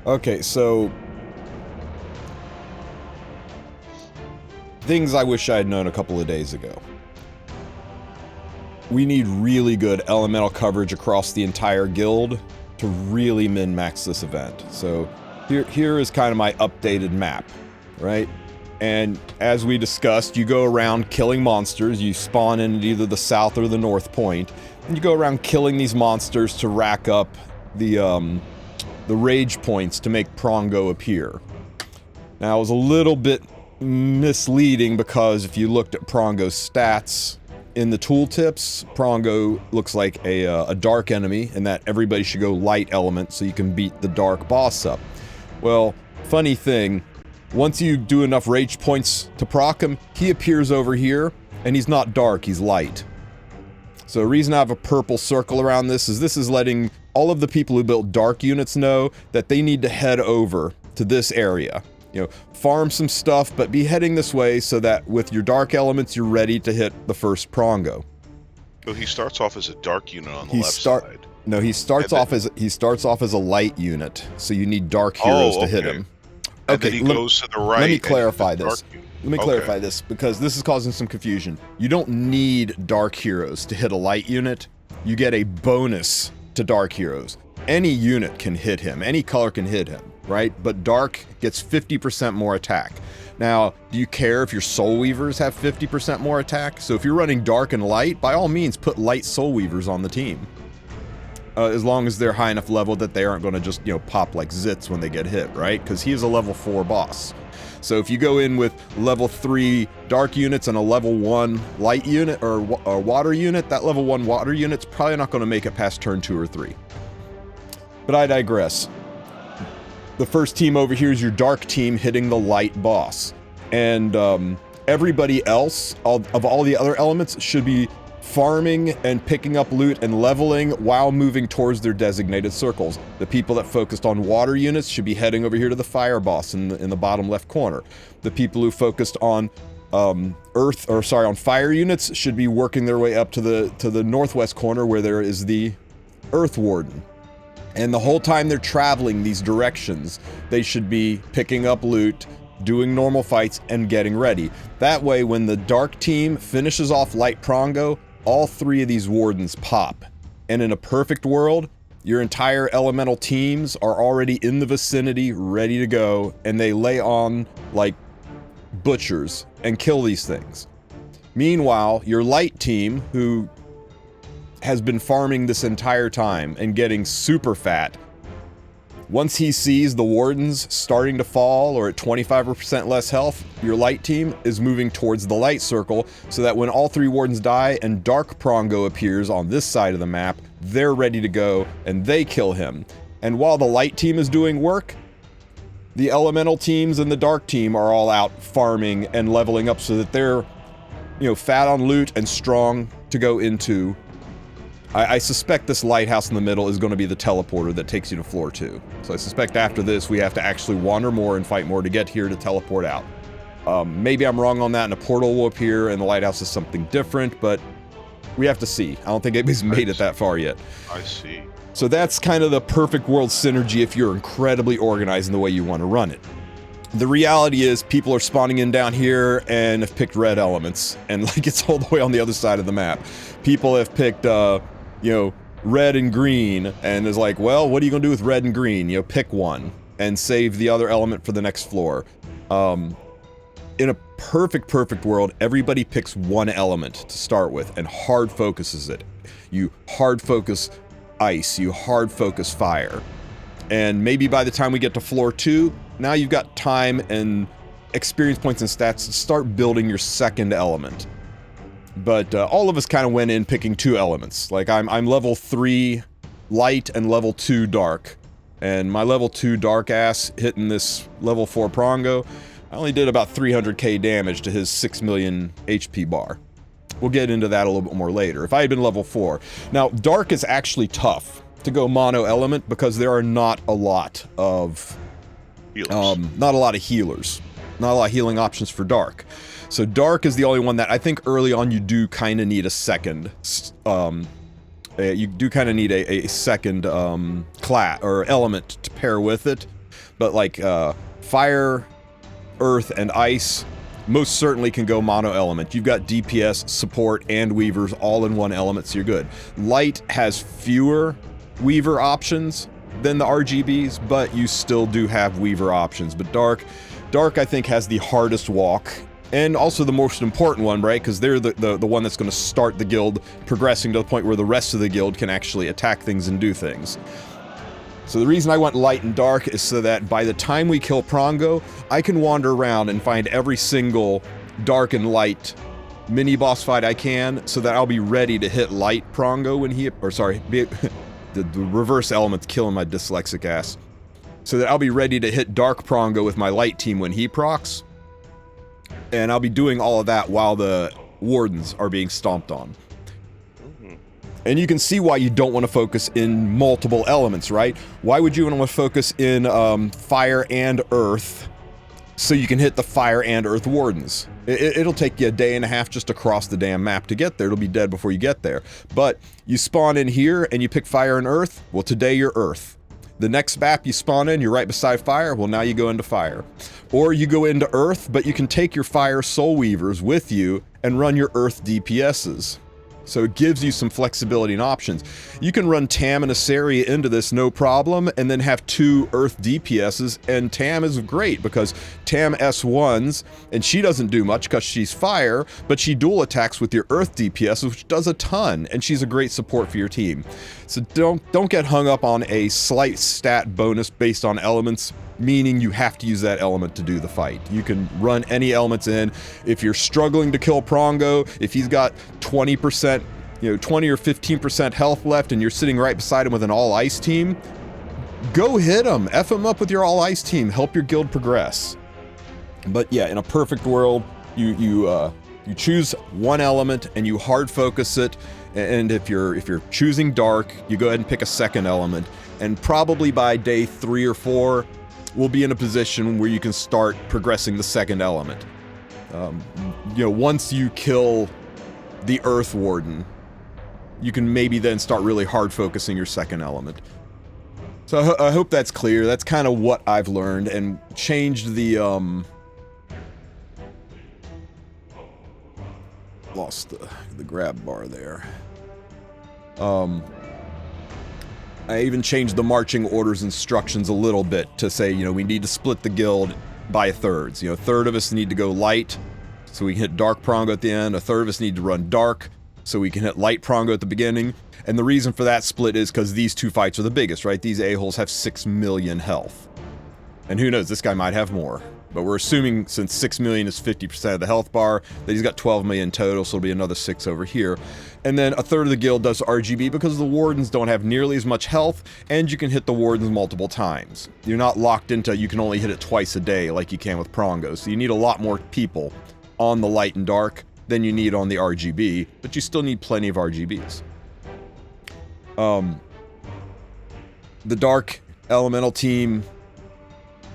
Okay, so things I wish I had known a couple of days ago. We need really good elemental coverage across the entire guild to really min-max this event. So here is kind of my updated map, right? And as we discussed, you go around killing monsters. You spawn in at either the south or the north point, and you go around killing these monsters to rack up the rage points to make Prongo appear. Now, it was a little bit misleading because if you looked at Prongo's stats in the tooltips, Prongo looks like a dark enemy, and that everybody should go light element so you can beat the dark boss up. Well, funny thing, once you do enough rage points to proc him, he appears over here, and he's not dark, he's light. So the reason I have a purple circle around this is letting all of the people who built dark units know that they need to head over to this area. You know, farm some stuff, but be heading this way so that with your dark elements, you're ready to hit the first Prongo. So he starts off as a dark unit on the left side. No, he starts off as a light unit, so you need dark heroes to hit him. Okay, then he goes to the right. Let me clarify this. Let me clarify this, because this is causing some confusion. You don't need dark heroes to hit a light unit. You get a bonus to dark heroes. Any unit can hit him. Any color can hit him, right? But dark gets 50% more attack. Now, do you care if your Soul Weavers have 50% more attack? So if you're running dark and light, by all means, put light Soul Weavers on the team. As long as they're high enough level that they aren't going to just, you know, pop like zits when they get hit, right? Because he is a level 4 boss. So if you go in with level 3 dark units and a level 1 light unit or water unit, that level 1 water unit's probably not going to make it past turn 2 or 3. But I digress. The first team over here is your dark team hitting the light boss. And everybody else, of all the other elements, should be farming and picking up loot and leveling while moving towards their designated circles. The people that focused on water units should be heading over here to the fire boss in the bottom left corner. The people who focused on on fire units should be working their way up to the northwest corner where there is the Earth Warden. And the whole time they're traveling these directions, they should be picking up loot, doing normal fights, and getting ready. That way, when the dark team finishes off light Prongo, all 3 of these wardens pop. And in a perfect world, your entire elemental teams are already in the vicinity, ready to go, and they lay on like butchers and kill these things. Meanwhile, your light team, who has been farming this entire time and getting super fat, once he sees the wardens starting to fall or at 25% less health, your light team is moving towards the light circle so that when all 3 wardens die and dark Prongo appears on this side of the map, they're ready to go and they kill him. And while the light team is doing work, the elemental teams and the dark team are all out farming and leveling up so that they're, you know, fat on loot and strong to go into. I suspect this lighthouse in the middle is going to be the teleporter that takes you to floor 2. So I suspect after this, we have to actually wander more and fight more to get here to teleport out. Maybe I'm wrong on that and a portal will appear and the lighthouse is something different, but we have to see. I don't think anybody's made it that far yet. I see. So that's kind of the perfect world synergy if you're incredibly organized in the way you want to run it. The reality is people are spawning in down here and have picked red elements, and like it's all the way on the other side of the map. People have picked, you know, red and green, and is like, well, what are you gonna do with red and green? You know, pick one and save the other element for the next floor. In a perfect world, everybody picks one element to start with and hard focuses it. You hard focus ice, you hard focus fire. And maybe by the time we get to floor 2, now you've got time and experience points and stats to start building your second element. But all of us kind of went in picking 2 elements. Like I'm level 3 light and level 2 dark. And my level 2 dark ass hitting this level 4 Prongo, I only did about 300k damage to his 6 million HP bar. We'll get into that a little bit more later. If I had been level 4. Now, dark is actually tough to go mono element because there are not a lot of healers. Not a lot of healers. Not a lot of healing options for dark. So dark is the only one that I think early on you do kind of need a second. You do kind of need a second class or element to pair with it But like fire, earth, and ice most certainly can go mono element. You've got DPS, support, and weavers all in one element, so you're good. Light has fewer weaver options than the RGBs, but you still do have weaver options. But dark I think has the hardest walk, and also the most important one, right? Because they're the one that's going to start the guild progressing to the point where the rest of the guild can actually attack things and do things. So the reason I went light and dark is so that by the time we kill Prongo, I can wander around and find every single dark and light mini boss fight I can, so that I'll be ready to hit light Prongo when he, or sorry, the reverse element's killing my dyslexic ass. So that I'll be ready to hit dark Prongo with my light team when he procs. And I'll be doing all of that while the wardens are being stomped on. And you can see why you don't want to focus in multiple elements, right? Why would you want to focus in fire and earth so you can hit the fire and earth wardens? It'll take you a day and a half just to cross the damn map to get there. It'll be dead before you get there. But you spawn in here and you pick fire and earth. Well, today you're earth. The next map you spawn in, you're right beside fire. Well, now you go into fire. Or you go into earth, but you can take your fire soul weavers with you and run your earth DPSs. So it gives you some flexibility and options. You can run Tam and Asaria into this no problem, and then have 2 Earth DPSs, and Tam is great because Tam S1s, and she doesn't do much because she's fire, but she dual attacks with your Earth DPSs, which does a ton, and she's a great support for your team. So don't get hung up on a slight stat bonus based on elements, meaning you have to use that element to do the fight. You can run any elements in. If you're struggling to kill Prongo, if he's got 20%, 20 or 15% health left and you're sitting right beside him with an all ice team, go hit him. F him up with your all ice team. Help your guild progress. But yeah, in a perfect world, you choose one element and you hard focus it. And if you're choosing dark, you go ahead and pick a second element. And probably by day 3 or 4, we'll be in a position where you can start progressing the second element. Once you kill the Earth Warden, you can maybe then start really hard focusing your second element. So I hope that's clear. That's kind of what I've learned and changed the, lost the grab bar there. I even changed the marching orders instructions a little bit to say, we need to split the guild by thirds. A third of us need to go light, so we can hit dark Prongo at the end. A third of us need to run dark, so we can hit light Prongo at the beginning. And the reason for that split is because these 2 fights are the biggest, right? These a-holes have 6 million health. And who knows, this guy might have more. But we're assuming since 6 million is 50% of the health bar, that he's got 12 million total, so it'll be another 6 over here. And then a third of the guild does RGB because the wardens don't have nearly as much health, and you can hit the wardens multiple times. You're not locked into, you can only hit it twice a day like you can with Prongo, so you need a lot more people on the light and dark than you need on the RGB, but you still need plenty of RGBs. The dark elemental team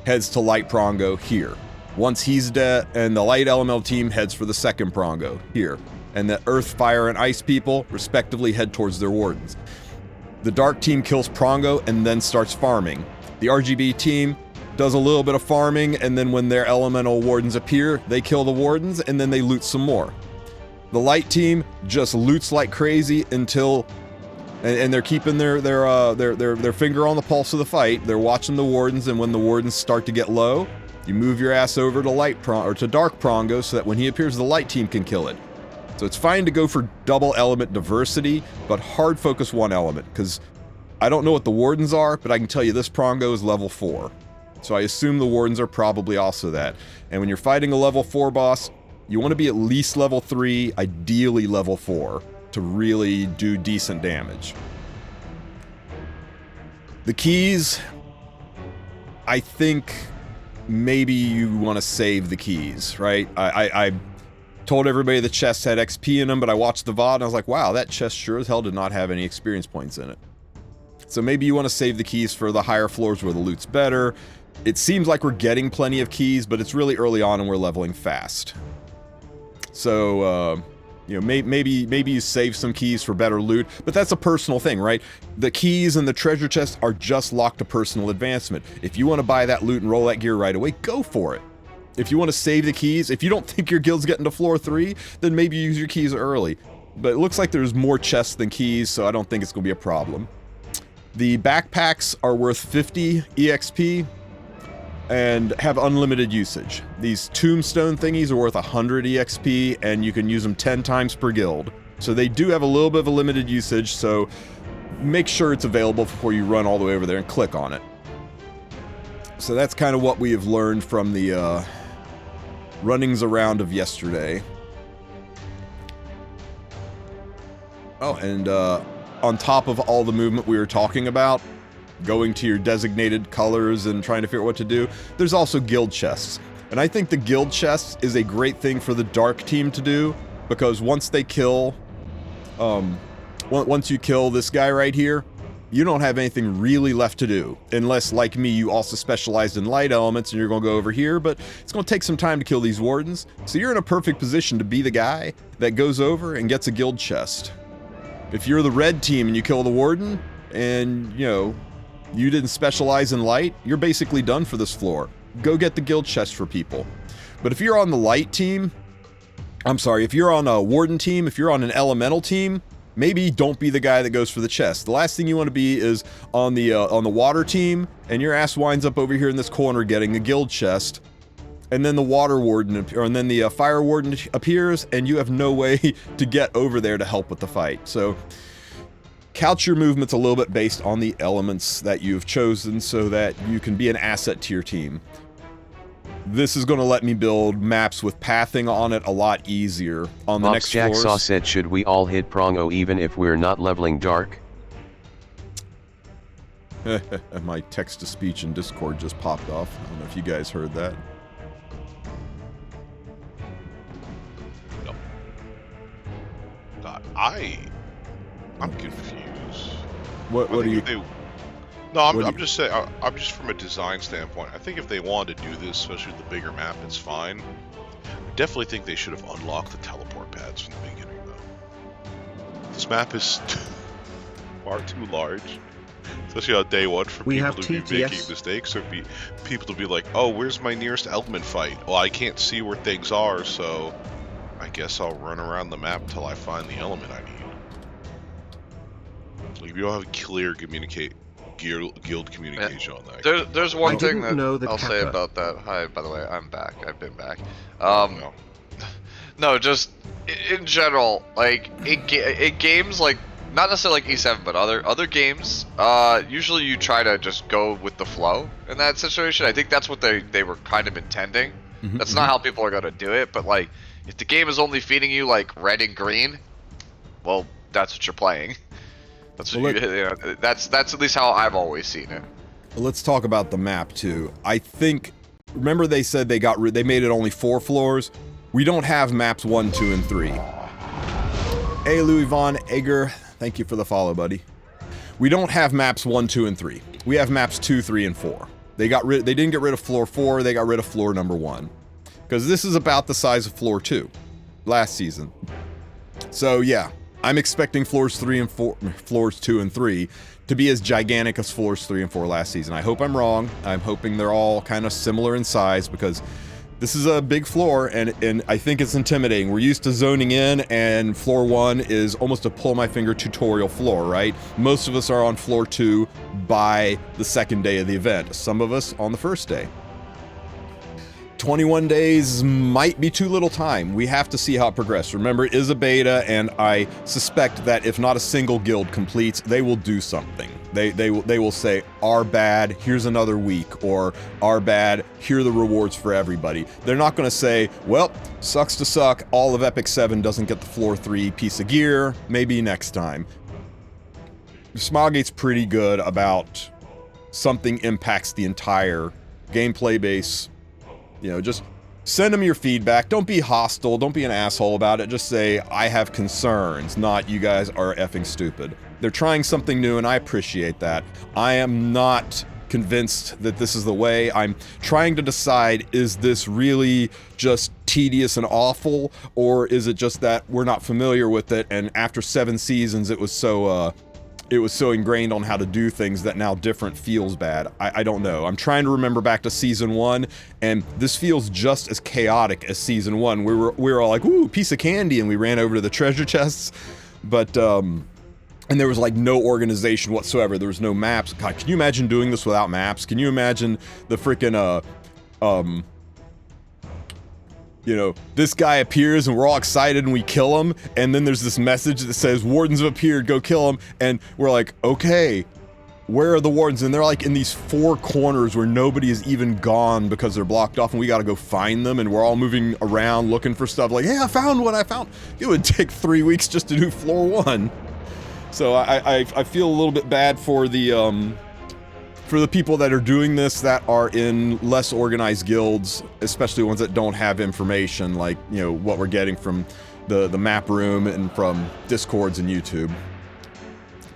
heads to light Prongo here. Once he's dead, and the light elemental team heads for the second Prongo here. And the earth, fire, and ice people, respectively, head towards their wardens. The dark team kills Prongo and then starts farming. The RGB team does a little bit of farming, and then when their elemental wardens appear, they kill the wardens, and then they loot some more. The light team just loots like crazy until... And they're keeping their finger on the pulse of the fight. They're watching the wardens, and when the wardens start to get low, you move your ass over to to dark Prongo so that when he appears, the light team can kill it. So it's fine to go for double element diversity, but hard focus one element, because I don't know what the wardens are, but I can tell you this Prongo is level 4. So I assume the wardens are probably also that. And when you're fighting a level 4 boss, you want to be at least level 3, ideally level 4. To really do decent damage. The keys, I think maybe you want to save the keys, right? I told everybody the chests had XP in them, but I watched the VOD and I was like, wow, that chest sure as hell did not have any experience points in it. So maybe you want to save the keys for the higher floors where the loot's better. It seems like we're getting plenty of keys, but it's really early on and we're leveling fast. So, You know, maybe you save some keys for better loot, but that's a personal thing, right? The keys and the treasure chests are just locked to personal advancement. If you want to buy that loot and roll that gear right away, go for it. If you want to save the keys, if you don't think your guild's getting to floor 3, then maybe use your keys early. But it looks like there's more chests than keys, so I don't think it's going to be a problem. The backpacks are worth 50 EXP and have unlimited usage. These tombstone thingies are worth 100 EXP, and you can use them 10 times per guild. So they do have a little bit of a limited usage, so make sure it's available before you run all the way over there and click on it. So that's kind of what we have learned from the runnings around of yesterday. Oh, and on top of all the movement we were talking about, going to your designated colors and trying to figure out what to do, there's also guild chests. And I think the guild chests is a great thing for the dark team to do, because once they kill, once you kill this guy right here, you don't have anything really left to do. Unless, like me, you also specialized in light elements and you're going to go over here, but it's going to take some time to kill these wardens. So you're in a perfect position to be the guy that goes over and gets a guild chest. If you're the red team and you kill the warden, and, you know, you didn't specialize in light, you're basically done for this floor. Go get the guild chest for people. But if you're on the light team, I'm sorry, if you're on a warden team, if you're on an elemental team, maybe don't be the guy that goes for the chest. The last thing you want to be is on the water team, and your ass winds up over here in this corner getting a guild chest, and then the water warden, and then the fire warden appears, and you have no way to get over there to help with the fight. So couch your movements a little bit based on the elements that you've chosen so that you can be an asset to your team. This is going to let me build maps with pathing on it a lot easier on the next floors. Jacksaw said, should we all hit Prongo even if we're not leveling dark? My text-to-speech in Discord just popped off. I don't know if you guys heard that. No. I'm confused. What are you? No, I'm just saying. I'm just from a design standpoint. I think if they wanted to do this, especially with the bigger map, it's fine. I definitely think they should have unlocked the teleport pads from the beginning, though. This map is far too large, especially on day one, for people to be making mistakes, or people to be like, "Oh, where's my nearest element fight? Well, I can't see where things are, so I guess I'll run around the map till I find the element I need." Like, you don't have clear guild communication on that. There's one thing that I'll say about that. Hi, by the way, I'm back. I've been back. No, just in general, like in games like not necessarily like E7, but other games, usually you try to just go with the flow in that situation. I think that's what they were kind of intending. That's not how people are gonna do it, but like if the game is only feeding you like red and green, well, that's what you're playing. That's what that's at least how I've always seen it. Let's talk about the map too. I think, remember they said they made it only 4 floors. We don't have maps 1, 2, and 3. Hey, Louis Von Egger, thank you for the follow, buddy. We don't have maps 1, 2, and 3. We have maps 2, 3, and 4. They didn't get rid of floor 4. They got rid of floor number 1, because this is about the size of floor 2 last season. So yeah. I'm expecting floors 2 and 3 to be as gigantic as floors 3 and 4 last season. I hope I'm wrong. I'm hoping they're all kind of similar in size, because this is a big floor, and I think it's intimidating. We're used to zoning in, and floor 1 is almost a pull my finger tutorial floor, right? Most of us are on floor 2 by the second day of the event. Some of us on the first day. 21 days might be too little time. We have to see how it progresses. Remember, it is a beta, and I suspect that if not a single guild completes, they will do something. They will say, "Our bad, here's another week," or "Our bad, here are the rewards for everybody." They're not going to say, "Well, sucks to suck, all of Epic 7 doesn't get the floor 3 piece of gear, maybe next time." Smilegate's pretty good about something impacts the entire gameplay base. You know, just send them your feedback. Don't be hostile. Don't be an asshole about it. Just say, "I have concerns," not "you guys are effing stupid." They're trying something new, and I appreciate that. I am not convinced that this is the way. I'm trying to decide, is this really just tedious and awful, or is it just that we're not familiar with it, and after 7 seasons it was so ingrained on how to do things that now different feels bad. I don't know. I'm trying to remember back to season 1, and this feels just as chaotic as season 1. We were all like, ooh, piece of candy, and we ran over to the treasure chests, but and there was like no organization whatsoever. There was no maps. God, can you imagine doing this without maps? Can you imagine the freaking you know, this guy appears and we're all excited and we kill him, and then there's this message that says wardens have appeared, go kill him, and we're like, okay, where are the wardens? And they're like in these 4 corners where nobody is even gone because they're blocked off, and we gotta go find them, and we're all moving around looking for stuff like, hey, I found one, it would take 3 weeks just to do floor 1. So I feel a little bit bad for the people that are doing this that are in less organized guilds, especially ones that don't have information like, you know, what we're getting from the map room and from Discords and YouTube.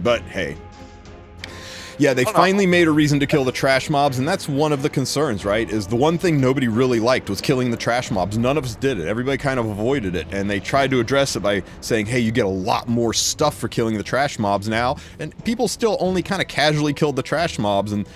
But hey. Yeah, they finally made a reason to kill the trash mobs, and that's one of the concerns, right? Is the one thing nobody really liked was killing the trash mobs. None of us did it. Everybody kind of avoided it, and they tried to address it by saying, hey, you get a lot more stuff for killing the trash mobs now, and people still only kind of casually killed the trash mobs, and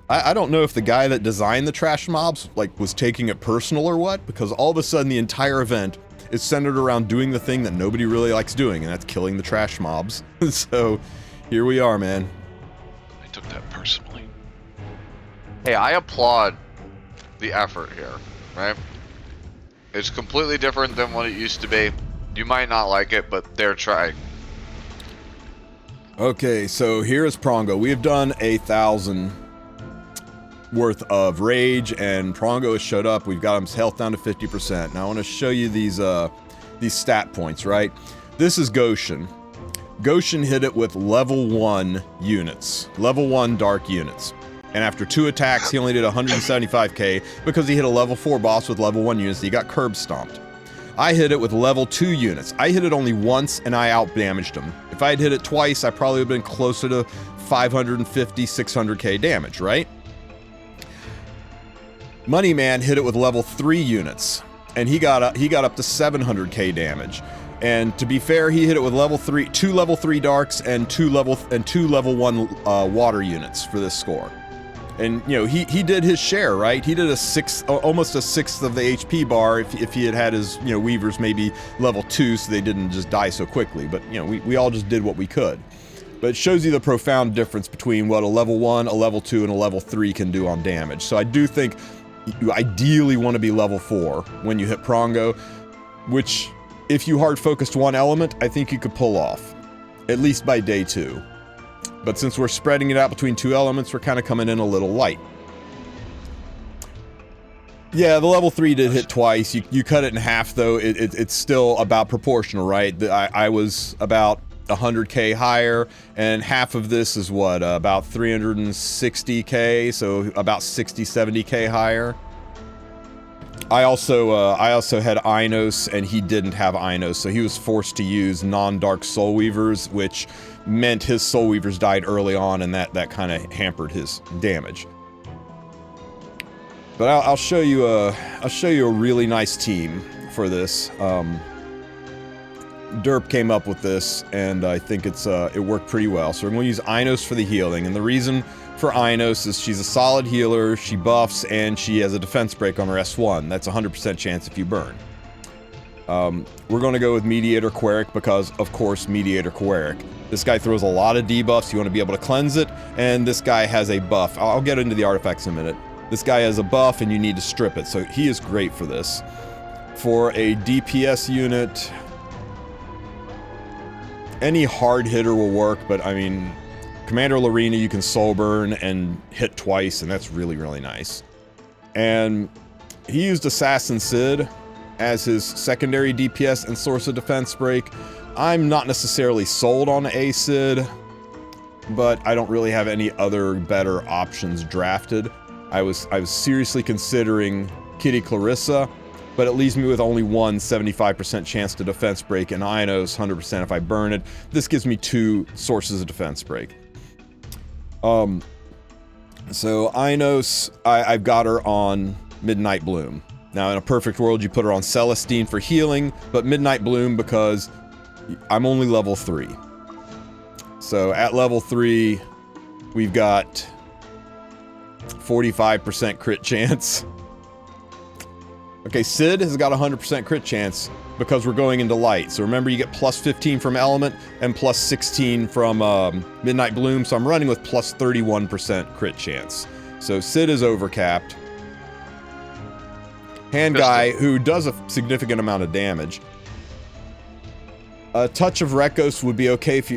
I don't know if the guy that designed the trash mobs, like, was taking it personal or what, because all of a sudden the entire event is centered around doing the thing that nobody really likes doing, and that's killing the trash mobs. So, here we are, man. Took that personally. Hey, I applaud the effort here, right? It's completely different than what it used to be. You might not like it, but they're trying. Okay, so here is Prongo. We have done 1,000 worth of rage, and Prongo has showed up. We've got his health down to 50%. Now I want to show you these stat points, right? This is Goshen. Goshen hit it with level 1 units. Level 1 dark units. And after 2 attacks, he only did 175k because he hit a level 4 boss with level 1 units. He got curb stomped. I hit it with level 2 units. I hit it only once and I out-damaged him. If I had hit it twice, I probably would have been closer to 550, 600k damage, right? Moneyman hit it with level 3 units. And he got up to 700k damage. And to be fair, he hit it with two level 3 darks and two level 1 water units for this score. And you know, he did his share, right? He did almost a sixth of the HP bar if he had his, you know, weavers maybe level 2 so they didn't just die so quickly. But you know, we all just did what we could. But it shows you the profound difference between what a level 1, a level 2, and a level 3 can do on damage. So I do think you ideally want to be level 4 when you hit Prongo, which, if you hard focused one element, I think you could pull off, at least by day 2. But since we're spreading it out between 2 elements, we're kind of coming in a little light. Yeah, the level 3 did hit twice. You cut it in half, though. It's still about proportional, right? I was about 100k higher, and half of this is what, about 360k, so about 60-70k higher. I also had Inos, and he didn't have Inos, so he was forced to use non-dark Soul Weavers, which meant his Soul Weavers died early on, and that kind of hampered his damage. But I'll show you a really nice team for this. Derp came up with this, and I think it worked pretty well. So we're going to use Inos for the healing, and the reason for Inos is she's a solid healer, she buffs, and she has a defense break on her S1. That's a 100% chance if you burn. We're going to go with Mediator Queric because, of course, Mediator Queric. This guy throws a lot of debuffs, you want to be able to cleanse it, and this guy has a buff. I'll get into the artifacts in a minute. This guy has a buff, and you need to strip it, so he is great for this. For a DPS unit, any hard hitter will work, but I mean, Commander Lorena, you can soul burn and hit twice, and that's really, really nice. And he used Assassin Sid as his secondary DPS and source of defense break. I'm not necessarily sold on a Sid, but I don't really have any other better options drafted. I was seriously considering Kitty Clarissa, but it leaves me with only one 75% chance to defense break, and Inos 100% if I burn it. This gives me 2 sources of defense break. So Inos, I've got her on Midnight Bloom. Now, in a perfect world, you put her on Celestine for healing, but Midnight Bloom because I'm only level 3. So at level 3, we've got 45% crit chance. Okay, Sid has got 100% crit chance because we're going into light. So remember, you get plus 15 from Element and plus 16 from Midnight Bloom. So I'm running with plus 31% crit chance. So Sid is overcapped. Hand guy, who does a significant amount of damage. A touch of Rekos would be okay if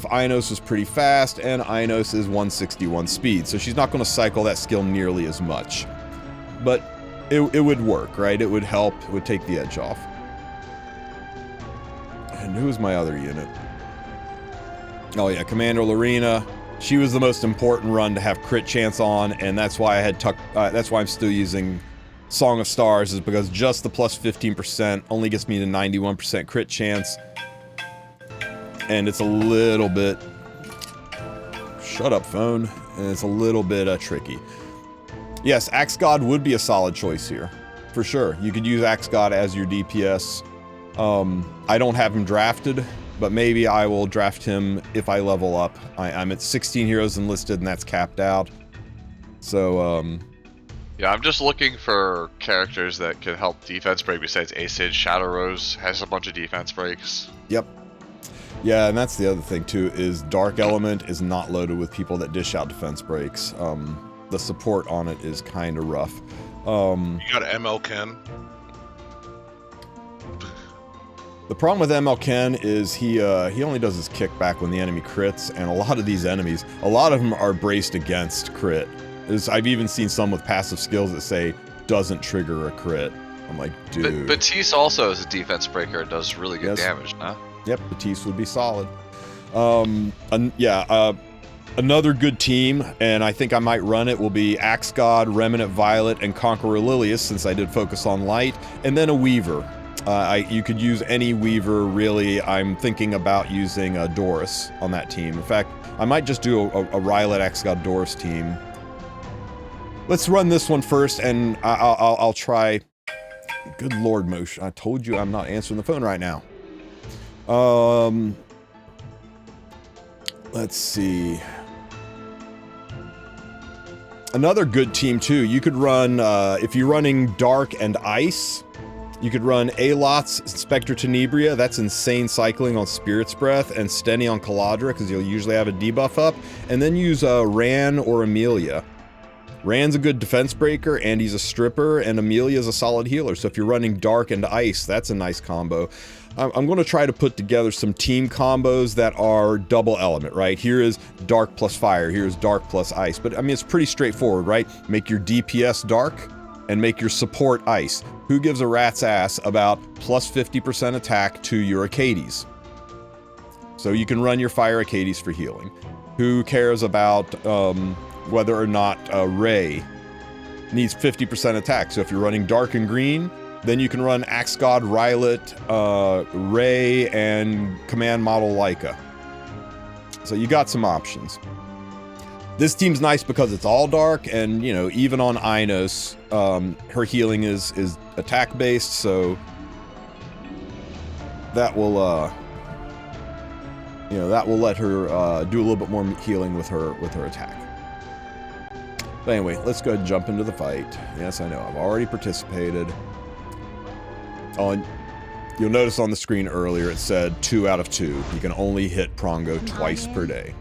Inos is pretty fast, and Inos is 161 speed, so she's not going to cycle that skill nearly as much. But it would work, right? It would help. It would take the edge off. And who's my other unit? Oh yeah, Commander Lorena. She was the most important run to have crit chance on, and that's why I had that's why I'm still using Song of Stars, is because just the plus 15% only gets me to 91% crit chance. And it's a little bit... Shut up, phone. And it's a little bit tricky. Yes, Axe God would be a solid choice here. For sure. You could use Axe God as your DPS. I don't have him drafted, but maybe I will draft him if I level up. I'm at 16 heroes enlisted, and that's capped out. So, yeah, I'm just looking for characters that can help defense break besides Acid. Shadow Rose has a bunch of defense breaks. Yep. Yeah, and that's the other thing too, is Dark Element is not loaded with people that dish out defense breaks. The support on it is kind of rough. You got ML Ken. The problem with ML Ken is he only does his kickback when the enemy crits, and a lot of these enemies, a lot of them are braced against crit. I've even seen some with passive skills that say, doesn't trigger a crit. I'm like, dude. But Batiste also is a defense breaker and does really good damage, huh? Yep, Batiste would be solid. Another good team, and I think I might run it, will be Axe God, Remnant Violet, and Conqueror Lilius, since I did focus on light, and then a Weaver. You could use any Weaver, really. I'm thinking about using Doris on that team. In fact, I might just do a Rylet Axe God Doris team. Let's run this one first, and I'll try... Good Lord, Mosh. I told you I'm not answering the phone right now. Let's see. Another good team, too. You could run, if you're running Dark and Ice, you could run Alot's Spectre Tenebria. That's insane cycling on Spirit's Breath, and Steny on Caladra, because you'll usually have a debuff up. And then use Ran or Amelia. Ran's a good defense breaker, and he's a stripper, and Amelia's a solid healer. So if you're running Dark and Ice, that's a nice combo. I'm going to try to put together some team combos that are double element, right? Here is Dark plus Fire, here's Dark plus Ice. But I mean, it's pretty straightforward, right? Make your DPS Dark, and make your support Ice. Who gives a rat's ass about plus 50% attack to your Acades? So you can run your Fire Acades for healing. Who cares about whether or not Ray needs 50% attack? So if you're running Dark and Green, then you can run Axe God, Rylet, Ray, and Command Model Leica. So you got some options. This team's nice because it's all Dark, and you know, even on Inos, her healing is attack based, so that will that will let her do a little bit more healing with her attack. But anyway, let's go ahead and jump into the fight. Yes, I know, I've already participated. Oh, and you'll notice on the screen earlier it said 2 out of 2. You can only hit Prongo twice per day.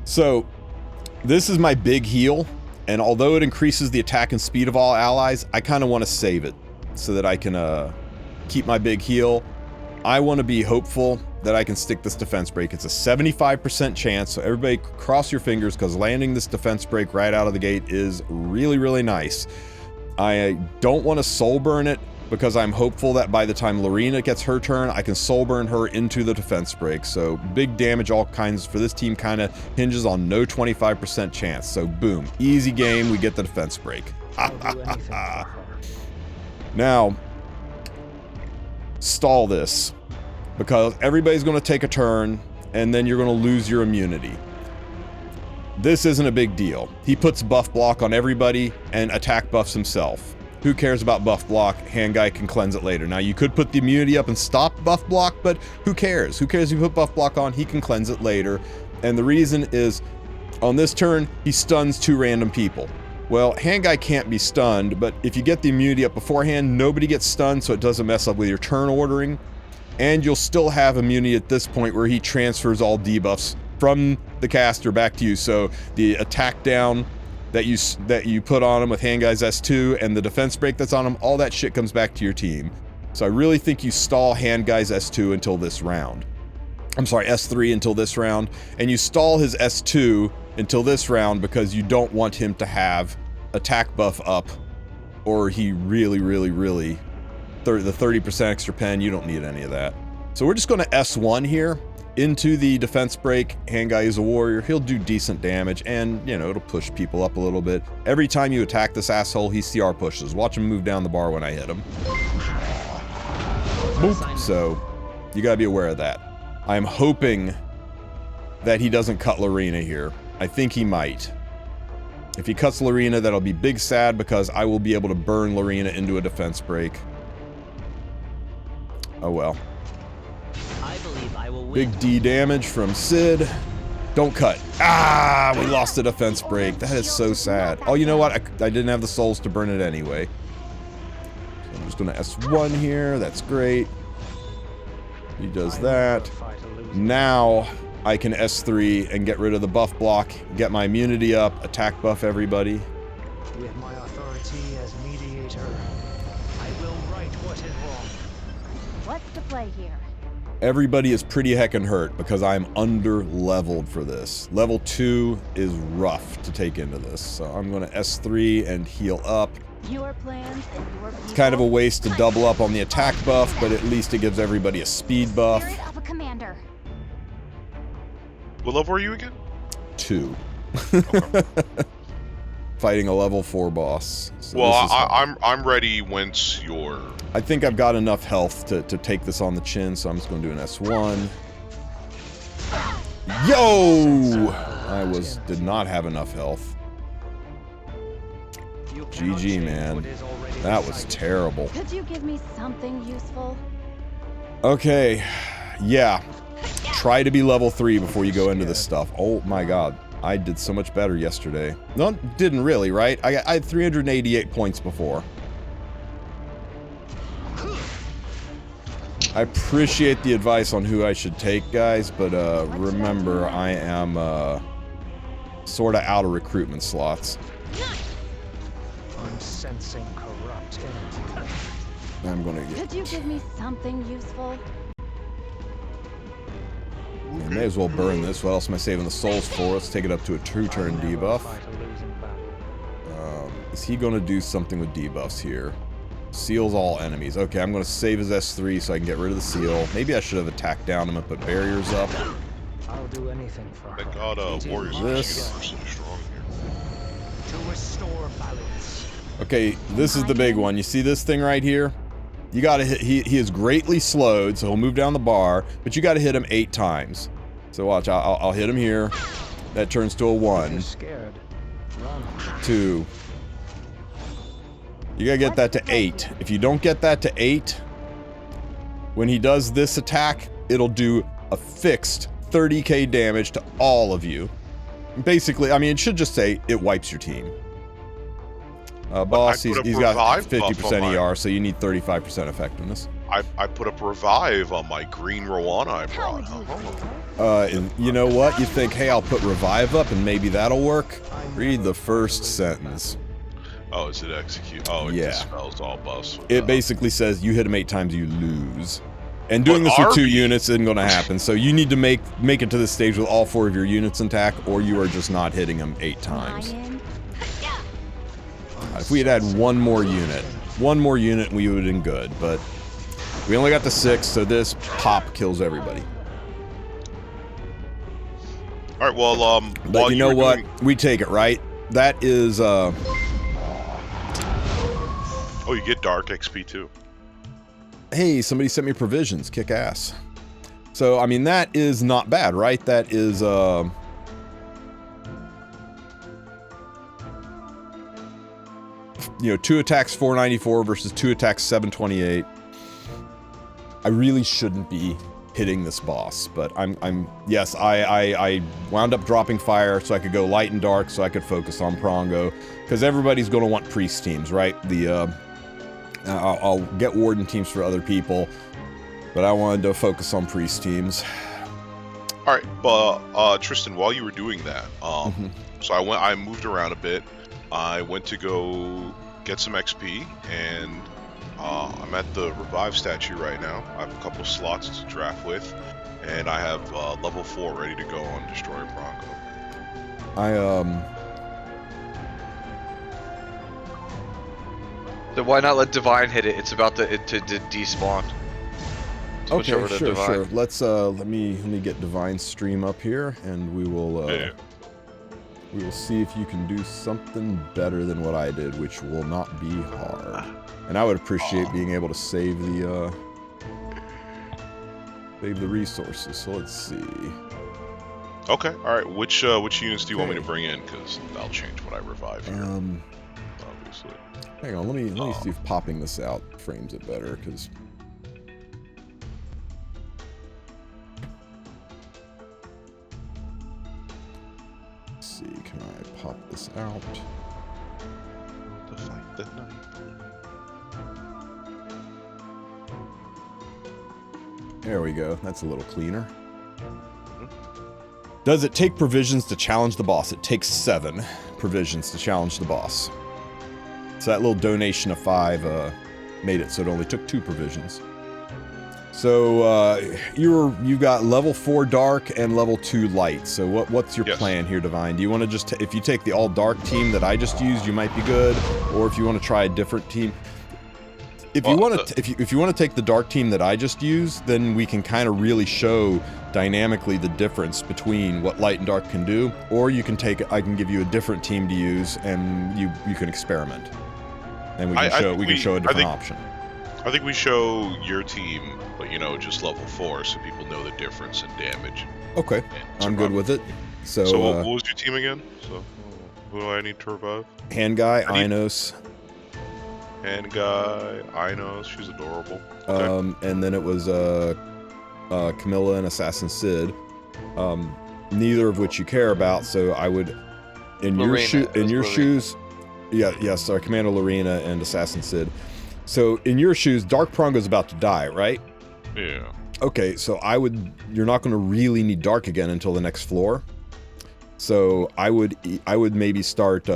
So, this is my big heal, and although it increases the attack and speed of all allies, I kind of want to save it so that I can keep my big heal. I want to be hopeful that I can stick this defense break. It's a 75% chance, so everybody cross your fingers, because landing this defense break right out of the gate is really, really nice. I don't want to soul burn it, because I'm hopeful that by the time Lorena gets her turn, I can soul burn her into the defense break. So big damage, all kinds for this team kind of hinges on no 25% chance. So boom, easy game, we get the defense break. Now, stall this, because everybody's going to take a turn, and then you're going to lose your immunity. This isn't a big deal. He puts buff block on everybody and attack buffs himself. Who cares about buff block? Hand guy can cleanse it later. Now you could put the immunity up and stop buff block, but who cares? Who cares if you put buff block on? He can cleanse it later. And the reason is, on this turn, he stuns 2 random people. Well, hand guy can't be stunned, but if you get the immunity up beforehand, nobody gets stunned, so it doesn't mess up with your turn ordering. And you'll still have immunity at this point where he transfers all debuffs from the caster back to you. So the attack down that you put on him with hand guy's S2 and the defense break that's on him, all that shit comes back to your team. So I really think you stall hand guy's S2 until this round. I'm sorry, S3 until this round, and you stall his S2 until this round because you don't want him to have attack buff up, or he really, the 30% extra pen, you don't need any of that. So we're just going to S1 here into the defense break. Hand guy is a warrior. He'll do decent damage, and, you know, it'll push people up a little bit. Every time you attack this asshole, he CR pushes. Watch him move down the bar when I hit him. Boop. So you gotta be aware of that. I'm hoping that he doesn't cut Lorena here. I think he might. If he cuts Lorena, that'll be big sad because I will be able to burn Lorena into a defense break. Oh well. I believe I will win. Big D damage from Sid. Don't cut. Ah, we lost the defense break. That is so sad. Oh, you know what? I didn't have the souls to burn it anyway. So I'm just going to S1 here. That's great. He does that. Now I can S3 and get rid of the buff block, get my immunity up, attack buff everybody. With my authority as mediator, I will right what is wrong. What's the play here? Everybody is pretty heckin' hurt because I'm under-leveled for this. Level 2 is rough to take into this, so I'm going to S3 and heal up. Your plans and your It's kind of a waste to double up on the attack buff, but at least it gives everybody a speed buff. Spirit of a commander. What level are you again? 2. Fighting a level 4 boss. So well, I'm ready once you're... I think I've got enough health to take this on the chin, so I'm just going to do an S1. Yo! I did not have enough health. GG, man. That was terrible. Could you give me something useful? Okay. Yeah. Try to be level 3 before you go into this stuff. Oh my god. I did so much better yesterday. No, didn't really, right? I had 388 points before. I appreciate the advice on who I should take, guys, but remember, I am sort of out of recruitment slots. I'm sensing corrupt energy. I'm gonna get... Could you give me something useful? I may as well burn this. What else am I saving the souls for? Let's take it up to a 2-turn debuff. Is he going to do something with debuffs here? Seals all enemies. Okay, I'm going to save his S3 so I can get rid of the seal. Maybe I should have attacked down him and put barriers up. I'll do anything for her. Thank God, Warriors are so strong here. To restore balance. Okay, this is the big one. You see this thing right here? You gotta hit, he is greatly slowed, so he'll move down the bar, but you gotta hit him 8 times. So watch, I'll hit him here. That turns to a 1. 2. You gotta get that to 8. If you don't get that to 8, when he does this attack, it'll do a fixed 30k damage to all of you. Basically, I mean, it should just say it wipes your team. Boss, he's got 50% ER, so you need 35% effectiveness. I put up revive on my green Rowana I brought. And you know what? You think, hey, I'll put revive up and maybe that'll work? Read the first sentence. Oh, is it execute? Oh, it dispels all buffs. It basically says you hit him 8 times, you lose. And doing this with 2 units isn't going to happen, so you need to make it to this stage with all 4 of your units intact, or you are just not hitting him 8 times. If we had had one more unit, we would have been good, but we only got the 6, so this pop kills everybody. All right, well, but you know what? We take it, right? That is, oh, you get dark XP too. Hey, somebody sent me provisions. Kick ass. So, I mean, that is not bad, right? That is, 2 attacks 494 versus 2 attacks 728. I really shouldn't be hitting this boss, but yes, I wound up dropping fire so I could go light and dark so I could focus on Prongo, because everybody's going to want priest teams, right? I'll get warden teams for other people, but I wanted to focus on priest teams. All right, but Tristen, while you were doing that, so I moved around a bit. I went to go get some XP, and I'm at the revive statue right now. I have a couple slots to draft with, and I have level 4 ready to go on Destroy Prongo. Then why not let Divine hit it? It's about to despawn. Okay, sure. Let's let me get Divine stream up here, and we will we will see if you can do something better than what I did, which will not be hard. And I would appreciate being able to save the resources. So let's see. Okay, all right. Which units do you want me to bring in? Because that'll change what I revive here. Obviously. Hang on. Let me see if popping this out frames it better. Because. Let's see. Can I pop this out? To fight the night. There we go. That's a little cleaner. Does it take provisions to challenge the boss? It takes 7 provisions to challenge the boss. So that little donation of 5 made it so it only took 2 provisions. So you've got level 4 dark and level 2 light. So what's your plan here, Divine? Do you want to just if you take the all dark team that I just used, you might be good, or if you want to try a different team. If you want to, if you want to take the dark team that I just used, then we can kind of really show dynamically the difference between what light and dark can do. Or you can take, I can give you a different team to use, and you can experiment, and we can show a different option. I think we show your team, but just level 4, so people know the difference in damage. Okay, I'm good with it. So what was your team again? So who do I need to revive? Hand guy, Inos. Hand guy, Inos, she's adorable. Okay. And then it was Camilla and Assassin Sid. Neither of which you care about, so I would in your shoes. Sorry, Commander Lorena and Assassin Sid. So in your shoes, Dark Prongo's about to die, right? Yeah. Okay, so you're not going to really need Dark again until the next floor. So I would maybe start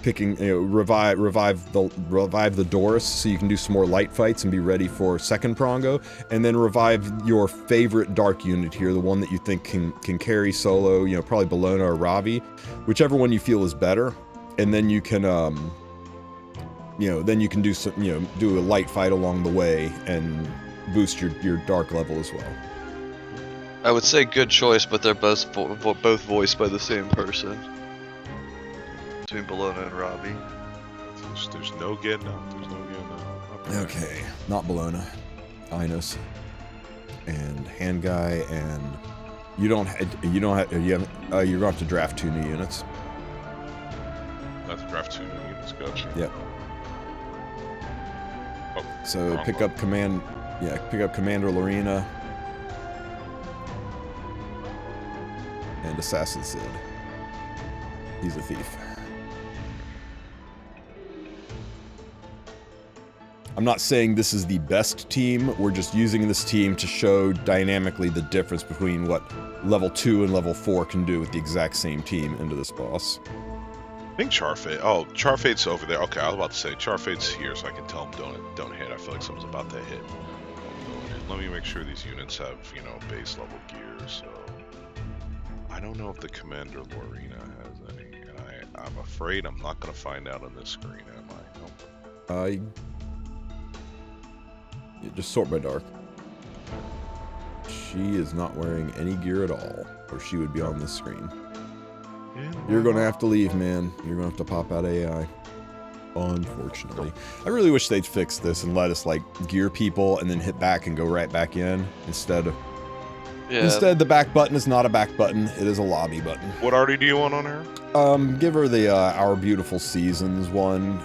picking, revive the Doris, so you can do some more light fights and be ready for second Prongo, and then revive your favorite dark unit here, the one that you think can carry solo, probably Bologna or Ravi, whichever one you feel is better, and then you can do some, do a light fight along the way and boost your dark level as well. I would say good choice, but they're both voiced by the same person. Between Bologna and Robbie. There's no getting out. There's no getting out. Okay, not Bologna. Inos and Hand Guy, and you're gonna have to draft 2 new units. That's draft 2 new units. Gotcha. Yep. Oh, so pick up Commander Lorena and Assassin Sid. He's a thief. I'm not saying this is the best team, we're just using this team to show dynamically the difference between what level 2 and level 4 can do with the exact same team into this boss. I think Charfate's over there. Okay, I was about to say Charfate's here, so I can tell him don't hit. I feel like someone's about to hit. Let me make sure these units have, base level gear, so... I don't know if the Commander Lorena has any, and I'm afraid I'm not going to find out on this screen, am I? Nope. Just sort by dark. She is not wearing any gear at all, or she would be on this screen. Yeah, you're gonna have to leave, man. You're gonna have to pop out AI. Unfortunately. I really wish they'd fix this and let us, gear people and then hit back and go right back in instead. Instead, the back button is not a back button. It is a lobby button. What arty do you want on her? Give her the Our Beautiful Seasons one.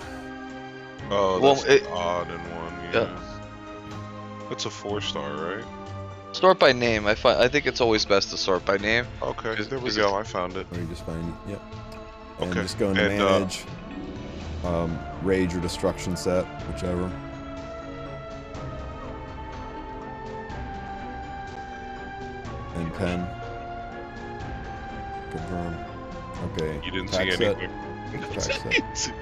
Oh, Well, that's it- the odd in one. Yeah. That's a 4-star, right? Sort by name. I think it's always best to sort by name. Okay, there we 'cause go. I found it. Or you just find, yep. And Okay, just go into and, manage, rage or destruction set, whichever. And pen. Confirm. Okay. You didn't attack see set. anything. Attack set.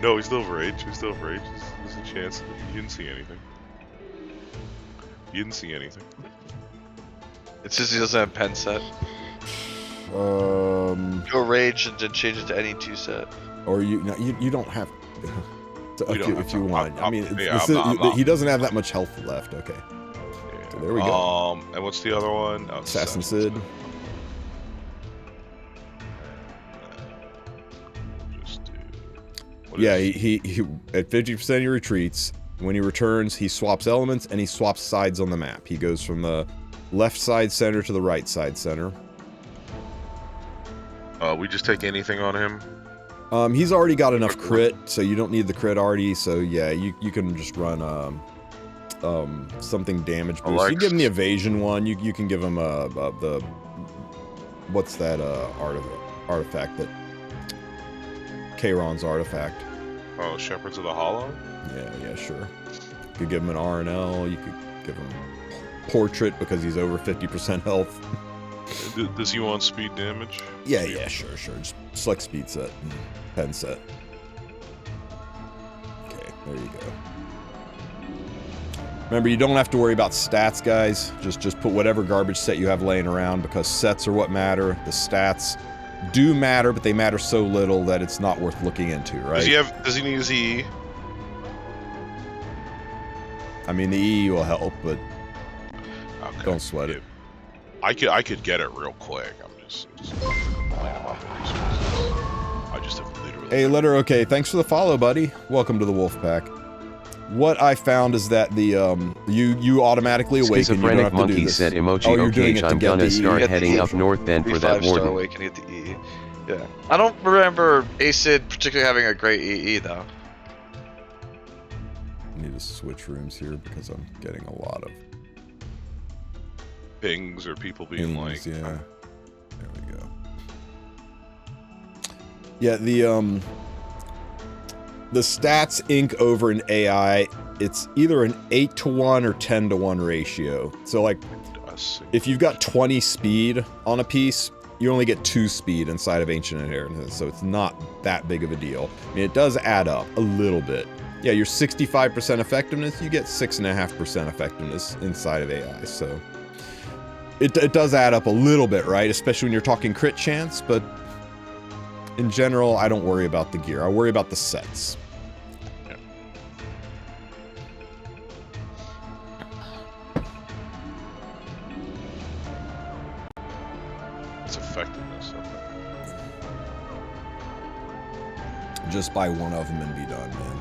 No, he's still rage. He's still rage. There's a chance. You didn't see anything. You didn't see anything. It's just he doesn't have pen set. Go rage and then change it to any 2 set. Or you don't have to up you if you want. I mean, he he doesn't have that much health left. Okay. Yeah. So there we go. And what's the other one? Oh, Assassin Sid. Just do. Yeah, he at 50% he retreats. When he returns, he swaps elements and he swaps sides on the map. He goes from the left side center to the right side center. We just take anything on him. He's already got enough crit, so you don't need the crit already. So yeah, you can just run something damage boost. You give him the evasion one. You can give him the what's that artifact that Kayron's artifact. Oh, Shepherds of the Hollow? Yeah, sure. You could give him an RNL, you could give him Portrait because he's over 50% health. Does he want speed damage? Yeah, sure. Just select speed set and pen set. Okay, there you go. Remember, you don't have to worry about stats, guys. Just put whatever garbage set you have laying around because sets are what matter. The stats do matter, but they matter so little that it's not worth looking into, right? Does he need his EE? I mean, the EE will help, but Okay. don't sweat it. I could get it real quick. I'm just complaining about the resources. I just have literally. Hey, Letter OK, thanks for the follow, buddy. Welcome to the Wolf Pack. What I found is that the you automatically awaken. You don't Schizophrenic have to do monkey this. said emoji Oh, you're doing okay, it to I'm get gonna the start E. heading up north then for that 5-star warden. awaken, get the EE. Yeah. I don't remember Acid particularly having a great EE though. I need to switch rooms here because I'm getting a lot of Pings or people being pings, like. yeah. There we go. Yeah, the stats ink over an AI, it's either an 8-to-1 or 10-to-1 ratio. So like, if you've got 20 speed on a piece, you only get 2 speed inside of Ancient Inheritance, so it's not that big of a deal. I mean, it does add up a little bit. Yeah, your 65% effectiveness, you get 6.5% effectiveness inside of AI, so it does add up a little bit, right? Especially when you're talking crit chance, but in general, I don't worry about the gear. I worry about the sets. Yeah. It's effectiveness. Okay. Just buy one of them and be done, man.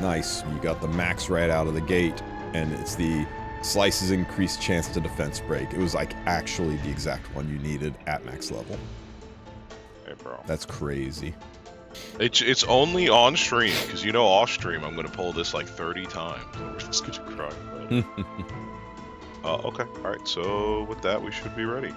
Nice. You got the max right out of the gate, and it's the slices increased chance to defense break. It was like actually the exact one you needed at max level. Hey, bro. That's crazy. It's only on stream, because you know off stream I'm gonna pull this like 30 times. We're just gonna cry. Okay, alright, so with that we should be ready.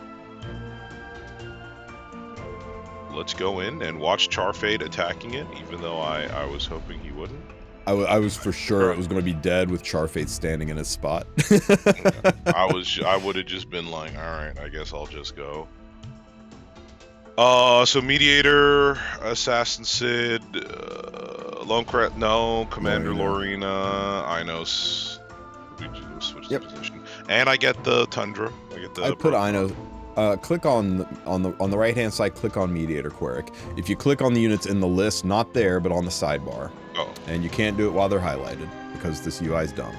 Let's go in and watch Charfade attacking it, even though I was hoping he wouldn't. I was for sure it was going to be dead with Charfate standing in his spot. I would have just been like, alright, I guess I'll just go. So Mediator, Assassin Sid, Lonecrat, no, Commander Lorena, Inos. We just switch the position. And I get the Tundra. I put Inos. Click on the right hand side, click on Mediator Queric. If you click on the units in the list, not there, but on the sidebar. Oh. And you can't do it while they're highlighted because this UI is dumb.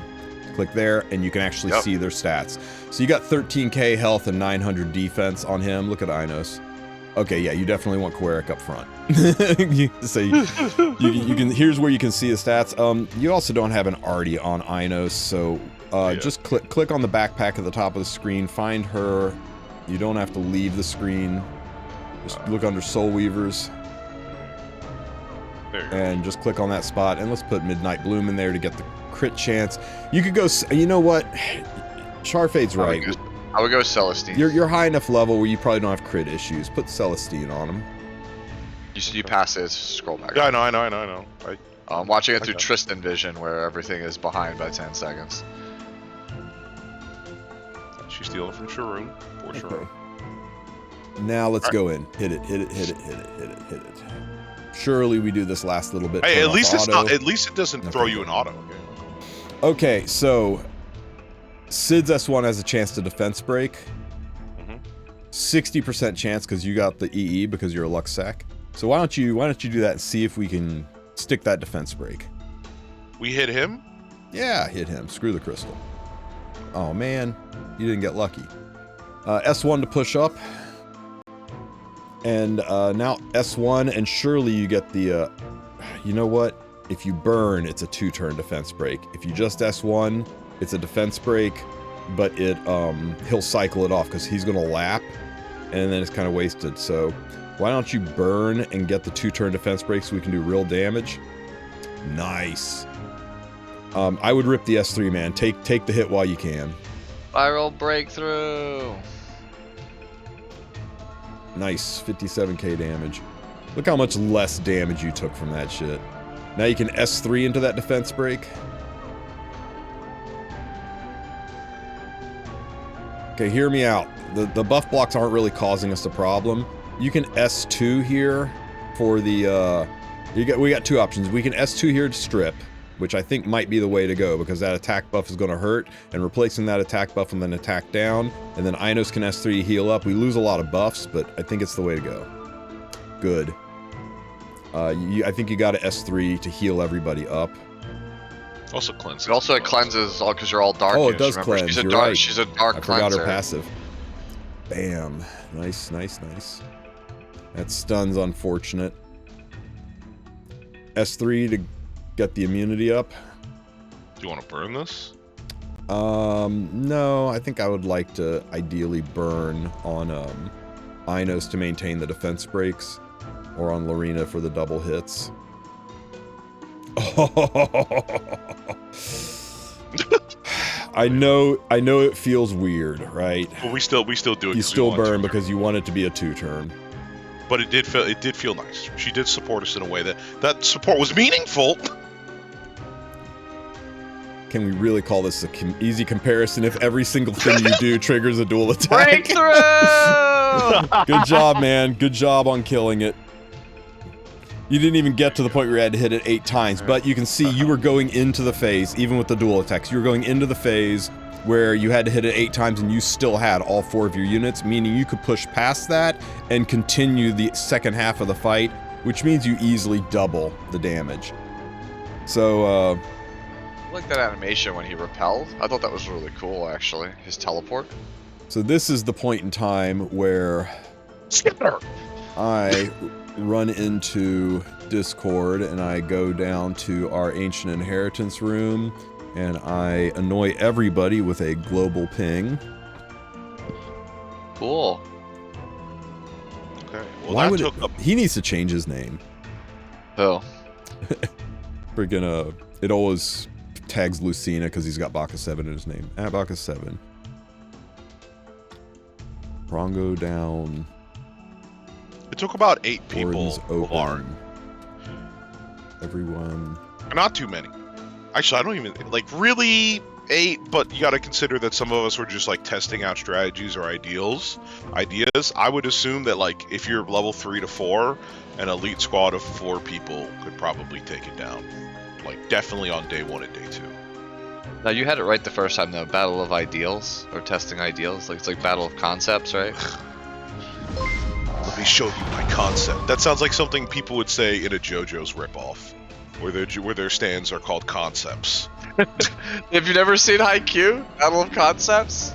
Click there and you can actually see their stats. So you got 13k health and 900 defense on him. Look at Inos. Okay, yeah, you definitely want Queric up front. So you can. Here's where you can see the stats. You also don't have an arty on Inos, so just click on the backpack at the top of the screen. Find her. You don't have to leave the screen. Just look under Soul Weavers. There you go. And just click on that spot, and let's put Midnight Bloom in there to get the crit chance. You could go, you know what? Charfade's right. I would go Celestine. You're high enough level where you probably don't have crit issues. Put Celestine on him. You pass it, scroll back. Yeah, I know. I'm watching it through Okay. Tristen vision, where everything is behind by 10 seconds. She's stealing from Sharoon. Poor Sharoon. Now let's go in. Hit it. Surely we do this last little bit. Hey, turn at off least it's auto. not. At least it doesn't throw you an auto. Okay, so Sid's S1 has a chance to defense break. 60% chance because you got the EE because you're a luck sack. So why don't you do that and see if we can stick that defense break? We hit him. Yeah, hit him. Screw the crystal. Oh man, you didn't get lucky. S1 to push up. And now S1, and surely you get the, you know what? If you burn, it's a 2-turn defense break. If you just S1, it's a defense break, but he'll cycle it off because he's gonna lap, and then it's kind of wasted. So why don't you burn and get the 2-turn defense break so we can do real damage? Nice. I would rip the S3, man. Take the hit while you can. Viral breakthrough. Nice, 57k damage. Look how much less damage you took from that shit. Now you can S3 into that defense break. Okay, hear me out. The buff blocks aren't really causing us a problem. You can S2 here for the, we got 2 options. We can S2 here to strip, which I think might be the way to go because that attack buff is going to hurt, and replacing that attack buff and then attack down, and then Inos can S3 to heal up. We lose a lot of buffs, but I think it's the way to go. Good. I think you got to S3 to heal everybody up. Also cleanses. It cleanses all because you're all dark. Oh, it does Remember, cleanse. She's a You're dark. right. She's a dark I forgot cleanser. her passive. Bam. Nice. That stun's unfortunate. S3 to get the immunity up. Do you want to burn this? No, I think I would like to ideally burn on Inos to maintain the defense breaks, or on Lorena for the double hits. I know it feels weird, right? Well, we still do it. You 'cause we still want to. burn because you want it to be a 2-turn. But it did feel nice. She did support us in a way that support was meaningful. Can we really call this an easy comparison if every single thing you do triggers a dual attack? Breakthrough! Good job, man. Good job on killing it. You didn't even get to the point where you had to hit it 8 times, but you can see you were going into the phase, even with the dual attacks, you were going into the phase where you had to hit it 8 times and you still had all 4 of your units, meaning you could push past that and continue the second half of the fight, which means you easily double the damage. So, I like that animation when he repelled. I thought that was really cool, actually. His teleport. so this is the point in time where I run into Discord and I go down to our Ancient Inheritance room and I annoy everybody with a global ping. Cool. Okay. Well, Why that would took up. he needs to change his name. Oh. Freaking it always tags Lucina because he's got Baka 7 in his name. Baka 7. Prongo down. It took about 8 people. Wardens of our- open. Everyone. Not too many. Actually, I don't even like really 8, but you got to consider that some of us were just like testing out strategies or ideas. I would assume that like if you're level 3 to 4, an elite squad of 4 people could probably take it down. Like definitely on day 1 and day 2. Now you had it right the first time though. Battle of ideals or testing ideals. Like it's like battle of concepts, right? Let me show you my concept. That sounds like something people would say in a JoJo's ripoff, where their stands are called concepts. Have you never seen Haikyuu? Battle of concepts.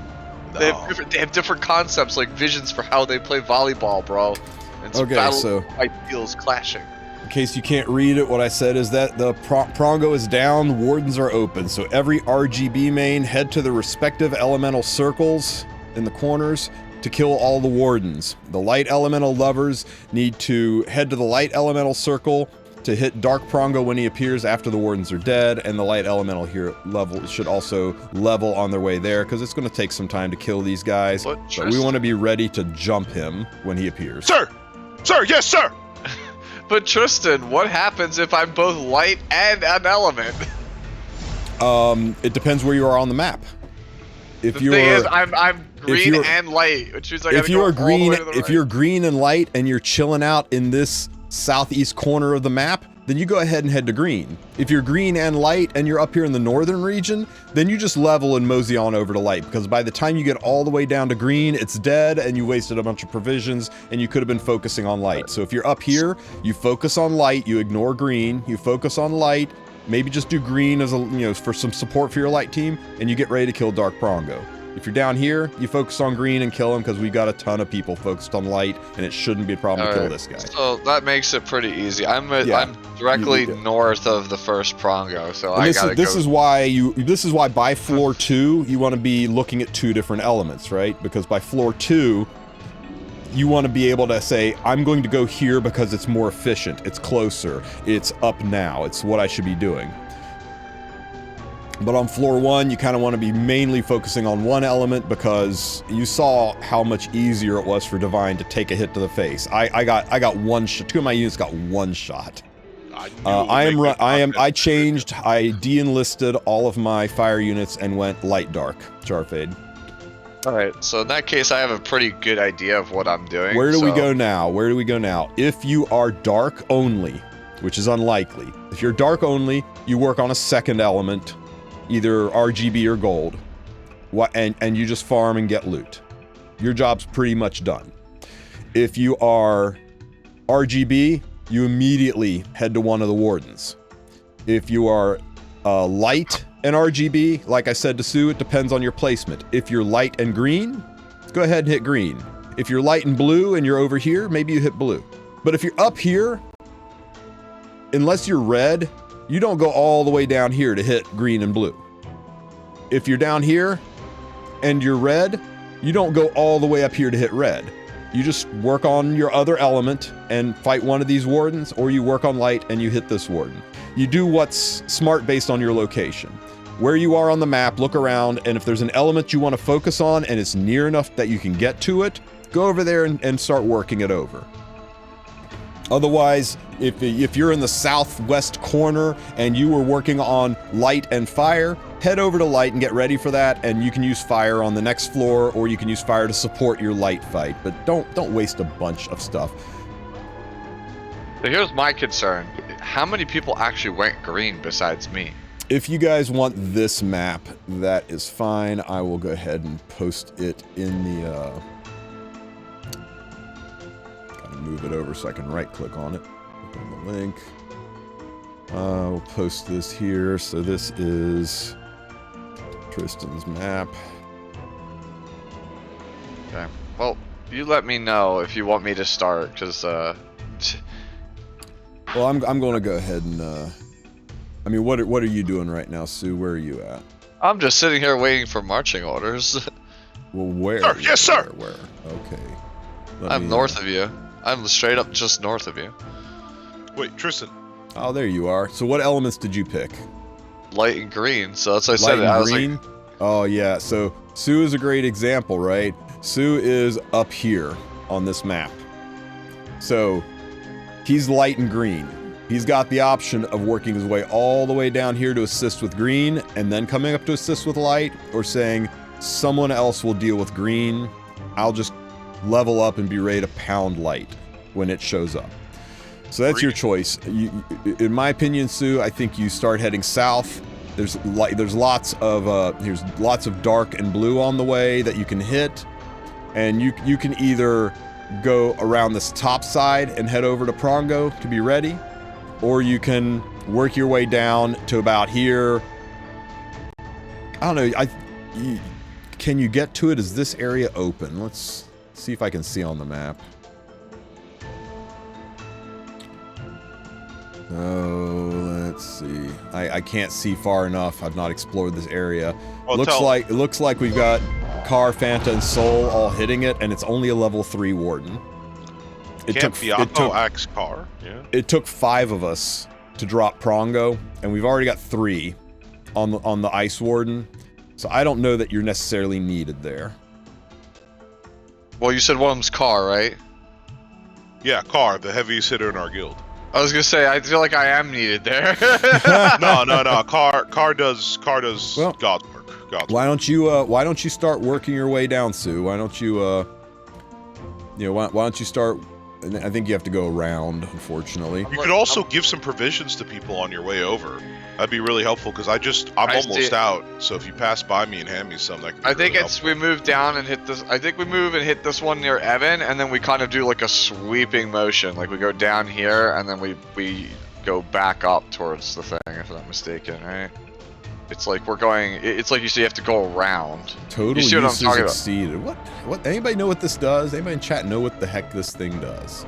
No. They have different concepts, like visions for how they play volleyball, bro. And it's Okay, battle so- of ideals clashing. In case you can't read it, what I said is that the Prongo is down, Wardens are open. So every RGB main head to the respective elemental circles in the corners to kill all the Wardens. The light elemental lovers need to head to the light elemental circle to hit Dark Prongo when he appears after the Wardens are dead, and the Light Elemental here level should also level on their way there, because it's going to take some time to kill these guys. But we want to be ready to jump him when he appears. Sir! Sir, yes, sir! But Tristen, what happens if I'm both light and an element? It depends where you are on the map. If The thing is, I'm green and light, which means I gotta go all the way to the right. If you're green and light and you're chilling out in this southeast corner of the map, then you go ahead and head to green. If you're green and light and you're up here in the northern region, then you just level and mosey on over to light, because by the time you get all the way down to green, it's dead and you wasted a bunch of provisions and you could have been focusing on light. So if you're up here, you focus on light, you ignore green, you focus on light, maybe just do green as a, for some support for your light team, and you get ready to kill Dark Prongo. If you're down here, you focus on green and kill him, because we got a ton of people focused on light, and it shouldn't be a problem to kill this guy. So that makes it pretty easy. I'm directly north of the first Prongo, so I gotta this is why by floor 2 you want to be looking at 2 different elements, right? Because by floor 2 you want to be able to say, I'm going to go here because it's more efficient, it's closer, it's up now, it's what I should be doing. But on floor 1, you kind of want to be mainly focusing on one element, because you saw how much easier it was for Divine to take a hit to the face. I got one shot. 2 of my units got 1 shot. I de-enlisted all of my fire units and went light dark, Charfade. Alright, so in that case I have a pretty good idea of what I'm doing. Where do we go now? Where do we go now? If you are dark only, which is unlikely, if you're dark only, you work on a second element, either RGB or gold, and you just farm and get loot. Your job's pretty much done. If you are RGB, you immediately head to one of the Wardens. If you are light and RGB, like I said to Sue, it depends on your placement. If you're light and green, go ahead and hit green. If you're light and blue and you're over here, maybe you hit blue. But if you're up here, unless you're red, you don't go all the way down here to hit green and blue. If you're down here and you're red, you don't go all the way up here to hit red. You just work on your other element and fight one of these Wardens, or you work on light and you hit this Warden. You do what's smart based on your location. Where you are on the map, look around, and if there's an element you want to focus on and it's near enough that you can get to it, go over there and start working it over. Otherwise, if you're in the southwest corner and you were working on light and fire, head over to light and get ready for that, and you can use fire on the next floor, or you can use fire to support your light fight, but don't waste a bunch of stuff. So here's my concern. How many people actually went green besides me? If you guys want this map, that is fine. I will go ahead and post it in the move it over so I can right click on it, open the link. We'll post this here. So this is Tristen's map. Okay, well, you let me know if you want me to start, because well, I'm going to go ahead and I mean, what are you doing right now, Sue? Where are you at? I'm just sitting here waiting for marching orders. Well, where? Sir, yes, sir. Where? Okay. I'm north of you. I'm straight up just north of you. Wait, Tristen. Oh, there you are. So what elements did you pick? Light and green, so that's what I said. Light and green? Oh, yeah. So Sue is a great example, right? Sue is up here on this map. So he's light and green. He's got the option of working his way all the way down here to assist with green, and then coming up to assist with light, or saying, someone else will deal with green. I'll just level up and be ready to pound light when it shows up. So that's your choice. In my opinion, Sue, I think you start heading south. There's lots of dark and blue on the way that you can hit, and you can either go around this top side and head over to Prongo to be ready, or you can work your way down to about here. I don't know. Can you get to it? Is this area open? Let's see if I can see on the map. Oh, let's see. I can't see far enough. I've not explored this area. Well, it looks like we've got Car, Fanta, and Soul all hitting it, and it's only a level 3 Warden. Can't Baka axe car? Yeah. It took 5 of us to drop Prongo, and we've already got 3 on the Ice Warden. So I don't know that you're necessarily needed there. Well, you said one of them's car, right? Yeah, car, the heaviest hitter in our guild. I was gonna say, I feel like I am needed there. No. Car does Well, God's work. God's Why don't you start working your way down, Sue? Why don't you why don't you start? I think you have to go around, unfortunately. You could also give some provisions to people on your way over. That'd be really helpful because I'm almost out. So if you pass by me and hand me some, that could be I think really it's helpful. we move down and hit this. I think we move and hit this one near Evan, and then we kind of do like a sweeping motion. Like we go down here, and then we go back up towards the thing. If I'm not mistaken, right? It's like we're going. It's like you see, you have to go around. Total You see what I'm uses talking about? exceeded. What? Anybody know what this does? Anybody in chat know what the heck this thing does?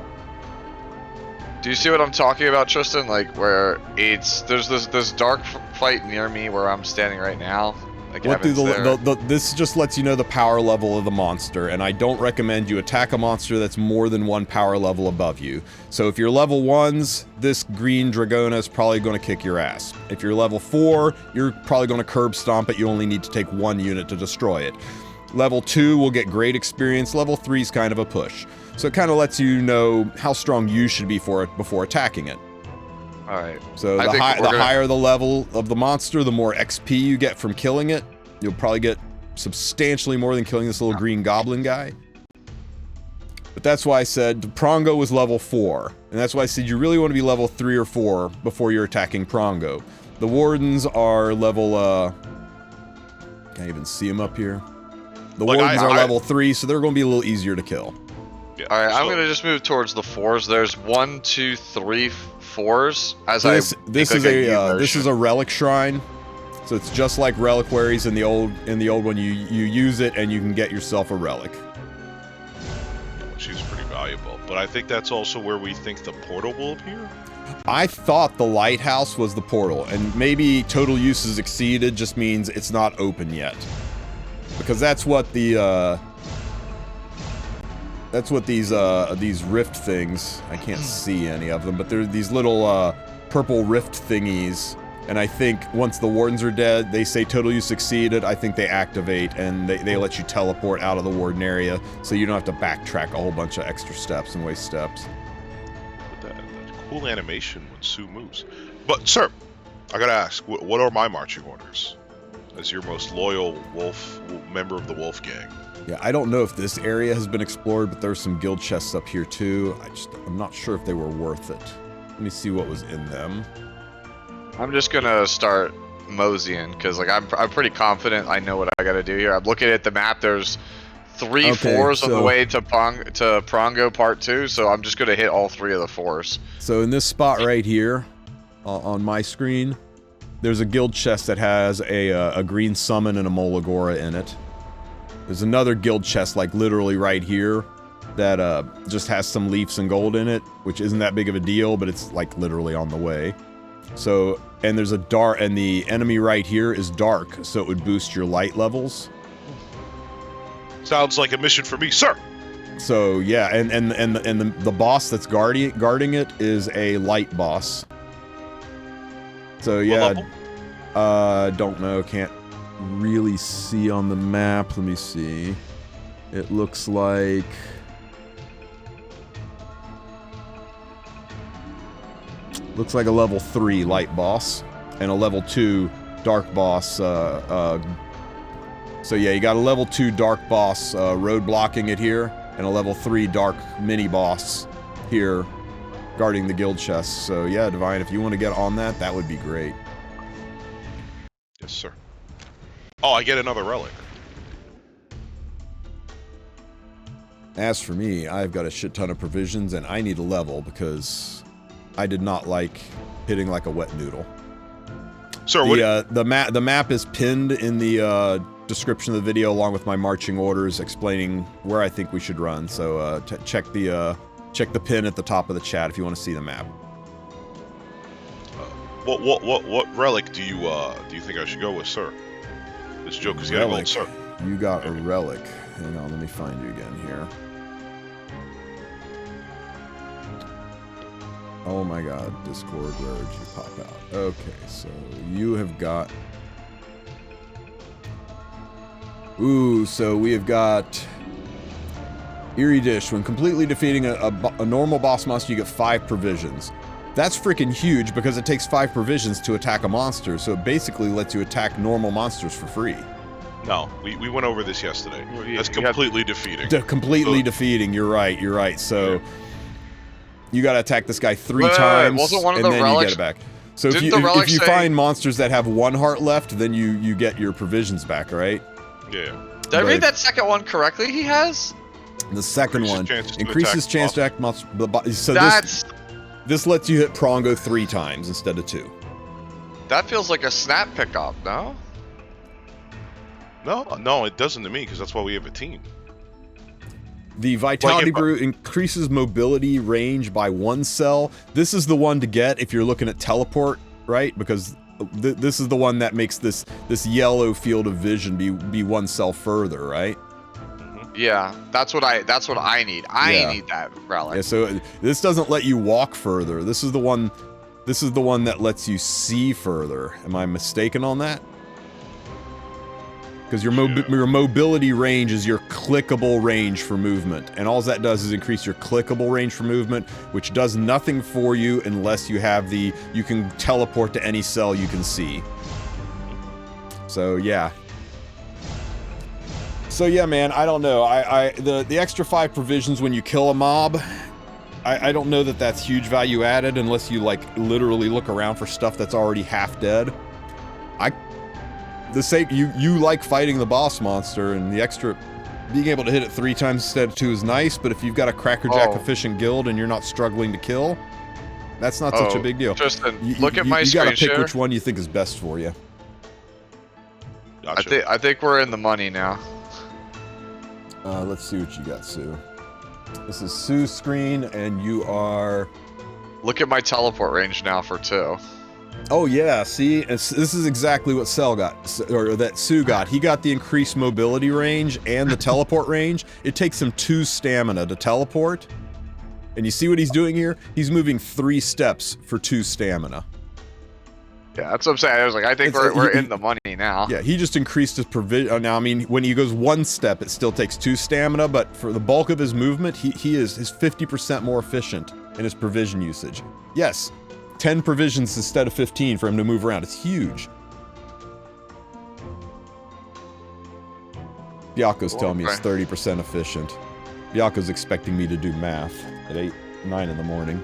Do you see what I'm talking about, Tristen? Like where there's this dark fight near me where I'm standing right now. Like What do Evan's there. this just lets you know the power level of the monster, and I don't recommend you attack a monster that's more than 1 power level above you. So if you're level 1s, this green Dragona is probably going to kick your ass. If you're level 4, you're probably going to curb stomp it. You only need to take 1 unit to destroy it. Level 2 will get great experience. Level 3 is kind of a push. So it kind of lets you know how strong you should be for it before attacking it. Alright. So the higher the level of the monster, the more XP you get from killing it. You'll probably get substantially more than killing this little green goblin guy. But that's why I said Prongo was level 4. And that's why I said you really want to be level 3 or 4 before you're attacking Prongo. The Wardens are level, can't even see them up here. The Wardens are level 3, so they're going to be a little easier to kill. Yeah, Alright, I'm so- gonna just move towards the 4s. There's 1, 2, 3, 4s. This is a relic shrine, so it's just like reliquaries in the old one. You use it and you can get yourself a relic. She's pretty valuable, but I think that's also where we think the portal will appear. I thought the lighthouse was the portal, and maybe total uses exceeded just means it's not open yet, because that's what the these rift things, I can't see any of them, but they're these little purple rift thingies, and I think once the Wardens are dead, they say total use exceeded. I think they activate, and they let you teleport out of the Warden area, so you don't have to backtrack a whole bunch of extra steps and waste steps. That cool animation when Sue moves. But, sir, I gotta ask, what are my marching orders? As your most loyal member of the Wolf gang. Yeah, I don't know if this area has been explored, but there's some guild chests up here too. I'm not sure if they were worth it. Let me see what was in them. I'm just gonna start moseying because like I'm pretty confident I know what I gotta do here. I'm looking at the map. There's 3 4s on the way to Prongo Part 2, so I'm just gonna hit all 3 of the 4s. So in this spot right here, on my screen, there's a guild chest that has a green summon and a Molagora in it. There's another guild chest, like literally right here, that just has some leaves and gold in it, which isn't that big of a deal, but it's like literally on the way. So, and there's a dark, and the enemy right here is dark, so it would boost your light levels. Sounds like a mission for me, sir. So yeah, and the boss that's guarding it is a light boss. So yeah, don't know, can't really see on the map. Let me see. It looks like a level 3 light boss and a level 2 dark boss. So yeah, you got a level 2 dark boss road blocking it here, and a level 3 dark mini boss here guarding the guild chest. So yeah, Divine, if you want to get on that, that would be great. Yes, sir. Oh, I get another relic. As for me, I've got a shit ton of provisions, and I need a level because I did not like hitting like a wet noodle. Sir, the map is pinned in the description of the video, along with my marching orders explaining where I think we should run. So check the pin at the top of the chat if you want to see the map. What relic do you think I should go with, sir? This joke is getting old, sir. You got a relic. Hang on, let me find you again here. Oh my god, Discord, where did you pop out? Okay, so you have got... Ooh, so we have got... Eerie Dish. When completely defeating a normal boss monster, you get 5 provisions. That's freaking huge because it takes 5 provisions to attack a monster, so it basically lets you attack normal monsters for free. No, we went over this yesterday. That's completely defeating. Completely defeating, you're right. So, you gotta attack this guy 3 times, wasn't one of and the then relics, you get it back. So if didn't you say, find monsters that have 1 heart left, then you get your provisions back, right? Yeah. Did I read that second one correctly? He has? The second one increases chance to attack monster. So this lets you hit Prongo 3 times instead of 2. That feels like a snap pickup, no? No, it doesn't to me because that's why we have a team. The Vitality Brew increases mobility range by 1 cell. This is the one to get if you're looking at teleport, right? Because this is the one that makes this yellow field of vision be 1 cell further, right? Yeah, that's what I need. I need that relic. Yeah, so this doesn't let you walk further. This is the one that lets you see further. Am I mistaken on that? Because your mobility range is your clickable range for movement, and all that does is increase your clickable range for movement, which does nothing for you unless you have you can teleport to any cell you can see. So yeah. So yeah, man, I don't know. The extra 5 provisions when you kill a mob, I don't know that that's huge value added unless you like literally look around for stuff that's already half dead. You like fighting the boss monster, and the extra being able to hit it 3 times instead of 2 is nice, but if you've got a crackerjack efficient guild and you're not struggling to kill, that's not such a big deal. Tristen, look at my screen share. You gotta pick share. which one you think is best for you. Gotcha. I think we're in the money now. Let's see what you got, Sue. This is Sue's screen, and you are... Look at my teleport range now for 2. Oh yeah, see? This is exactly what Cell got, or that Sue got. He got the increased mobility range and the teleport range. It takes him 2 stamina to teleport. And you see what he's doing here? He's moving 3 steps for 2 stamina. Yeah, that's what I'm saying. I was like, I think we're in the money now. Yeah, he just increased his provision. Now, I mean, when he goes 1 step, it still takes 2 stamina, but for the bulk of his movement, he is 50% more efficient in his provision usage. Yes, 10 provisions instead of 15 for him to move around. It's huge. Biako's telling me it's 30% efficient. Biako's expecting me to do math at 9 in the morning.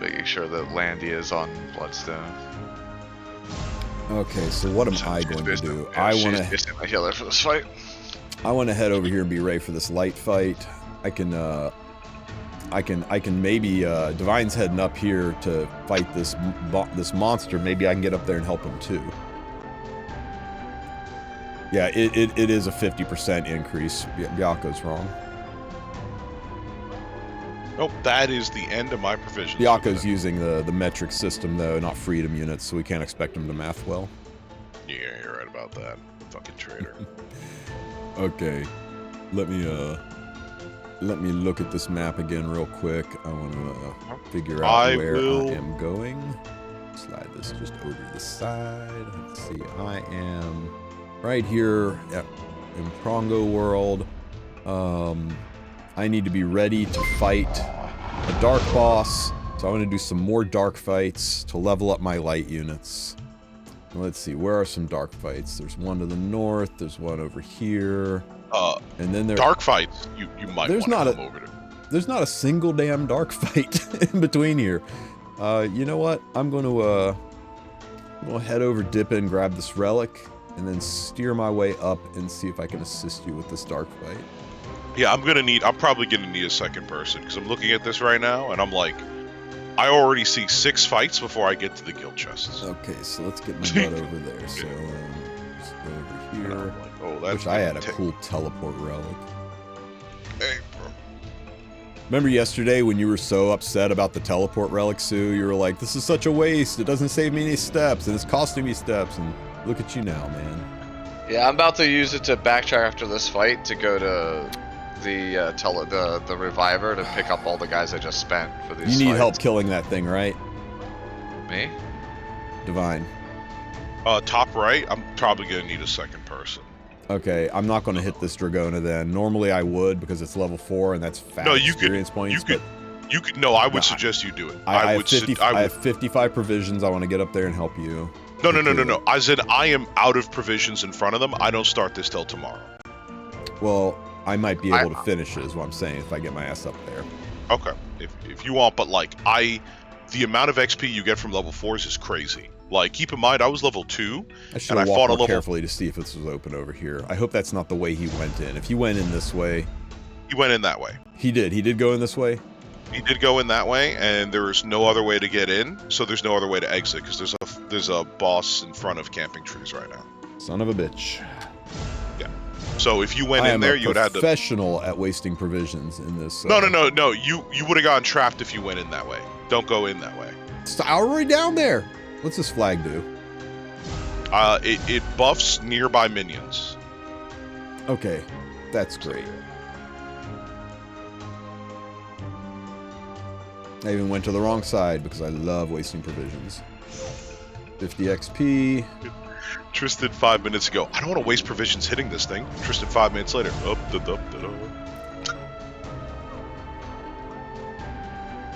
Making sure that Landy is on Bloodstone. Okay, so what am I going to do? Yeah, she's basically my healer for this fight. I want to head over here and be ready for this light fight. I can maybe Divine's heading up here to fight this monster. Maybe I can get up there and help him too. Yeah, it is a 50% increase. Biako's wrong. Nope, that is the end of my provisions. Biako's using the metric system though, not freedom units, so we can't expect him to math well. Yeah, you're right about that. Fucking traitor. Okay, let me look at this map again real quick. I want to figure out where I am going. Slide this just over to the side. Let's see, I am right here in Prongo world. I need to be ready to fight a dark boss, so I want to do some more dark fights to level up my light units. Let's see, where are some dark fights? There's one to the north, there's one over here, and then there's... Dark fights, you might want to come over to. There's not a single damn dark fight in between here. You know what? I'm going to head over, dip in, grab this relic, and then steer my way up and see if I can assist you with this dark fight. Yeah, I'm probably gonna need a second person, because I'm looking at this right now, and I'm like, I already see 6 fights before I get to the guild chests. Okay, so let's get my butt over there. So, let's go over here. Like, oh, that's wish I had a cool teleport relic. Hey, bro. Remember yesterday when you were so upset about the teleport relic, Sue? You were like, this is such a waste. It doesn't save me any steps, and it's costing me steps. And look at you now, man. Yeah, I'm about to use it to backtrack after this fight to go to the reviver to pick up all the guys I just spent for these. You need fights. help killing that thing, right? Me? Divine. Top right, I'm probably gonna need a second person. Okay, I'm not going to hit this Dragona then. Normally I would because it's level 4 and that's fat experience points. You could. No, I would suggest you do it. I have 55 provisions. I want to get up there and help you. No. I said I am out of provisions in front of them. I don't start this till tomorrow. Well, I might be able to finish it, is what I'm saying, if I get my ass up there. Okay, if you want, but like the amount of XP you get from level 4s is crazy. Like, keep in mind, I was level 2, I should have walked more carefully to see if this was open over here. I hope that's not the way he went in. If he went in this way... He went in that way. He did go in this way? He did go in that way, and there is no other way to get in, so there's no other way to exit, because there's a boss in front of camping trees right now. Son of a bitch. Yeah. So if you went in there, you would have to... professional at wasting provisions in this... No. You would have gotten trapped if you went in that way. Don't go in that way. It's already down there. What's this flag do? It buffs nearby minions. Okay, that's great. I even went to the wrong side because I love wasting provisions. 50 XP. Tristen 5 minutes ago. I don't want to waste provisions hitting this thing. Tristen 5 minutes later.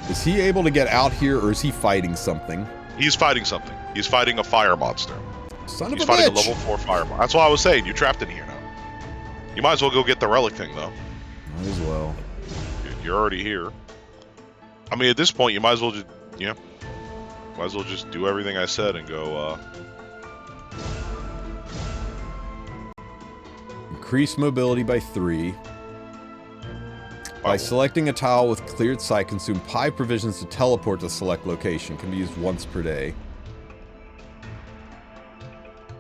Is he able to get out here or is he fighting something? He's fighting something. He's fighting a fire monster. Son of a bitch. He's fighting a level 4 fire monster. That's why I was saying, you're trapped in here now. You might as well go get the relic thing, though. Might as well. You're already here. I mean, at this point, you might as well just, might as well just do everything I said and go, Increase mobility by 3. By selecting a tile with cleared sight, consume 5 provisions to teleport to select location. Can be used once per day.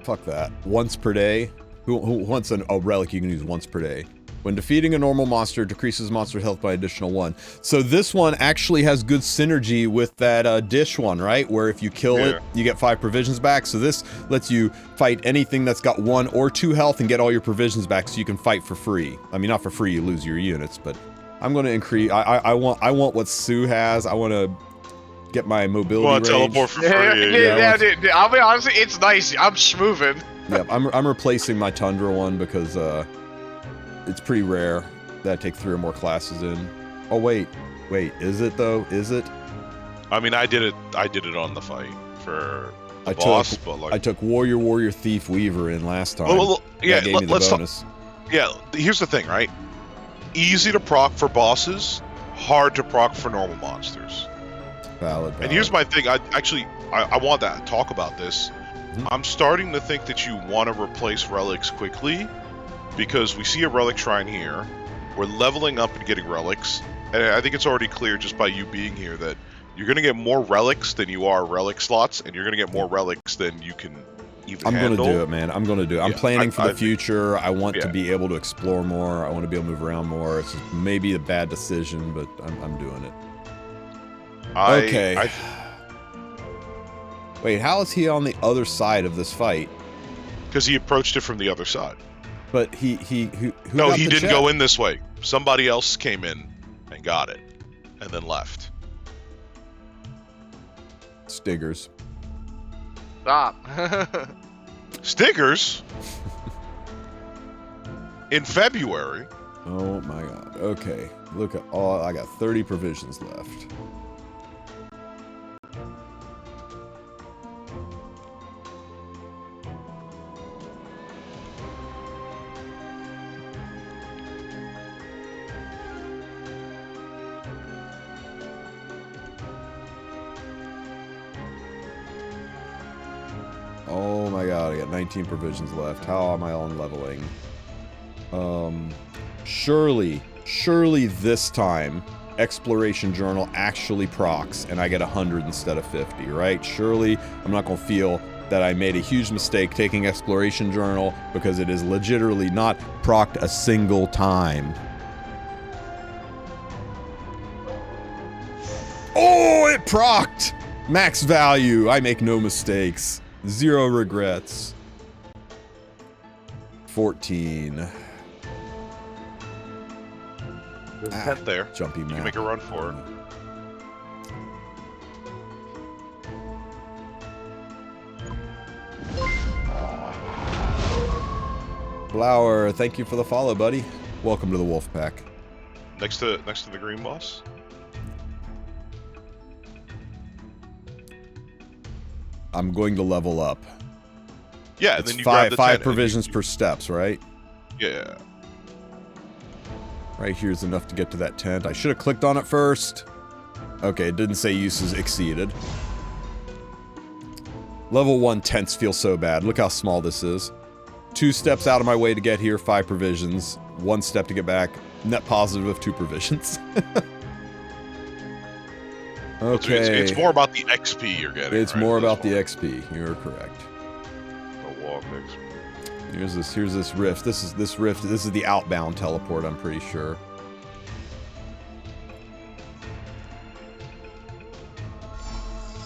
Fuck that. Once per day? Who wants a relic you can use once per day? When defeating a normal monster, decreases monster health by additional 1. So this one actually has good synergy with that dish one, right? Where if you kill it, you get 5 provisions back. So this lets you fight anything that's got 1 or 2 health and get all your provisions back so you can fight for free. I mean, not for free, you lose your units, but... I'm going to increase. I want what Sue has. I want to get my mobility range. Teleport for free. Yeah, dude, I'll be honest. It's nice. I'm schmoving. Yep, I'm replacing my Tundra one because it's pretty rare that I take 3 or more classes in. Oh wait, is it though? Is it? I mean, I did it on the fight for the boss, but like... I took Warrior, Thief, Weaver in last time. Well, yeah, that gave me the bonus. Yeah, here's the thing, right? Easy to proc for bosses, hard to proc for normal monsters. Valid. And here's my thing. I want to talk about this. Mm-hmm. I'm starting to think that you want to replace relics quickly because we see a relic shrine here. We're leveling up and getting relics. And I think it's already clear just by you being here that you're going to get more relics than you are relic slots, and you're going to get more relics than you can even handle. I'm going to do it, man. I'm going to do it. I'm planning for the future. I want to be able to explore more. I want to be able to move around more. It's maybe a bad decision, but I'm doing it. Okay. Wait, how is he on the other side of this fight? Because he approached it from the other side. But who No, he didn't go in this way. Somebody else came in and got it, and then left. Stiggers. Stop. Stiggers? In February? Oh my god. Okay. Look at all. I got 30 provisions left. Oh my god, I got 19 provisions left. How am I on leveling? Surely this time, Exploration Journal actually procs, and I get 100 instead of 50, right? Surely I'm not gonna feel that I made a huge mistake taking Exploration Journal because it is legitimately not procced a single time. Oh, it procced! Max value, I make no mistakes. 0 regrets. 14. There's a tent there. Jumpy You map. can make a run for it. Flower, thank you for the follow, buddy. Welcome to the Wolf Pack. Next to the green boss. I'm going to level up. Yeah, and It's then you grab the five tent provisions per steps, right? Yeah. Right here's enough to get to that tent. I should have clicked on it first. Okay, it didn't say uses exceeded. Level 1 tents feel so bad. Look how small this is. 2 steps out of my way to get here, 5 provisions. 1 step to get back. Net positive of 2 provisions. Okay. It's more about the XP you're getting. It's right, more at this about the point. XP. You're correct. The walk XP. Here's this rift. This is the outbound teleport, I'm pretty sure.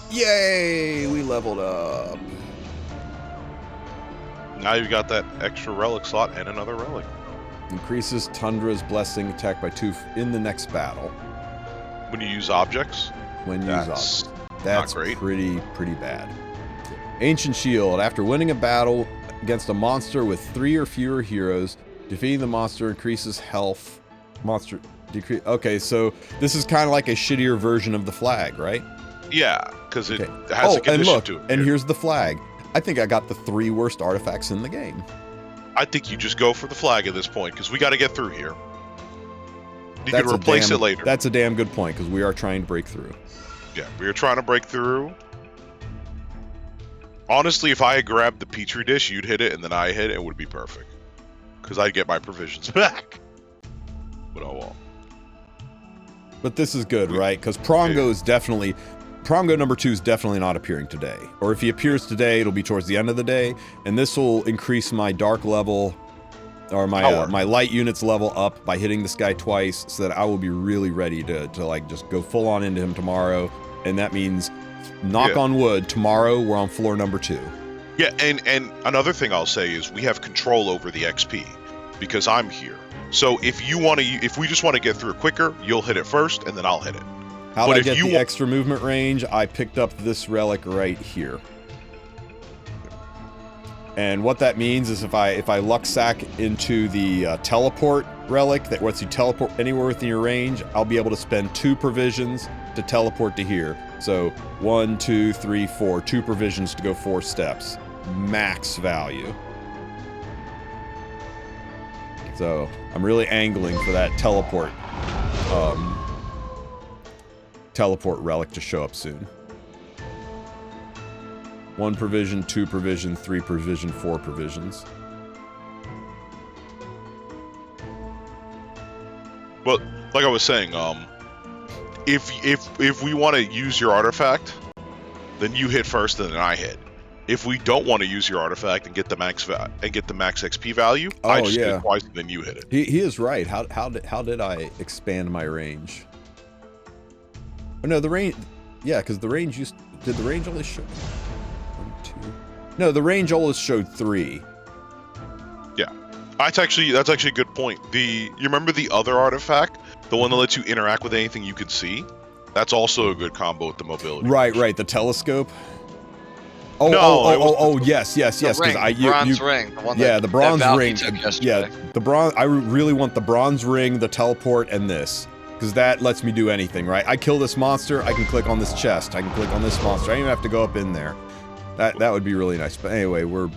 Yay! We leveled up. Now you've got that extra relic slot and another relic. Increases Tundra's blessing attack by 2 in the next battle. When you use objects, When used that's up. That's not great. pretty bad. Ancient Shield. After winning a battle against a monster with 3 or fewer heroes, defeating the monster increases health. Monster decrease. Okay, so this is kind of like a shittier version of the flag, right? Yeah, because it Okay. has a and condition look, to it. and here's the flag. I think I got the 3 worst artifacts in the game. I think you just go for the flag at this point because we got to get through here. You That's can a replace damn- it later. That's a damn good point because we are trying to break through. Yeah, we were trying to break through. Honestly, if I had grabbed the petri dish, you'd hit it, and then I hit it, it would be perfect. Because I'd get my provisions back. But oh well. But this is good, right? Because Prongo is definitely... Prongo number 2 is definitely not appearing today. Or if he appears today, it'll be towards the end of the day. And this will increase my dark level... Or my my light units level up by hitting this guy twice, so that I will be really ready to like just go full on into him tomorrow. And that means, knock on wood, tomorrow we're on floor number 2. Yeah, and another thing I'll say is we have control over the XP because I'm here. So if we just want to get through quicker, you'll hit it first, and then I'll hit it. How But did I if get you the wa- extra movement range? I picked up this relic right here. And what that means is if I luck sack into the teleport relic that lets you teleport anywhere within your range, I'll be able to spend 2 provisions to teleport to here. So 1, 2, 3, 4, 2 provisions to go 4 steps. Max value. So I'm really angling for that teleport relic to show up soon. 1 provision, 2 provision, 3 provision, 4 provisions. But like I was saying, if we want to use your artifact, then you hit first, and then I hit. If we don't want to use your artifact and get the max XP value, I just hit it twice, and then you hit it. He is right. How did I expand my range? Oh no, the range. Yeah, because the range used. Did the range only show 1, 2? No, the range always showed 3. Yeah, that's actually a good point. You remember the other artifact, the one that lets you interact with anything you can see? That's also a good combo with the mobility. Right. The telescope. Yes. Because bronze ring. The one the bronze that ring. took yesterday. The bronze. I really want the bronze ring, the teleport, and this, because that lets me do anything. Right. I kill this monster. I can click on this chest. I can click on this monster. I don't even have to go up in there. That would be really nice. But anyway, we're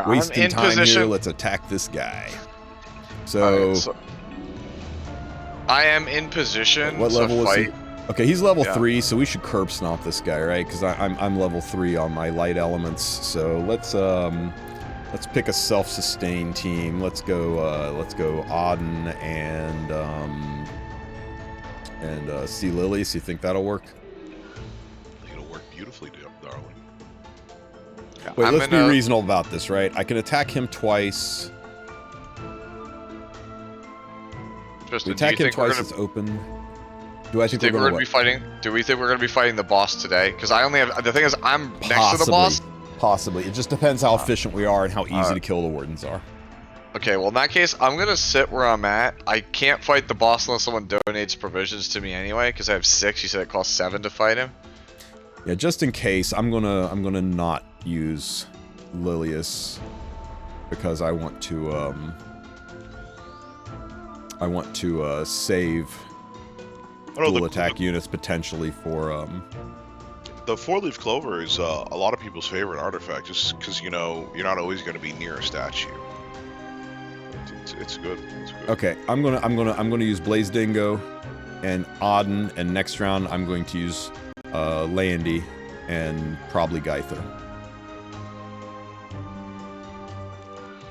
wasting time here. Let's attack this guy. So I am in position. What level is he? Okay, he's level 3, so we should curb stomp this guy, right? Because I'm level 3 on my light elements. So let's pick a self-sustained team. Let's go Auden and Sea Lily. So you think that'll work? I think it'll work beautifully, darling. Yeah, wait, let's be reasonable about this, right? I can attack him twice. Tristen, we attack him twice. It's open. Do I think we're going to be fighting? Do we think we're going to be fighting the boss today? Because I only have. The thing is, I'm next to the boss. Possibly. It just depends how efficient we are and how easy to kill the wardens are. Okay, Okay, well in that case, I'm gonna sit where I'm at. I can't fight the boss unless someone donates provisions to me anyway, because I have 6. You said it costs 7 to fight him. Yeah, just in case, I'm gonna not use Lilius because I want to save dual attack units potentially for The 4-leaf clover is a lot of people's favorite artifact, just because you know you're not always going to be near a statue. It's good. It's good. Okay, I'm gonna use Blaze Dingo and Auden, and next round I'm going to use Landy and probably Geither.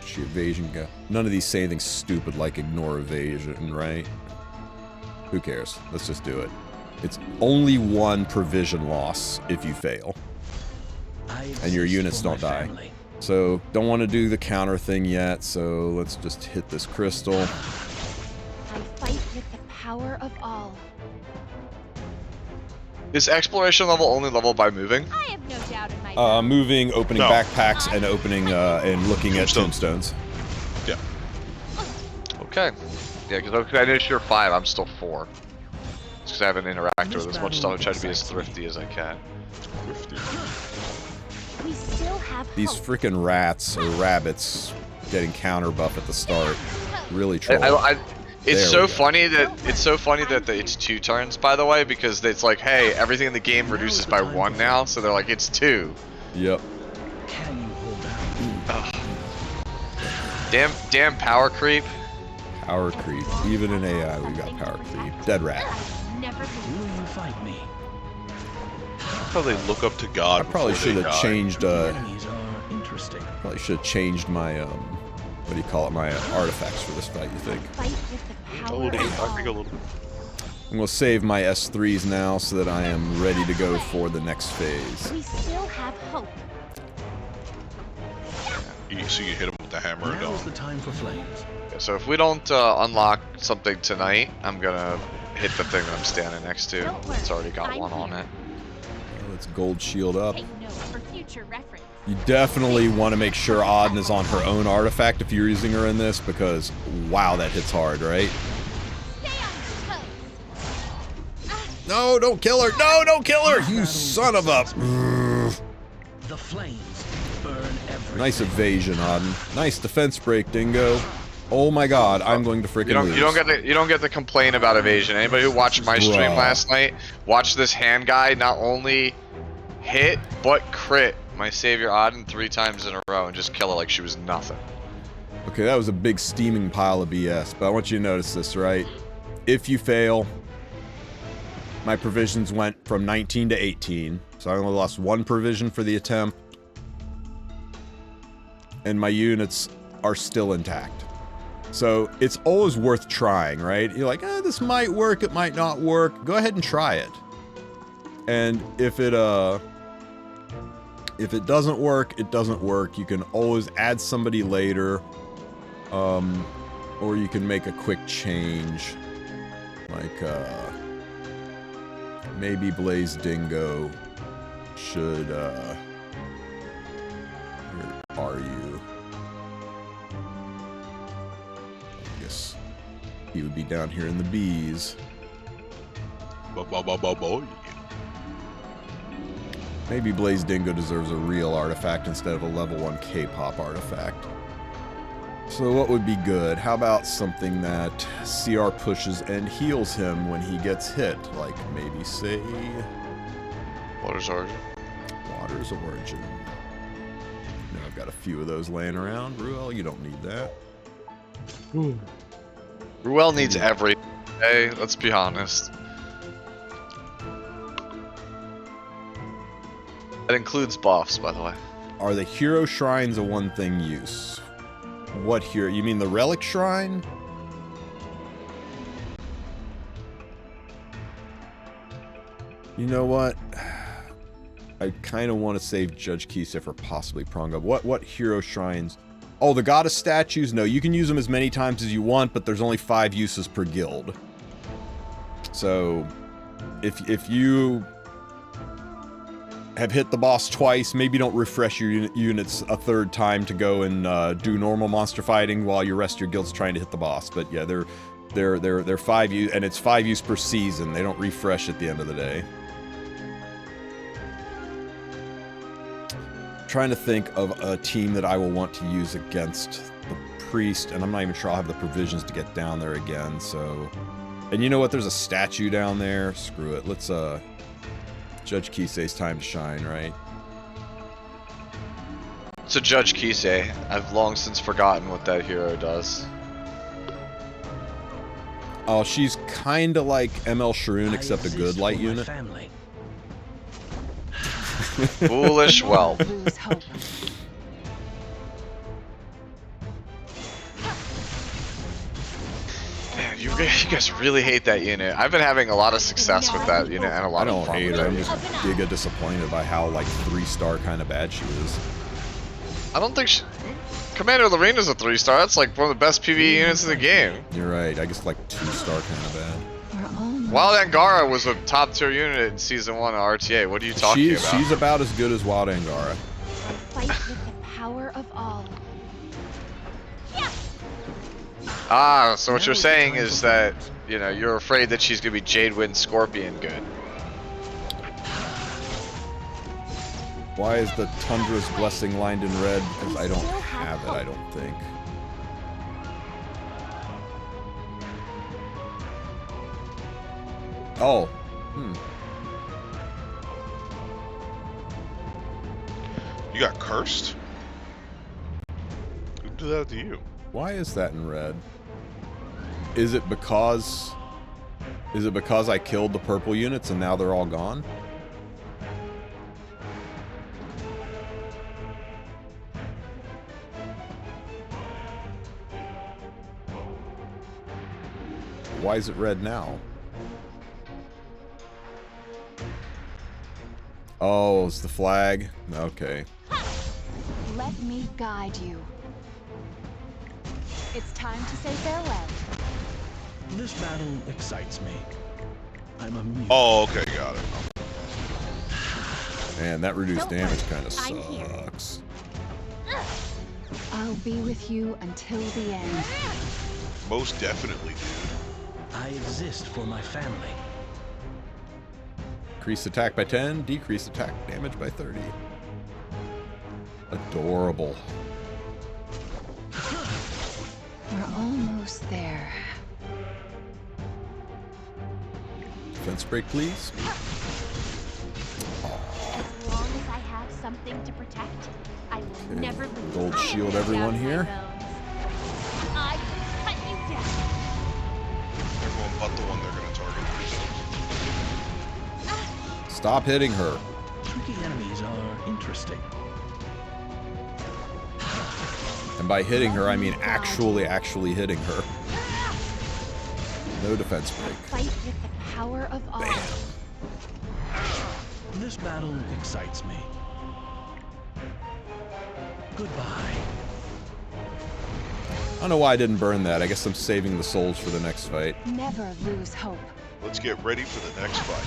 She evasion go. None of these say anything stupid like ignore evasion, right? Who cares? Let's just do it. It's only 1 provision loss if you fail. And your units don't die. So, don't want to do the counter thing yet, so let's just hit this crystal. I fight with the power of all. Is exploration level only leveled by moving? I have no doubt in my Moving, opening No. backpacks, and opening, and looking at tombstones. Yeah. Okay. Yeah, because I know you're 5, I'm still 4. It's because I haven't interacted with as much stuff. I try to be as thrifty as I can. We still have These hope. freaking rats, or rabbits, getting counter buff at the start. Really troll. It's There so we go. funny that it's 2 turns, by the way, because it's like, hey, everything in the game reduces by 1 now, so they're like, it's 2. Yep. Can you hold out? Damn power creep. Power creep. Even in AI, we got power creep. Dead rat. Never Will you fight me? How they look up to God. I probably before they should have die. changed, Enemies are interesting. probably should have changed my, what do you call it, my artifacts for this fight, you think? fight with the A power little bit. of I all. think a little bit. I'm going to save my S3s now so that I am ready to go for the next phase. We still have hope. So you hit him with the hammer. Now is the time for flames. So if we don't unlock something tonight, I'm gonna hit the thing that I'm standing next to. Don't worry, It's already got I'm 1 on here. it. Let's gold shield up. Take note for future reference. You definitely want to make sure Auden is on her own artifact if you're using her in this, because, wow, that hits hard, right? Stay on your toes. No, don't kill her! No, don't kill her! You son of a... The flames burn everything. Nice evasion, Auden. Nice defense break, Dingo. Oh my god, I'm going to freaking lose. You don't get to complain about evasion. Anybody who watched my stream Bruh. last night, watch this hand guy not only hit but crit my savior Auden 3 times in a row and just kill her like she was nothing. Okay, that was a big steaming pile of BS, but I want you to notice this, right? If you fail, my provisions went from 19 to 18, so I only lost 1 provision for the attempt, and my units are still intact. So it's always worth trying, right? You're like, this might work, it might not work. Go ahead and try it. And if it doesn't work, it doesn't work. You can always add somebody later, or you can make a quick change, like maybe Blaze Dingo should. Where are you? I guess he would be down here in the bees. Boy. Maybe Blaze Dingo deserves a real artifact instead of a level 1 K-pop artifact. So what would be good? How about something that CR pushes and heals him when he gets hit? Like maybe say... Water's Origin. Water's Origin. Now I've got a few of those laying around. Ruel, you don't need that. Ruel needs every. Hey, let's be honest. That includes buffs, by the way. Are the hero shrines a one-thing use? What hero? You mean the Relic Shrine? You know what? I kind of want to save Judge Kisa for possibly Prongo. What hero shrines? Oh, the goddess statues? No, you can use them as many times as you want, but there's only 5 uses per guild. So, if you have hit the boss twice, maybe don't refresh your units a third time to go and do normal monster fighting while your rest of your guild's trying to hit the boss. But yeah, they're 5 use, and it's 5 use per season. They don't refresh at the end of the day. Trying to think of a team that I will want to use against the priest, and I'm not even sure I'll have the provisions to get down there again. So, and you know what? There's a statue down there. Screw it. Let's Judge Kisei's time to shine, right? So Judge Kisei, I've long since forgotten what that hero does. Oh, she's kind of like ML Sharoon, except a good light unit. Foolish well. Lose hope. Man, you guys really hate that unit. I've been having a lot of success with that unit and a lot I of don't fun hate with her. that I'm unit. just giga disappointed by how like 3-star kind of bad she is. I don't think Commander Lorena's a 3-star. That's like one of the best PvE units in the game. You're right. I guess like 2-star kind of bad. We're almost Wild Angara was a top tier unit in season 1 of RTA. What are you talking about? She's about as good as Wild Angara. fight with the power of all. Ah, so what you're saying is that, you know, you're afraid that she's gonna be Jadewind Scorpion good. Why is the Tundra's Blessing lined in red? Because I don't have it, I don't think. Oh. You got cursed? Who did that to you? Why is that in red? Is it because I killed the purple units and now they're all gone? Why is it red now? Oh, it's the flag. Okay. Let me guide you. It's time to say farewell. This battle excites me. I'm amused. Oh, okay, got it. Man, that reduced Don't damage worry, kind of I'm here. sucks. I'll be with you until the end. Most definitely, dude. I exist for my family. Increase attack by 10, decrease attack damage by 30. Adorable. We're almost there. Defense break, please. As long as I have something to protect, I will Okay, never lose. gold shield everyone here. I will cut you down. Everyone but the one they're gonna target. Stop hitting her. Tricky enemies are interesting. And by hitting her, I mean actually hitting her. No defense break. Fight with the power of all. This battle excites me. Goodbye. I don't know why I didn't burn that. I guess I'm saving the souls for the next fight. Never lose hope. Let's get ready for the next fight.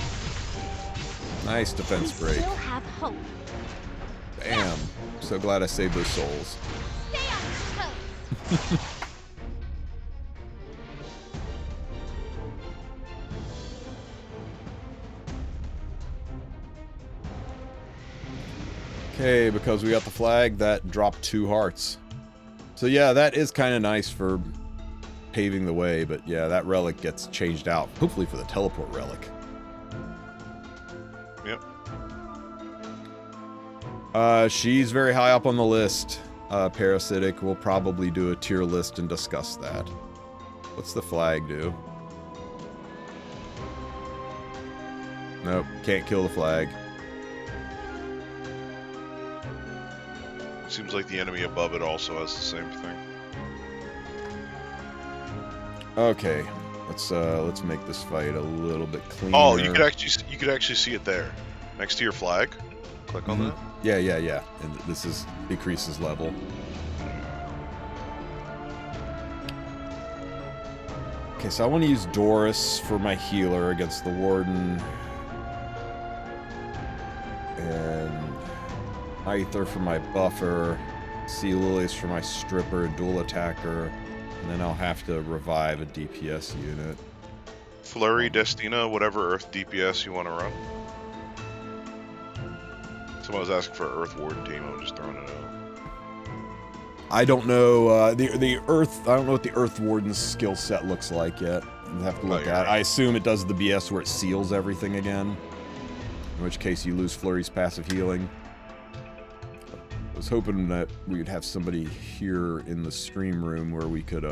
Nice defense We break. still have hope. Bam. So glad I saved those souls. Stay on your toes. Okay, because we got the flag, that dropped 2 hearts. So yeah, that is kind of nice for paving the way, but yeah, that relic gets changed out. Hopefully for the teleport relic. Yep. She's very high up on the list. Parasitic. We'll probably do a tier list and discuss that. What's the flag do? Nope, can't kill the flag. Seems like the enemy above it also has the same thing. Okay, let's make this fight a little bit cleaner. Oh, you could actually see it there, next to your flag. Click on that. Yeah. And this is decreases level. Okay, so I want to use Doris for my healer against the Warden. and Aether for my buffer, Sea Lilies for my stripper, dual attacker, and then I'll have to revive a DPS unit. Flurry, Destina, whatever Earth DPS you want to run. Someone was asking for an Earth Warden team. I'm just throwing it out. I don't know the Earth. I don't know what the Earth Warden's skill set looks like yet. We'll have to look at. I assume it does the BS where it seals everything again. In which case you lose Flurry's passive healing. I was hoping that we would have somebody here in the stream room where we could, you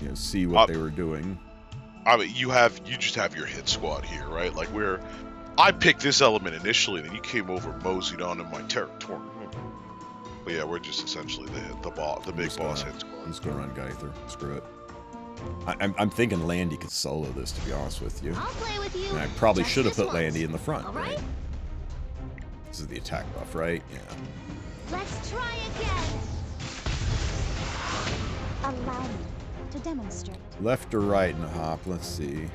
know, see what they were doing. I mean, you just have your hit squad here, right? Like I picked this element initially, and then you came over, moseyed on in my territory. But yeah, we're just essentially the big boss hit squad. I'm just gonna run Gaither. Screw it. I'm thinking Landy could solo this, to be honest with you. I'll play with you. And I probably just should have this put once. Landy in the front, All right? This is the attack buff, right? Yeah. Let's try again. Allow me to demonstrate. Left or right in a hop? Let's see.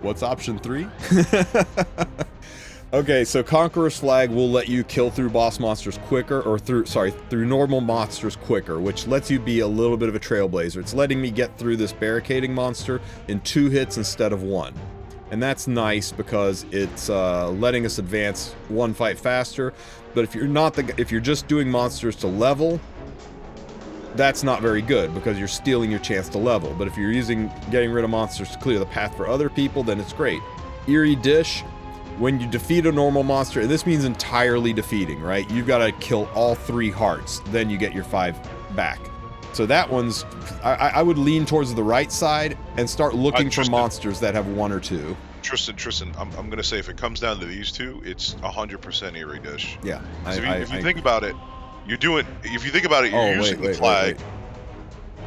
What's option 3? Okay, so Conqueror's Flag will let you kill through boss monsters quicker, or through normal monsters quicker, which lets you be a little bit of a trailblazer. It's letting me get through this barricading monster in 2 hits instead of 1. And that's nice because it's letting us advance 1 fight faster. But if you're just doing monsters to level, that's not very good because you're stealing your chance to level. But if you're getting rid of monsters to clear the path for other people, then it's great. Eerie Dish, when you defeat a normal monster, and this means entirely defeating, right? You've got to kill all 3 hearts, then you get your 5 back. So that one's, I would lean towards the right side and start looking for monsters that have 1 or 2. Tristan, I'm gonna say if it comes down to these 2, it's 100% Eerie Dish. Yeah. If you think about it, you're using the flag.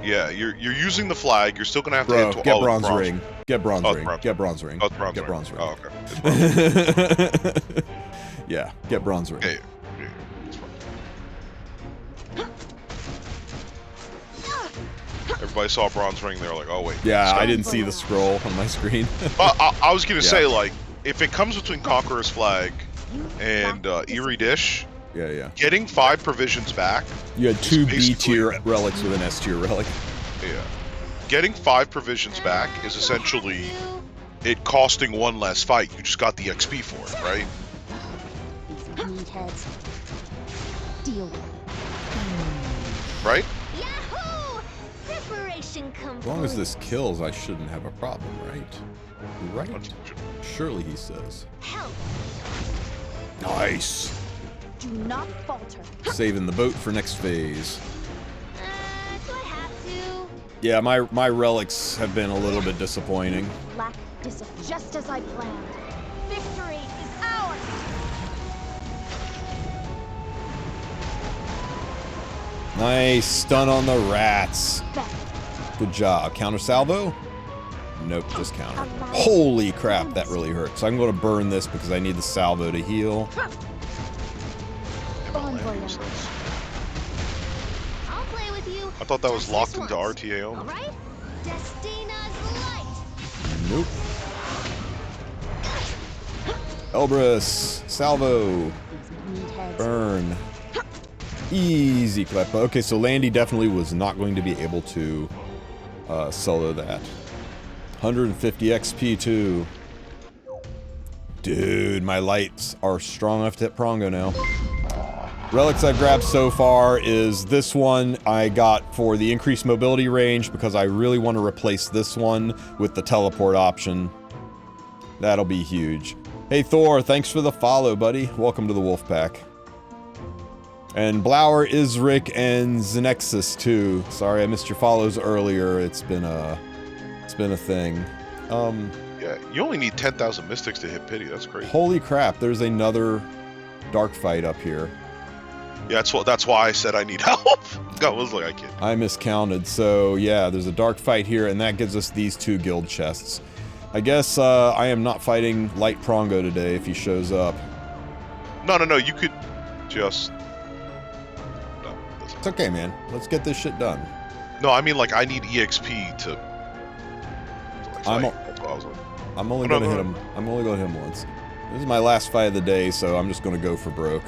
Yeah, you're using the flag. You're still gonna have to get bronze ring. Get bronze ring. Get bronze ring. Oh, bronze get ring. bronze ring. Oh, okay. Yeah, get bronze ring. Yeah. Everybody saw bronze ring. They're like, oh wait. Yeah, I didn't see the scroll on my screen. I was gonna say, like, if it comes between Conqueror's Flag and Eerie Dish, yeah, getting 5 provisions back. You had 2 B tier relics with an S tier relic. Yeah, getting 5 provisions back is essentially it costing 1 less fight. You just got the XP for it, right? These meatheads. Deal with it. Right? Yahoo! Preparation complete. As long as this kills, I shouldn't have a problem, right? Right. Surely he says. Help. Nice. Do not falter. Saving the boat for next phase. Do I have to? Yeah, my relics have been a little bit disappointing. Lack discipline. Just as I planned. Victory is ours. Nice stun on the rats. Back. Good job. Counter salvo? Nope, just counter. Holy crap, that really hurt. So I'm going to burn this because I need the salvo to heal. Bon voyage. I'll play with you. I thought that was just locked this into once. RTA only. All right. Destina's light. Nope. Elbrus, salvo, burn. Easy clap. Okay, so Landy definitely was not going to be able to solo that. 150 XP too. Dude, my lights are strong enough to hit Prongo now. Relics I've grabbed so far is this one I got for the increased mobility range because I really want to replace this one with the teleport option. That'll be huge. Hey Thor, thanks for the follow, buddy. Welcome to the Wolf Pack. And Blower, Isric, and Xenexus too. Sorry I missed your follows earlier. It's been a thing. Yeah, you only need 10,000 mystics to hit pity. That's crazy. Holy crap! There's another dark fight up here. Yeah, that's why I said I need help. I was like, I can't. I miscounted. So yeah, there's a dark fight here, and that gives us these 2 guild chests. I guess I am not fighting Light Prongo today if he shows up. No. You could just. No, It's okay, man. Let's get this shit done. No, I mean like I need EXP to like, I'm fight. That's what I was like. I'm only gonna hit him. I'm only gonna hit him once. This is my last fight of the day, so I'm just gonna go for broke.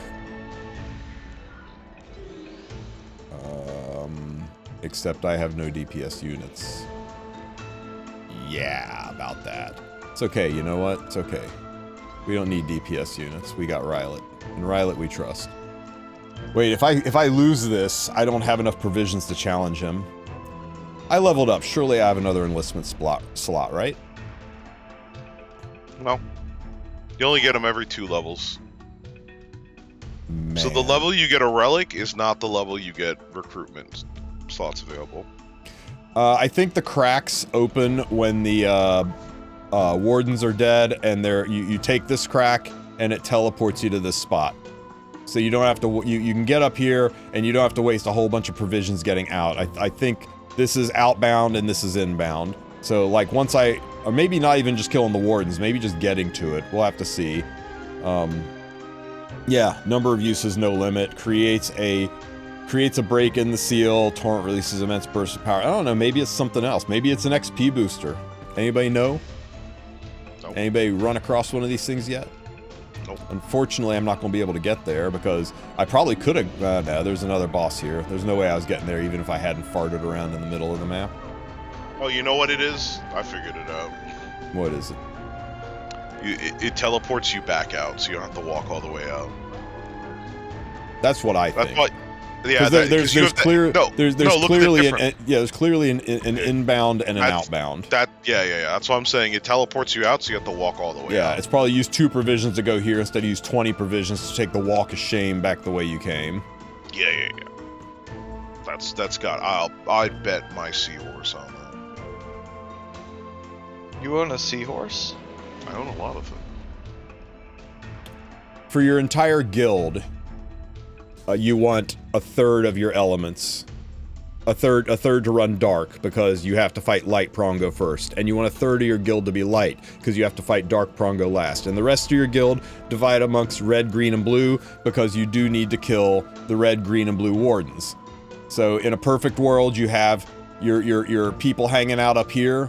Except I have no DPS units. Yeah, about that. It's okay, you know what? It's okay. We don't need DPS units. We got Relic. And Relic we trust. Wait, if I lose this, I don't have enough provisions to challenge him. I leveled up. Surely I have another enlistment slot, right? No. You only get them every 2 levels. Man. So the level you get a relic is not the level you get recruitment slots available. I think the cracks open when the wardens are dead, and you take this crack and it teleports you to this spot. So you don't have to you can get up here and you don't have to waste a whole bunch of provisions getting out. I think this is outbound and this is inbound. So like once or maybe not even just killing the wardens, maybe just getting to it. We'll have to see. Yeah, number of uses, no limit. Creates a break in the seal. Torrent releases immense burst of power. I don't know, maybe it's something else. Maybe it's an XP booster. Anybody know? Nope. Anybody run across one of these things yet? Nope. Unfortunately, I'm not going to be able to get there because I probably could have... no, there's another boss here. There's no way I was getting there even if I hadn't farted around in the middle of the map. Oh, you know what it is? I figured it out. What is it? It teleports you back out, so you don't have to walk all the way out. That's what I think. That's what, yeah, there's clearly there's clearly an inbound and an outbound. Yeah. That's what I'm saying. It teleports you out, so you have to walk all the way out. Yeah, it's probably use 2 provisions to go here instead of use 20 provisions to take the walk of shame back the way you came. Yeah. That's got. I'd bet my seahorse on that. You own a seahorse? I own a lot of them. For your entire guild, you want a third of your elements. A third to run dark, because you have to fight light Prongo first. And you want a third of your guild to be light, because you have to fight dark Prongo last. And the rest of your guild divide amongst red, green, and blue, because you do need to kill the red, green, and blue wardens. So in a perfect world, you have your people hanging out up here,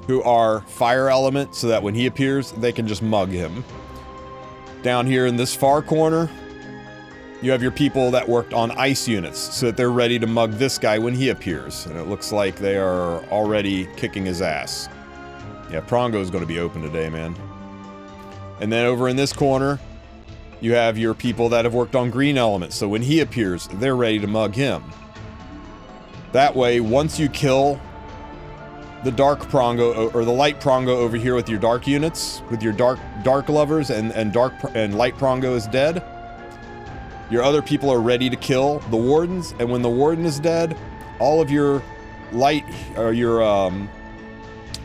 who are fire element, so that when he appears, they can just mug him. Down here in this far corner, you have your people that worked on ice units, so that they're ready to mug this guy when he appears. And it looks like they are already kicking his ass. Yeah, Prongo's gonna be open today, man. And then over in this corner, you have your people that have worked on green elements, so when he appears, they're ready to mug him. That way, once you kill the dark Prongo, or the light Prongo over here with your dark units, with your dark lovers, and light Prongo is dead, your other people are ready to kill the wardens, and when the warden is dead, all of your light, or your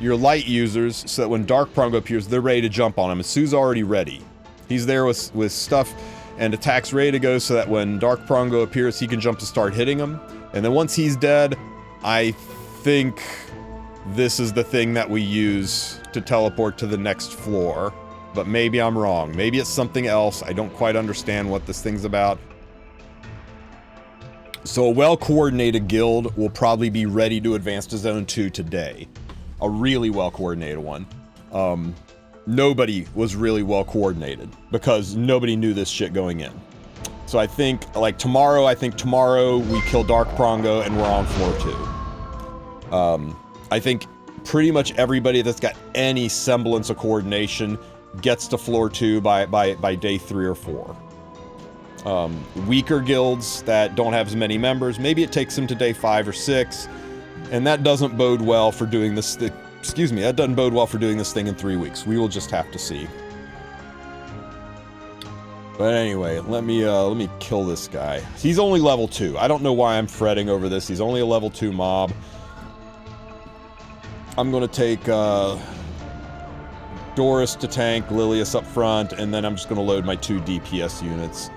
light users, so that when dark Prongo appears, they're ready to jump on him. And Sue's already ready. He's there with stuff and attacks ready to go, so that when dark Prongo appears, he can jump to start hitting him. And then once he's dead, I think this is the thing that we use to teleport to the next floor. But maybe I'm wrong. Maybe it's something else. I don't quite understand what this thing's about. So a well-coordinated guild will probably be ready to advance to Zone 2 today. A really well-coordinated one. Nobody was really well-coordinated, because nobody knew this shit going in. So I think, like tomorrow, we kill Dark Prongo and we're on floor 2. I think pretty much everybody that's got any semblance of coordination gets to floor 2 by day 3 or 4. Weaker guilds that don't have as many members, maybe it takes them to day 5 or 6, and that doesn't bode well for doing this. That doesn't bode well for doing this thing in 3 weeks. We will just have to see. But anyway, let me kill this guy. He's only level 2. I don't know why I'm fretting over this. He's only a level 2 mob. I'm gonna take Doris to tank, Lilius up front, and then I'm just gonna load my 2 DPS units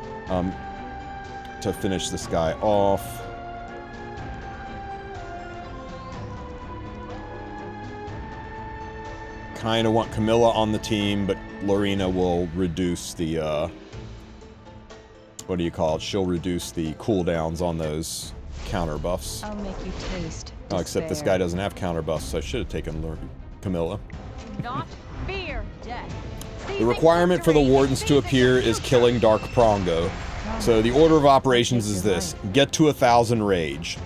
to finish this guy off. Kinda want Camilla on the team, but Lorena will reduce the, what do you call it? She'll reduce the cooldowns on those counter buffs. I'll make you taste Oh, except this guy doesn't have counter buffs, so I should have taken Lord Camilla. Do not fear death. The requirement for the Wardens to appear is killing Dark Prongo. So the order of operations is this. Get to 1,000 rage.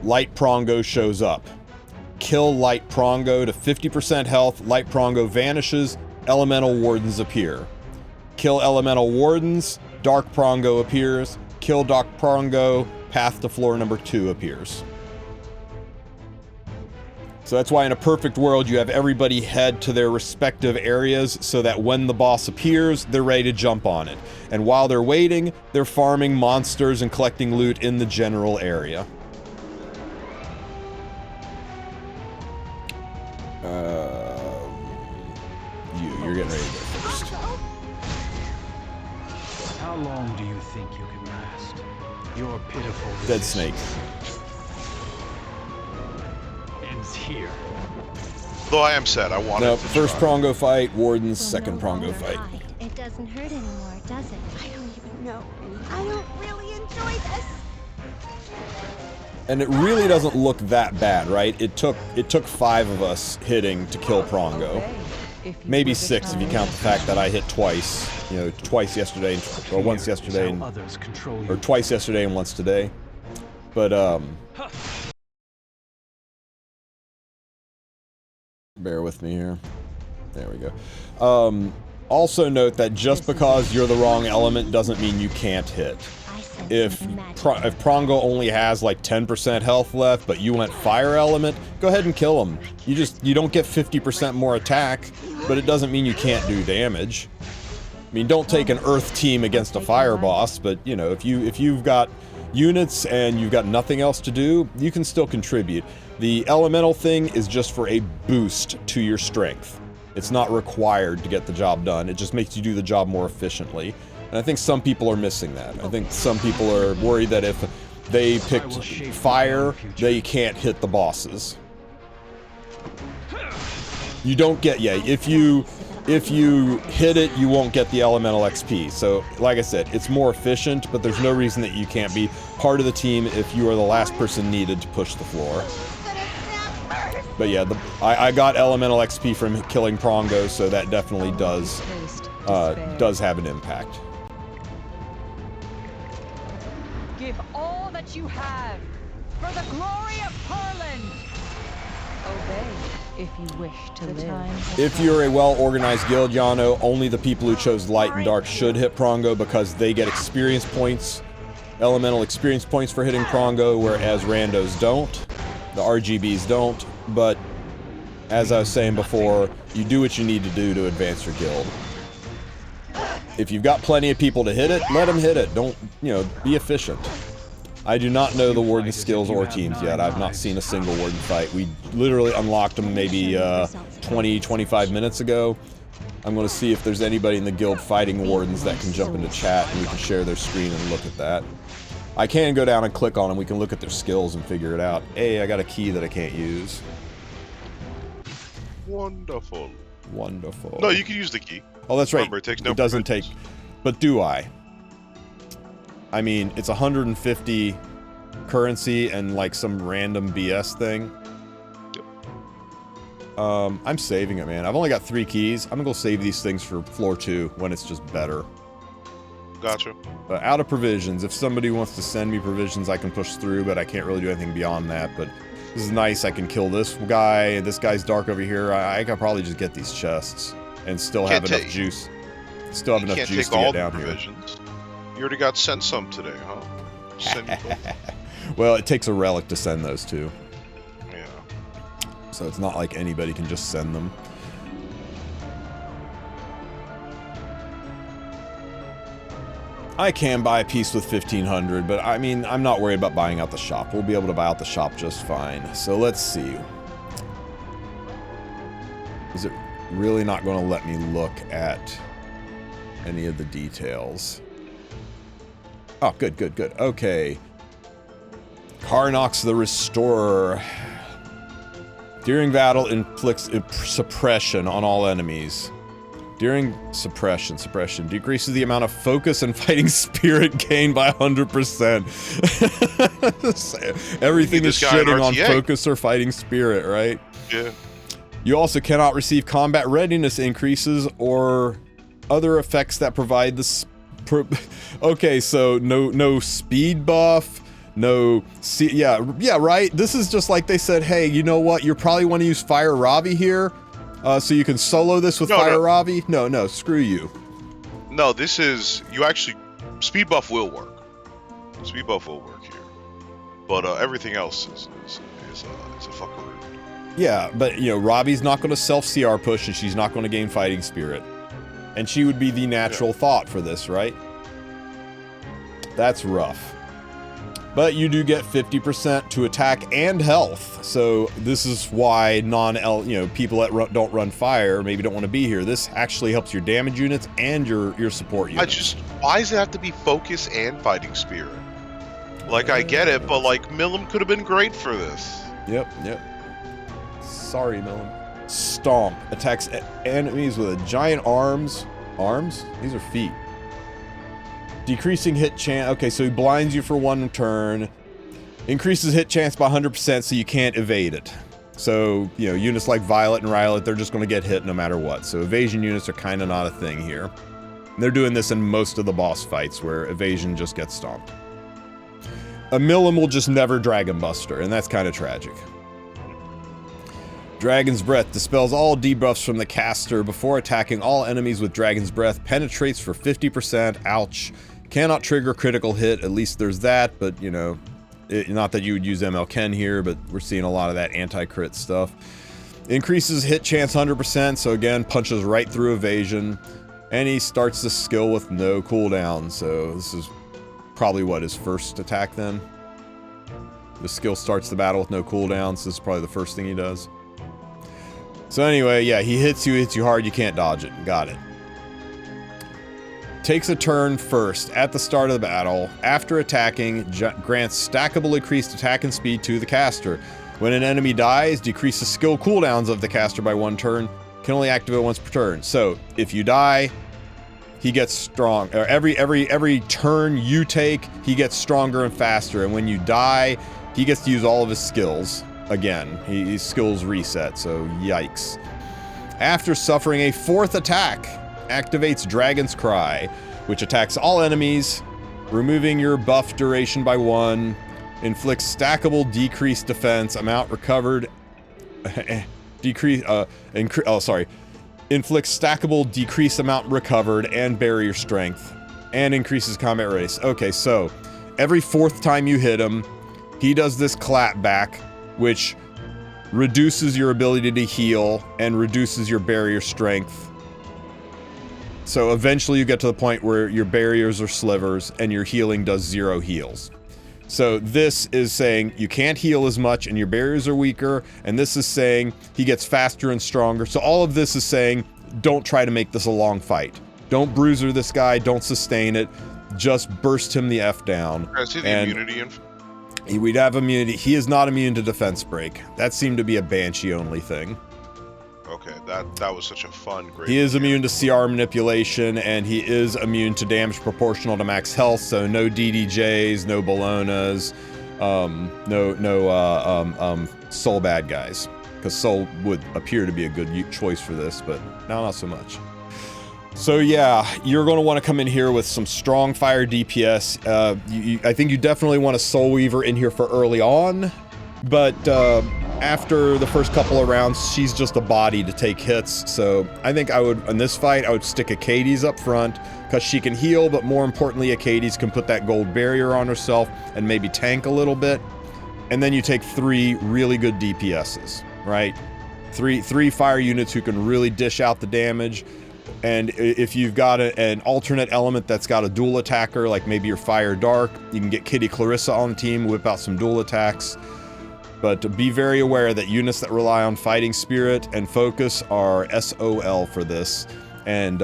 Light Prongo shows up. Kill Light Prongo to 50% health. Light Prongo vanishes. Elemental Wardens appear. Kill Elemental Wardens. Dark Prongo appears. Kill Dark Prongo. Path to floor number 2 appears. So that's why in a perfect world you have everybody head to their respective areas so that when the boss appears, they're ready to jump on it. And while they're waiting, they're farming monsters and collecting loot in the general area. You're getting ready to go first. How long do you think you can last? Your pitiful Dead snake. ends here. Though I am sad, I wanted Nope, to first try. Prongo fight, Warden's second Prongo fight. It doesn't hurt anymore, does it? I don't even know. I don't really enjoy this. And it really doesn't look that bad, right? It took 5 of us hitting to kill Prongo. Maybe 6 if you count the fact that I hit twice. You know, twice yesterday, or once yesterday, and, or twice yesterday and once today. But, bear with me here. There we go. Also note that just because you're the wrong element doesn't mean you can't hit. If Prongo only has like 10% health left, but you went fire element, go ahead and kill him. You don't get 50% more attack, but it doesn't mean you can't do damage. I mean, don't take an earth team against a fire boss, but you know, if you've got units and you've got nothing else to do, you can still contribute. The elemental thing is just for a boost to your strength. It's not required to get the job done. It just makes you do the job more efficiently. And I think some people are missing that. I think some people are worried that if they picked fire, they can't hit the bosses. You don't get, yeah, if you hit it, you won't get the elemental XP. So, like I said, it's more efficient, but there's no reason that you can't be part of the team if you are the last person needed to push the floor. But yeah, I got elemental XP from killing Prongo, so that definitely does have an impact. Give all that you have for the glory of Harlan. Obey if you wish to live. If you're a well-organized guild, Yano, only the people who chose light and dark should hit Prongo because they get experience points, elemental experience points for hitting Prongo, whereas randos don't. The RGBs don't, but as I was saying before, you do what you need to do to advance your guild. If you've got plenty of people to hit it, let them hit it. Don't, you know, be efficient. I do not know the Warden skills or teams yet. I've not seen a single Warden fight. We literally unlocked them maybe 20-25 minutes ago. I'm going to see if there's anybody in the guild fighting Wardens that can jump into chat and we can share their screen and look at that. I can go down and click on them. We can look at their skills and figure it out. Hey, I got a key that I can't use. Wonderful. Wonderful. No, you can use the key. Oh, that's right. Remember, it takes no doesn't take... provisions. But do I? I mean, it's 150 currency and like some random BS thing. Yep. I'm saving it, man. I've only got 3 keys. I'm gonna go save these things for floor 2 when it's just better. Gotcha. But out of provisions, if somebody wants to send me provisions, I can push through, but I can't really do anything beyond that. But this is nice. I can kill this guy. This guy's dark over here. I could probably just get these chests and still have enough juice. Still have enough juice to get down here. You already got sent some today, huh? Send you both. Well, it takes a relic to send those to. Yeah. So it's not like anybody can just send them. I can buy a piece with 1500, but I mean, I'm not worried about buying out the shop. We'll be able to buy out the shop just fine. So let's see. Is it really not going to let me look at any of the details? Oh, good, good, good. Okay. Karnox the Restorer. During battle, inflicts suppression on all enemies. During suppression decreases the amount of focus and fighting spirit gained by 100%. Everything is shitting on focus or fighting spirit, right? Yeah. You also cannot receive combat readiness increases or other effects that provide this. Okay, so no speed buff, no. Yeah, right. This is just like they said. Hey, you know what? You probably want to use Fire Ravi here. So you can solo this with Fire Ravi? No, screw you. No, this is... You actually... Speed buff will work. Speed buff will work here. But everything else is a fuckery. Yeah, but, you know, Ravi's not going to self-CR push, and she's not going to gain Fighting Spirit. And she would be the natural thought for this, right? That's rough. But you do get 50% to attack and health, so this is why people that don't run fire maybe don't want to be here. This actually helps your damage units and your support units. Why does it have to be focus and fighting spirit? Like, I get it, but like Milim could have been great for this. Yep. Sorry, Milim. Stomp attacks enemies with a giant arms. Arms? These are feet. Decreasing hit chance. Okay, so he blinds you for 1 turn. Increases hit chance by 100% so you can't evade it. So, you know, units like Violet and Rylet, they're just going to get hit no matter what. So evasion units are kind of not a thing here. And they're doing this in most of the boss fights where evasion just gets stomped. A Milim will just never Dragon Buster, and that's kind of tragic. Dragon's Breath dispels all debuffs from the caster before attacking all enemies with Dragon's Breath. Penetrates for 50%. Ouch. Cannot trigger critical hit, at least there's that, but, you know, not that you would use ML Ken here, but we're seeing a lot of that anti-crit stuff. Increases hit chance 100%, so again, punches right through evasion. And he starts the skill with no cooldown, so this is probably, what, his first attack then? The skill starts the battle with no cooldown, so this is probably the first thing he does. So anyway, yeah, he hits you hard, you can't dodge it. Got it. Takes a turn first at the start of the battle. After attacking, grants stackable increased attack and speed to the caster. When an enemy dies, decreases skill cooldowns of the caster by 1 turn. Can only activate once per turn. So if you die, he gets strong. Or every turn you take, he gets stronger and faster. And when you die, he gets to use all of his skills. Again, his skills reset, so yikes. After suffering a 4th attack, activates Dragon's Cry, which attacks all enemies, removing your buff duration by 1, inflicts stackable decreased defense, amount recovered, inflicts stackable decreased amount recovered and barrier strength, and increases combat race. Okay, so every 4th time you hit him, he does this clap back, which reduces your ability to heal and reduces your barrier strength. So eventually you get to the point where your barriers are slivers and your healing does 0 heals. So this is saying you can't heal as much and your barriers are weaker, and this is saying he gets faster and stronger. So all of this is saying don't try to make this a long fight. Don't bruiser this guy, don't sustain it, just burst him the F down. I see the immunity in. We'd have immunity. He is not immune to defense break. That seemed to be a Banshee only thing. Okay, that was such a fun, great... He is immune to CR manipulation, and he is immune to damage proportional to max health, so no DDJs, no Bolognas, no Soul bad guys. Because Soul would appear to be a good choice for this, but now not so much. So yeah, you're going to want to come in here with some strong fire DPS. I think you definitely want a Soul Weaver in here for early on, but after the first couple of rounds, she's just a body to take hits. So I think I would, in this fight, I would stick Acades up front, because she can heal, but more importantly, Acades can put that gold barrier on herself and maybe tank a little bit. And then you take 3 really good DPSs, right? Three fire units who can really dish out the damage. And if you've got an alternate element that's got a dual attacker, like maybe your Fire Dark, you can get Kitty Clarissa on the team, whip out some dual attacks. But be very aware that units that rely on Fighting Spirit and Focus are SOL for this. And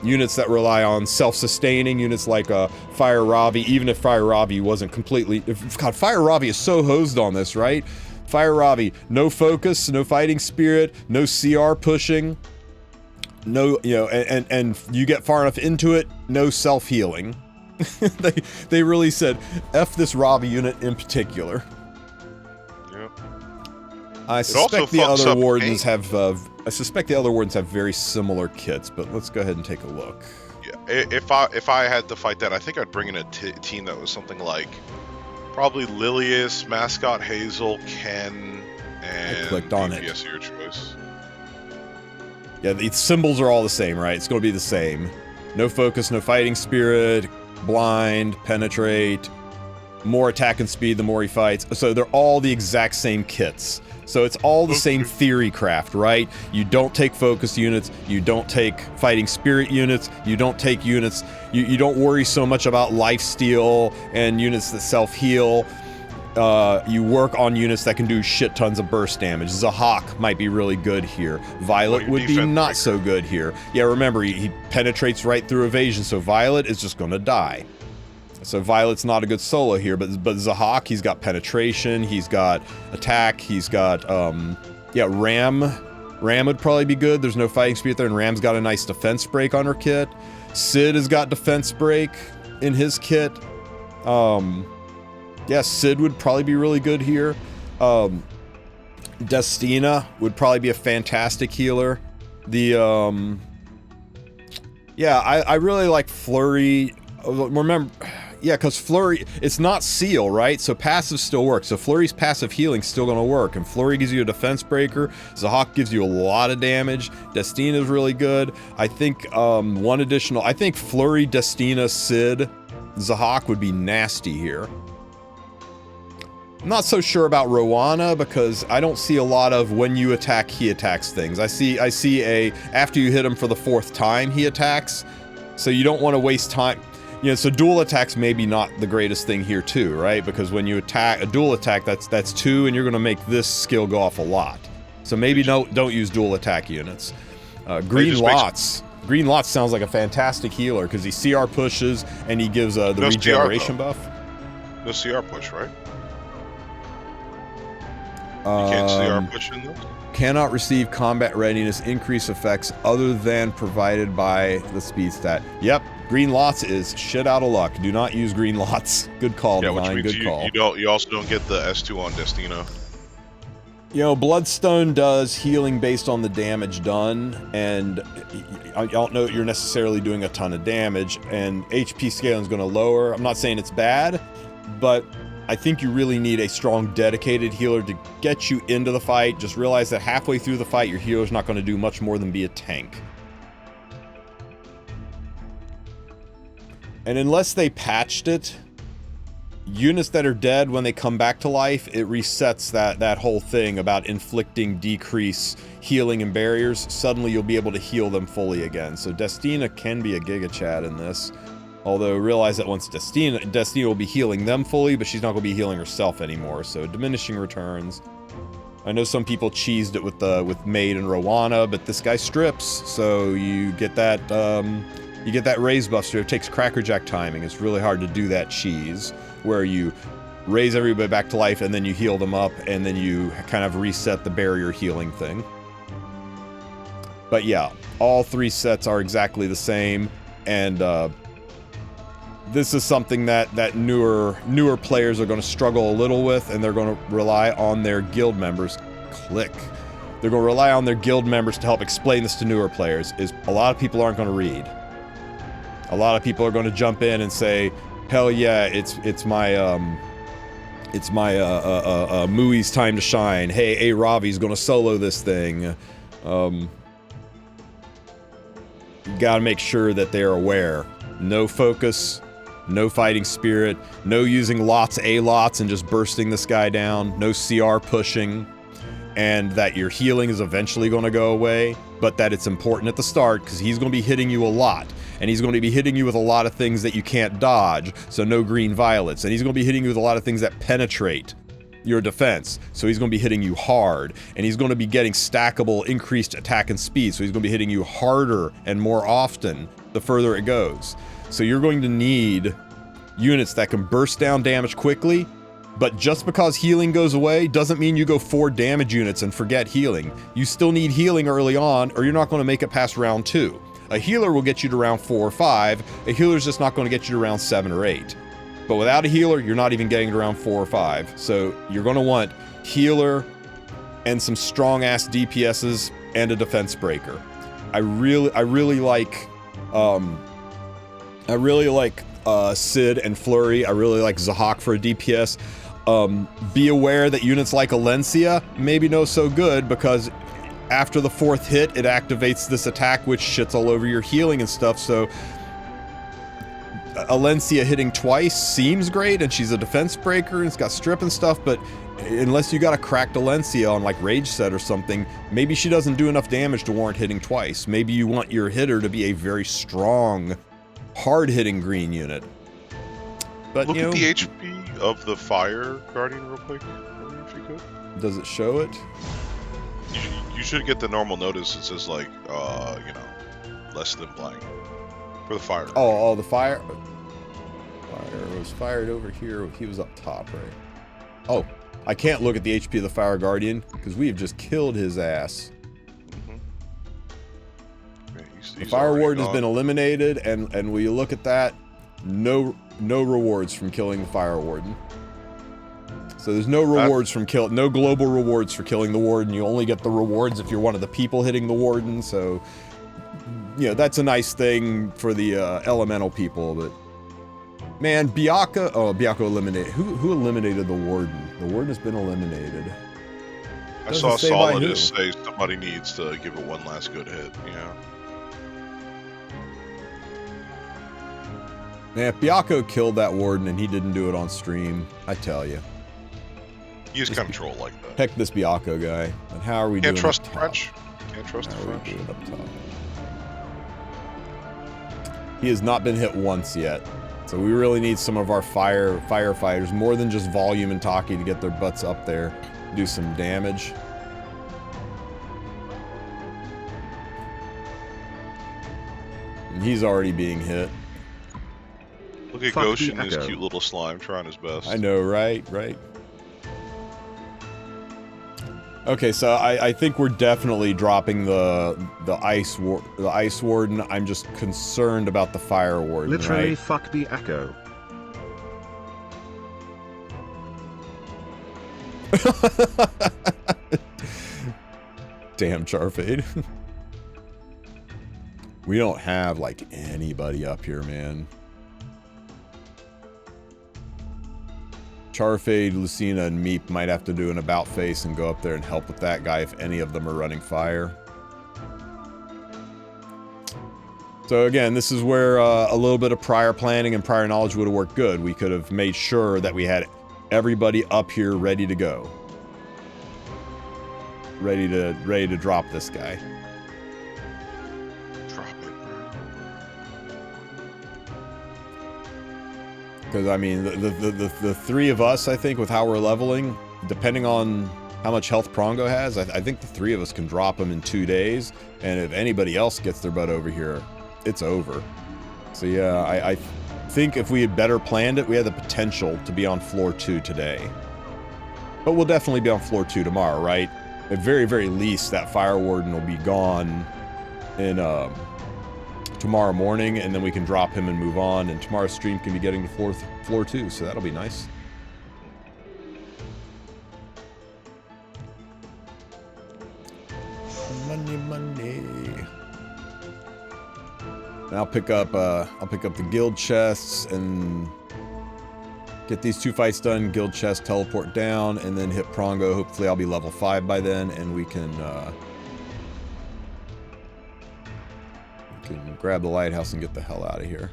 units that rely on self-sustaining, units like Fire Ravi, even if Fire Ravi wasn't completely... God, Fire Ravi is so hosed on this, right? Fire Ravi, no Focus, no Fighting Spirit, no CR pushing. No, you know, and you get far enough into it, no self-healing. they really said, F this Ravi unit in particular. Yep. I suspect the other wardens have very similar kits, but let's go ahead and take a look. Yeah, if I had to fight that, I think I'd bring in a team that was something like probably Lilius, Mascot Hazel, Ken, and I clicked on DPS of your choice. Yeah, the symbols are all the same, right? It's going to be the same. No focus, no fighting spirit, blind, penetrate, more attack and speed the more he fights. So they're all the exact same kits. So it's all the same theory craft, right? You don't take focus units, you don't take fighting spirit units, you don't take units, you don't worry so much about lifesteal and units that self-heal. You work on units that can do shit tons of burst damage. Zahak might be really good here. Violet would be not so good here. Yeah, remember, he penetrates right through evasion, so Violet is just gonna die. So Violet's not a good solo here, but Zahak, he's got penetration, he's got attack, he's got, yeah, Ram. Ram would probably be good. There's no fighting spirit there, and Ram's got a nice defense break on her kit. Sid has got defense break in his kit. Yeah, Sid would probably be really good here. Destina would probably be a fantastic healer. The, yeah, I really like Flurry. Remember, yeah, because Flurry, it's not Seal, right? So passive still works. So Flurry's passive healing's still going to work. And Flurry gives you a defense breaker. Zahak gives you a lot of damage. Destina's really good. I think one additional, I think Flurry, Destina, Sid, Zahak would be nasty here. I'm not so sure about Rowana because I don't see a lot of when you attack, he attacks things. I see a, after you hit him for the 4th time, he attacks. So you don't want to waste time. You know, so dual attacks maybe not the greatest thing here too, right? Because when you attack, a dual attack, that's 2 and you're going to make this skill go off a lot. So maybe don't use dual attack units. Green Lots. Green Lots sounds like a fantastic healer because he CR pushes and he gives the regeneration buff. No CR push, right? You can't CR push in this? Cannot receive combat readiness increase effects other than provided by the speed stat. Yep, Green Lots is shit out of luck. Do not use Green Lots. Good call, yeah, Divine. Which means good call. You also don't get the S2 on Destina. You know, Bloodstone does healing based on the damage done, and I don't know that you're necessarily doing a ton of damage, and HP scaling is going to lower. I'm not saying it's bad, but I think you really need a strong, dedicated healer to get you into the fight. Just realize that halfway through the fight, your healer's not going to do much more than be a tank. And unless they patched it, units that are dead when they come back to life, it resets that whole thing about inflicting decrease, healing, and barriers. Suddenly you'll be able to heal them fully again. So Destina can be a Giga Chad in this. Although realize that once Destina will be healing them fully, but she's not going to be healing herself anymore. So diminishing returns. I know some people cheesed it with Maid and Rowana, but this guy strips, so you get that raise buff. So it takes Crackerjack timing. It's really hard to do that cheese where you raise everybody back to life and then you heal them up and then you kind of reset the barrier healing thing. But yeah, all 3 sets are exactly the same, and this is something that newer players are going to struggle a little with, and they're going to rely on their guild members. They're going to rely on their guild members to help explain this to newer players. Is a lot of people aren't going to read. A lot of people are going to jump in and say, "Hell yeah, it's my Mui's time to shine. Hey, Ravi's going to solo this thing." You got to make sure that they're aware. No focus. No fighting spirit, no using lots and just bursting this guy down, no CR pushing, and that your healing is eventually going to go away, but that it's important at the start because he's going to be hitting you a lot, and he's going to be hitting you with a lot of things that you can't dodge, so no green violets, and he's going to be hitting you with a lot of things that penetrate your defense, so he's going to be hitting you hard, and he's going to be getting stackable increased attack and speed, so he's going to be hitting you harder and more often the further it goes. So you're going to need units that can burst down damage quickly, But just because healing goes away doesn't mean you go 4 damage units and forget healing. You still need healing early on, or you're not going to make it past round 2. A healer will get you to round 4 or 5. A healer's just not going to get you to round 7 or 8. But without a healer, you're not even getting to round 4 or 5. So you're going to want healer and some strong-ass DPSs and a defense breaker. I really like Sid and Flurry. I really like Zahak for a DPS. Be aware that units like Alencia maybe no so good, because after the 4th hit, it activates this attack which shits all over your healing and stuff, so Alencia hitting twice seems great, and she's a defense breaker, and it's got strip and stuff, but unless you got a cracked Alencia on like Rage Set or something, maybe she doesn't do enough damage to warrant hitting twice. Maybe you want your hitter to be a very strong, hard-hitting green unit. But, look at the HP of the Fire Guardian real quick, if you could. Does it show it? You should get the normal notice that says, like, you know, less than blank. For the Fire. Oh, the Fire... Fire was fired over here. He was up top, right? Oh, I can't look at the HP of the Fire Guardian, because we have just killed his ass. The Fire Warden has been eliminated, and when you look at that, no rewards from killing the Fire Warden. So there's no rewards from no global rewards for killing the Warden. You only get the rewards if you're one of the people hitting the Warden. So, you know, that's a nice thing for the elemental people. But man, Baka eliminated. Who eliminated the Warden? The Warden has been eliminated. I saw Solidus say somebody needs to give it one last good hit. Yeah. Man, if Baka killed that Warden and he didn't do it on stream, I tell you. He is kind of troll like that. Heck this Baka guy. And how are we doing? Can't trust the French. Can't trust the French. Up top? He has not been hit once yet. So we really need some of our firefighters, more than just Volume and Taki, to get their butts up there, do some damage. And he's already being hit. Look at Goshen, his cute little slime, trying his best. I know, right? Okay, so I think we're definitely dropping the Ice Warden. I'm just concerned about the Fire Warden, Literally, right? fuck the Echo. Damn, Charfade. We don't have, like, anybody up here, man. Charfade, Lucina, and Meep might have to do an about face and go up there and help with that guy if any of them are running fire. So again, this is where a little bit of prior planning and prior knowledge would have worked good. We could have made sure that we had everybody up here ready to go. Ready to drop this guy. Because, I mean, the 3 of us, I think, with how we're leveling, depending on how much health Prongo has, I think the 3 of us can drop him in 2 days. And if anybody else gets their butt over here, it's over. So, yeah, I think if we had better planned it, we had the potential to be on floor 2 today. But we'll definitely be on floor 2 tomorrow, right? At very, very least, that Fire Warden will be gone in, tomorrow morning, and then we can drop him and move on, and tomorrow's stream can be getting to floor 2, so that'll be nice. Money. Now I'll pick up the guild chests and get these 2 fights done. Guild chest, teleport down, and then hit Prongo. Hopefully I'll be level 5 by then, and we can grab the lighthouse and get the hell out of here.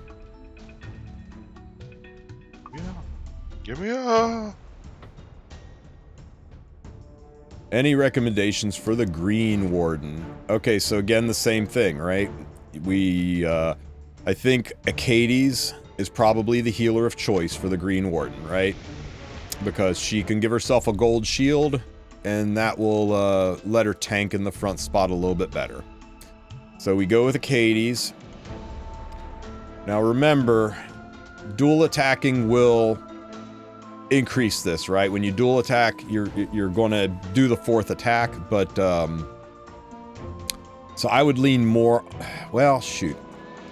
Yeah. Give me a... Any recommendations for the Green Warden? Okay, so again, the same thing, right? We, I think Acades is probably the healer of choice for the Green Warden, right? Because she can give herself a gold shield, and that will let her tank in the front spot a little bit better. So we go with Acades. Now remember, dual attacking will increase this, right? When you dual attack, you're going to do the 4th attack, but so I would lean more. Well, shoot.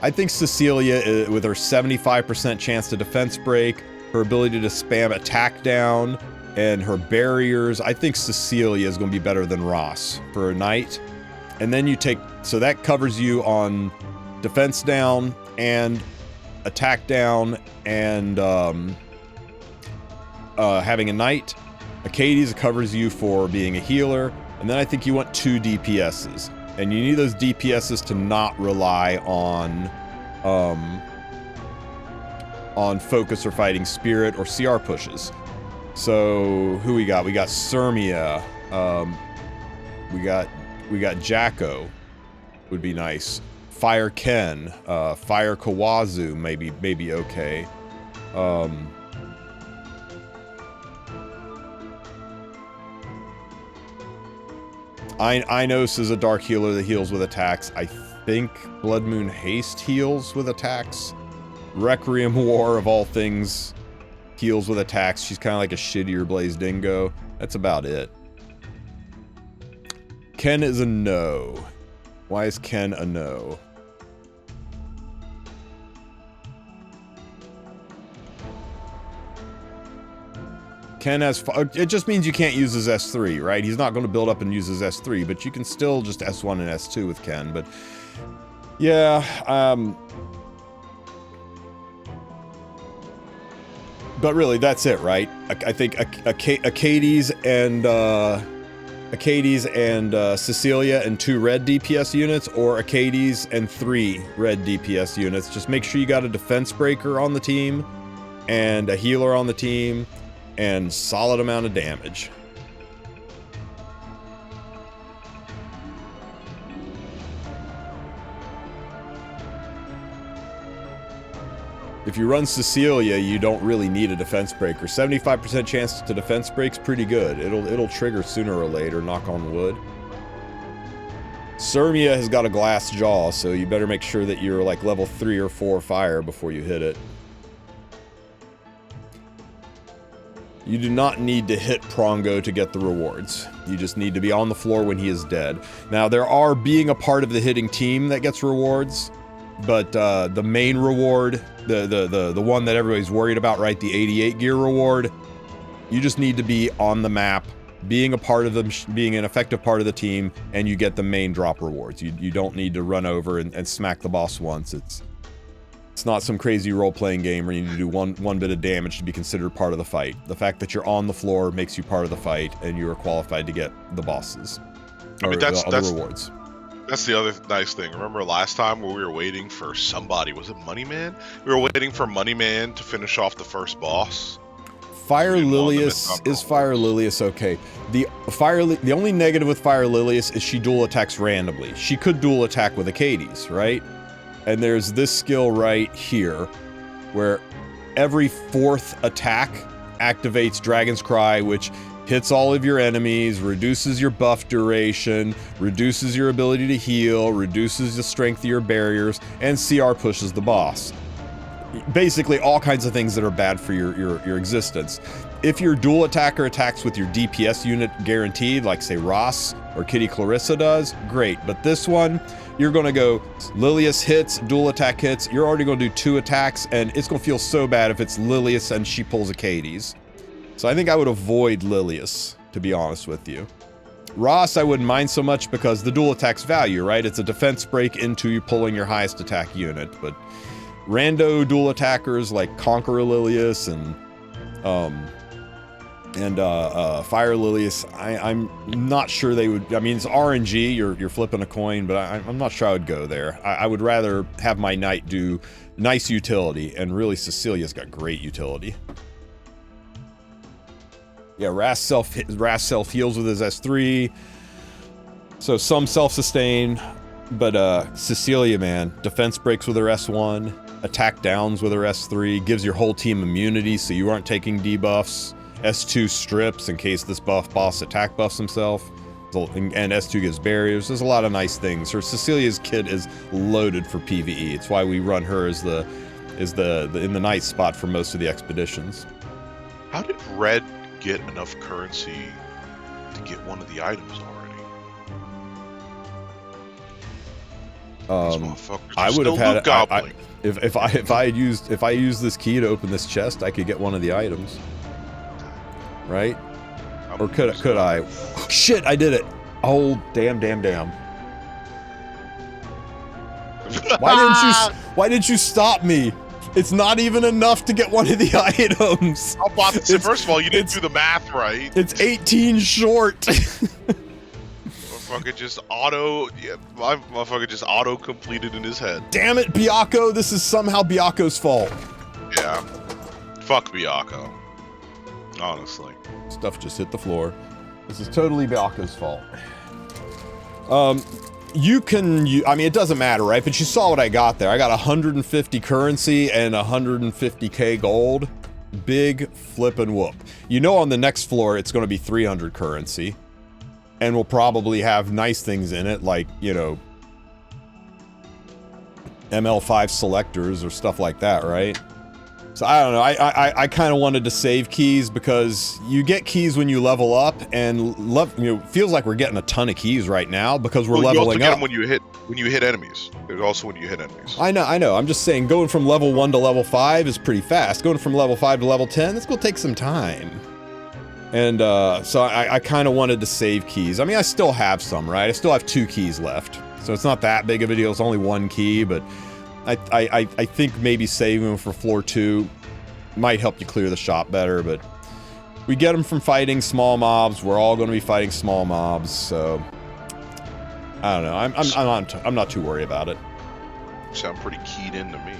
I think Cecilia, with her 75% chance to defense break, her ability to spam attack down, and her barriers, I think Cecilia is going to be better than Ross for a knight. And then you take, so that covers you on defense down and attack down and having a knight. Acades covers you for being a healer. And then I think you want 2 DPSs. And you need those DPSs to not rely on focus or fighting spirit or CR pushes. So who we got? We got Sirmia. We got Jacko. Would be nice. Fire Ken. Fire Kawazu. Maybe okay. Inos is a dark healer that heals with attacks. I think Blood Moon Haste heals with attacks. Requiem War, of all things, heals with attacks. She's kind of like a shittier Blaze Dingo. That's about it. Ken is a no. Why is Ken a no? Ken has... It just means you can't use his S3, right? He's not going to build up and use his S3, but you can still just S1 and S2 with Ken. But, yeah, but really, that's it, right? I think Acades and Cecilia and 2 red DPS units, or Acades and 3 red DPS units. Just make sure you got a defense breaker on the team, and a healer on the team, and solid amount of damage. If you run Cecilia, you don't really need a defense breaker. 75% chance to defense break's pretty good. It'll trigger sooner or later, knock on wood. Sirmia has got a glass jaw, so you better make sure that you're like level 3 or 4 fire before you hit it. You do not need to hit Prongo to get the rewards. You just need to be on the floor when he is dead. Now, there are being a part of the hitting team that gets rewards, but the main reward, the one that everybody's worried about, right, the 88 gear reward, you just need to be on the map, being a part of them, being an effective part of the team, and you get the main drop rewards. You don't need to run over and smack the boss once. It's not some crazy role-playing game where you need to do one bit of damage to be considered part of the fight. The fact that you're on the floor makes you part of the fight, and you are qualified to get the bosses. I mean, that's rewards. That's the other nice thing. Remember last time when we were waiting for somebody? Was it Moneyman? We were waiting for Moneyman to finish off the first boss. Fire Lilius is Fire Lilius okay? The only negative with Fire Lilius is she dual attacks randomly. She could dual attack with Acades, right? And there's this skill right here, where every 4th attack activates Dragon's Cry, which hits all of your enemies, reduces your buff duration, reduces your ability to heal, reduces the strength of your barriers, and CR pushes the boss. Basically, all kinds of things that are bad for your existence. If your dual attacker attacks with your DPS unit guaranteed, like say Ross or Kitty Clarissa does, great. But this one, you're going to go Lilius hits, dual attack hits. You're already going to do 2 attacks, and it's going to feel so bad if it's Lilius and she pulls Acades. So I think I would avoid Lilius, to be honest with you. Ross, I wouldn't mind so much because the dual attack's value, right? It's a defense break into you pulling your highest attack unit. But rando dual attackers like Conqueror Lilius and Fire Lilius, I'm not sure they would. I mean, it's RNG, you're flipping a coin, but I'm not sure I would go there. I would rather have my knight do nice utility, and really Cecilia's got great utility. Yeah, Ras self heals with his S3, so some self-sustain, but Cecilia, man, defense breaks with her S1, attack downs with her S3, gives your whole team immunity so you aren't taking debuffs. S2 strips in case this boss attack buffs himself, and S2 gives barriers. There's a lot of nice things. Her Cecilia's kit is loaded for PvE. It's why we run her as in the night spot for most of the expeditions. How did red get enough currency to get one of the items already? These motherfuckers I are would have still had loot gobbling. if I used this key to open this chest, I could get one of the items. Right? Or could I? Oh, shit, I did it. Oh, damn. Why didn't you stop me? It's not even enough to get one of the items. How about this? First of all, you didn't do the math right. It's 18 short. Motherfucker just my motherfucker just auto completed in his head. Damn it, Byakko. This is somehow Byako's fault. Yeah. Fuck Byakko. Honestly. Stuff just hit the floor. This is totally Byako's fault. I mean, it doesn't matter, right? But you saw what I got there. I got 150 currency and 150k gold. Big flippin' whoop. You know, on the next floor, it's going to be 300 currency. And we'll probably have nice things in it, like, you know, ML5 selectors or stuff like that, right? So I don't know, I kind of wanted to save keys because you get keys when you level up, and feels like we're getting a ton of keys right now because we're leveling you also up. Get them when you hit enemies. There's also when you hit enemies. I know. I'm just saying, going from level 1 to level 5 is pretty fast. Going from level 5 to level 10, it's gonna take some time. And so I kind of wanted to save keys. I mean, I still have some, right? I still have 2 keys left, so it's not that big of a deal. It's only 1 key, but I think maybe saving them for floor 2 might help you clear the shop better, but we get them from fighting small mobs. We're all going to be fighting small mobs, so I don't know. I'm not too worried about it. Sound pretty keyed in to me.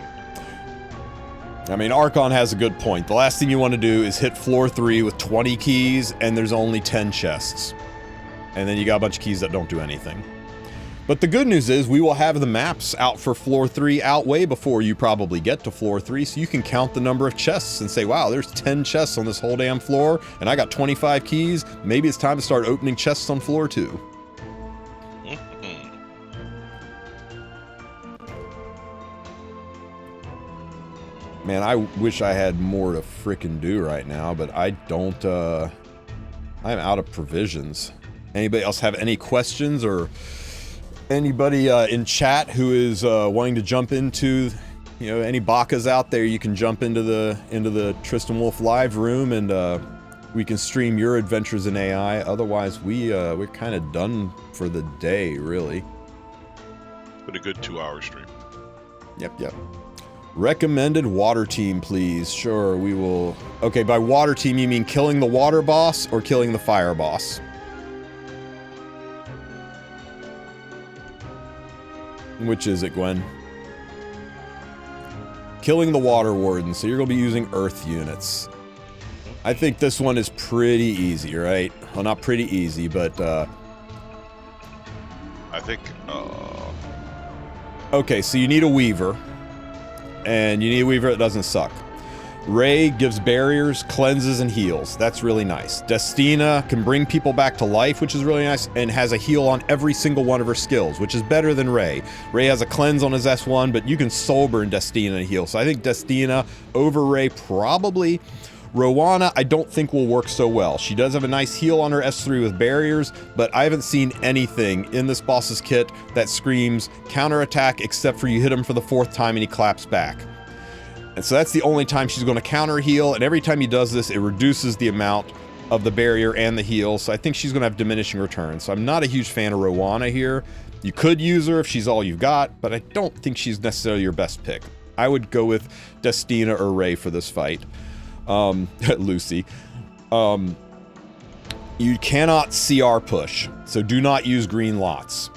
I mean, Archon has a good point. The last thing you want to do is hit floor 3 with 20 keys and there's only 10 chests. And then you got a bunch of keys that don't do anything. But the good news is we will have the maps out for floor 3 out way before you probably get to floor 3, so you can count the number of chests and say, wow, there's 10 chests on this whole damn floor, and I got 25 keys. Maybe it's time to start opening chests on floor 2. Man, I wish I had more to frickin' do right now, but I don't, I'm out of provisions. Anybody else have any questions, or anybody in chat who is wanting to jump into, you know, any Bakas out there, you can jump into the Tristen Wulf live room, and we can stream your adventures in AI. Otherwise, we're kind of done for the day, really. Been a good 2-hour stream. Yep. Recommended water team, please. Sure, we will. Okay, by water team, you mean killing the water boss or killing the fire boss? Which is it, Gwen? Killing the water warden, so you're going to be using earth units. I think this one is pretty easy, right? Well, not pretty easy, but I think, okay, so you need a weaver. And you need a weaver that doesn't suck. Ray gives barriers, cleanses, and heals. That's really nice. Destina can bring people back to life, which is really nice, and has a heal on every single one of her skills, which is better than Ray. Ray has a cleanse on his S1, but you can soul burn Destina and heal. So I think Destina over Ray probably. Rowana, I don't think will work so well. She does have a nice heal on her S3 with barriers, but I haven't seen anything in this boss's kit that screams counterattack except for you hit him for the 4th time and he claps back. And so that's the only time she's going to counter heal, and every time he does this, it reduces the amount of the barrier and the heal, so I think she's going to have diminishing returns. So I'm not a huge fan of Rowana here. You could use her if she's all you've got, but I don't think she's necessarily your best pick. I would go with Destina or Ray for this fight. Lucy. You cannot CR push, so do not use green lots.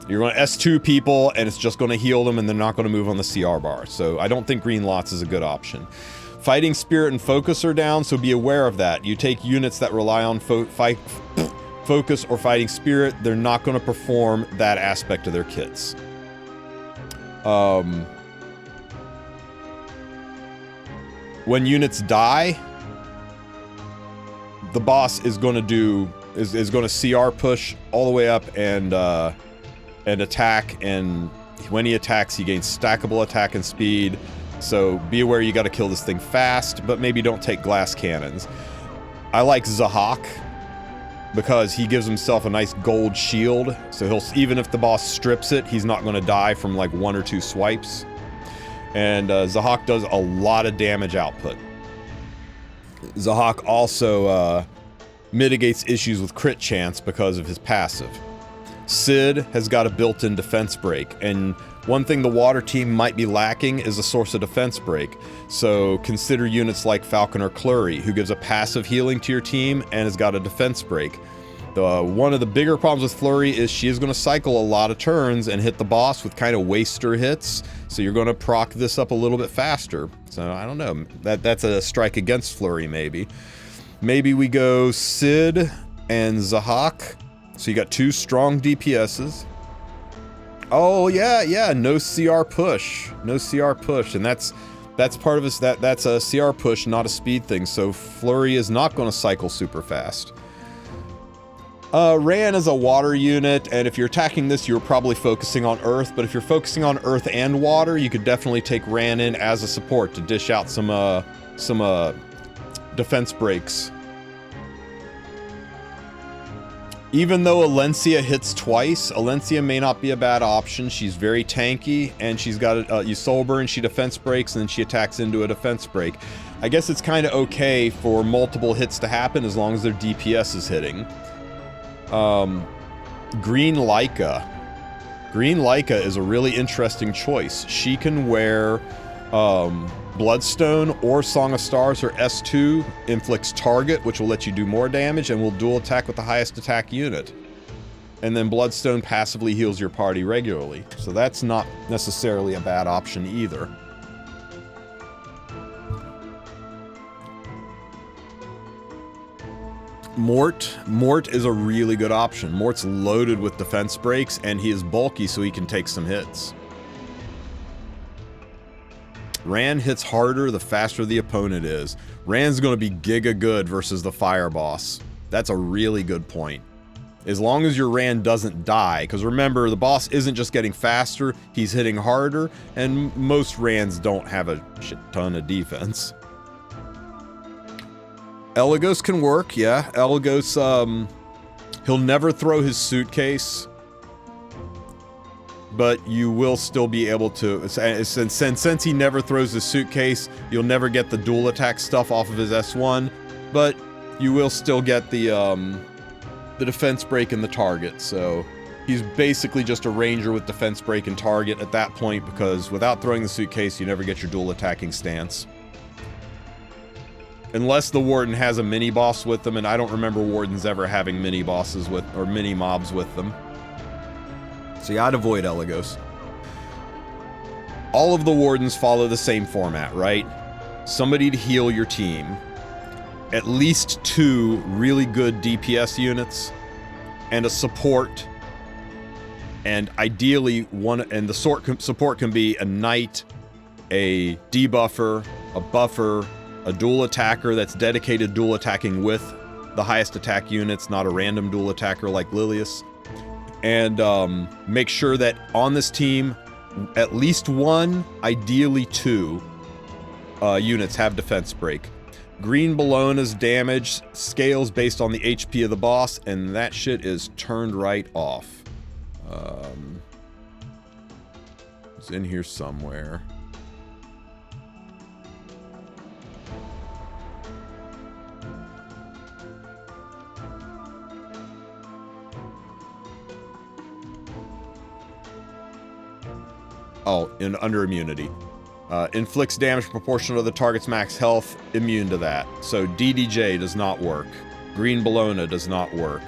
You're going to S2 people, and it's just going to heal them, and they're not going to move on the CR bar. So I don't think green lots is a good option. Fighting Spirit and Focus are down, so be aware of that. You take units that rely on Focus or Fighting Spirit, they're not going to perform that aspect of their kits. When units die, the boss is going to is going to CR push all the way up and attack, and when he attacks, he gains stackable attack and speed, So be aware you got to kill this thing fast, but maybe don't take glass cannons. I like Zahak because he gives himself a nice gold shield, so he'll, even if the boss strips it, he's not going to die from like 1 or 2 swipes. And Zahak does a lot of damage output. Zahak also mitigates issues with crit chance because of his passive. Sid has got a built-in defense break, and one thing the water team might be lacking is a source of defense break. So consider units like Falcon or Clury, who gives a passive healing to your team and has got a defense break. One of the bigger problems with Flurry is she is going to cycle a lot of turns and hit the boss with kind of waster hits, so you're going to proc this up a little bit faster. So I don't know, that's a strike against Flurry maybe. Maybe we go Sid and Zahak, so you got 2 strong DPSs. Oh yeah, no CR push, and that's part of this. That's a CR push, not a speed thing. So Flurry is not going to cycle super fast. Ran is a water unit, and if you're attacking this, you're probably focusing on Earth. But if you're focusing on Earth and water, you could definitely take Ran in as a support to dish out some defense breaks. Even though Alencia hits twice, Alencia may not be a bad option. She's very tanky, and she's got you soul burn, she defense breaks, and then she attacks into a defense break. I guess it's kind of okay for multiple hits to happen as long as their DPS is hitting. Green Leica. Green Leica is a really interesting choice. She can wear Bloodstone or Song of Stars. Her S2 inflicts target, which will let you do more damage, and will dual attack with the highest attack unit. And then Bloodstone passively heals your party regularly. So that's not necessarily a bad option either. Mort is a really good option. Mort's loaded with defense breaks, and he is bulky so he can take some hits. Ran hits harder the faster the opponent is. Ran's going to be giga good versus the fire boss. That's a really good point. As long as your Ran doesn't die, because remember, the boss isn't just getting faster, he's hitting harder, and most Rans don't have a shit ton of defense. Elagos can work, yeah. Elagos, he'll never throw his suitcase, but you will still be able to, since he never throws his suitcase, you'll never get the dual attack stuff off of his S1, but you will still get the defense break and the target, so he's basically just a ranger with defense break and target at that point, because without throwing the suitcase, you never get your dual attacking stance. Unless the Warden has a mini-boss with them, and I don't remember Wardens ever having mini-bosses with, or mini-mobs with them. So yeah, I'd avoid Elagos. All of the Wardens follow the same format, right? Somebody to heal your team. At least 2 really good DPS units. And a support. And ideally, the support can be a knight, a debuffer, a buffer, a dual attacker that's dedicated dual attacking with the highest attack units, not a random dual attacker like Lilius. And make sure that on this team, at least 1, ideally 2 units have defense break. Green Bologna's damage scales based on the HP of the boss, and that shit is turned right off. It's in here somewhere. Oh, under immunity. Inflicts damage proportional to the target's max health, immune to that. So DDJ does not work. Green Bologna does not work.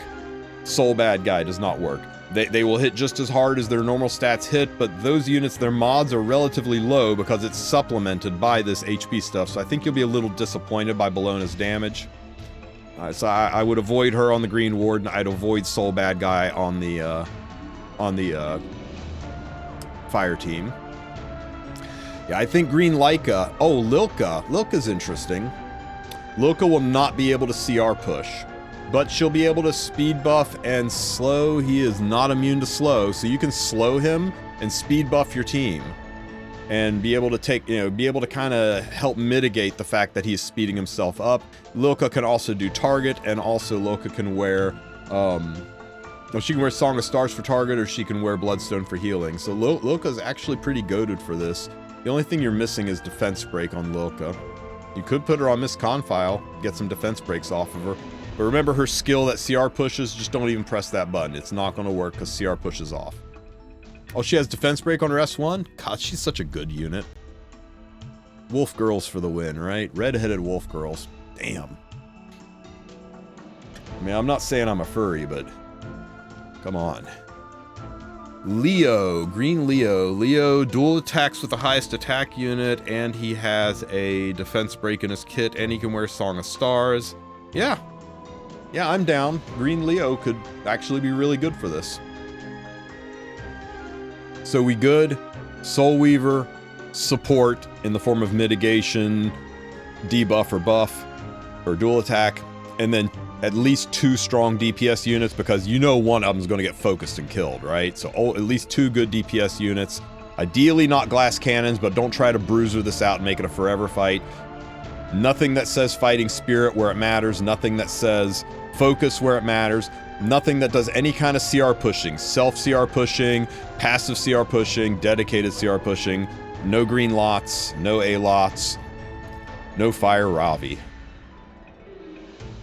Soul Bad Guy does not work. They will hit just as hard as their normal stats hit, but those units, their mods are relatively low because it's supplemented by this HP stuff, so I think you'll be a little disappointed by Bologna's damage. So I would avoid her on the Green Warden. I'd avoid Soul Bad Guy on the fire team. Yeah, I think Green Leica. Oh, Lilka. Lilka's interesting. Lilka will not be able to CR push, but she'll be able to speed buff and slow. He is not immune to slow, so you can slow him and speed buff your team. and be able to take, be able to kind of help mitigate the fact that he's speeding himself up. Lilka can also do target, and also Lilka can wear, she can wear Song of Stars for target, or she can wear Bloodstone for healing. So Lilka's actually pretty goated for this. The only thing you're missing is defense break on Lilka. You could put her on Miss Confile, get some defense breaks off of her. But remember, her skill that CR pushes, just don't even press that button. It's not going to work because CR pushes off. Oh, she has defense break on her S1? God, she's such a good unit. Wolf girls for the win, right? Red-headed wolf girls. Damn. I mean, I'm not saying I'm a furry, but come on. Leo, green Leo. Leo dual attacks with the highest attack unit, and he has a defense break in his kit, and he can wear Song of Stars. Yeah, I'm down. Green Leo could actually be really good for this. So we good. Soul Weaver, support in the form of mitigation, debuff or buff, or dual attack, and then at least 2 strong DPS units, because one of them is going to get focused and killed, right? So at least 2 good DPS units. Ideally not glass cannons, but don't try to bruiser this out and make it a forever fight. Nothing that says fighting spirit where it matters. Nothing that says focus where it matters. Nothing that does any kind of CR pushing. Self-CR pushing, passive CR pushing, dedicated CR pushing. No green lots, no A lots, no Fire Ravi.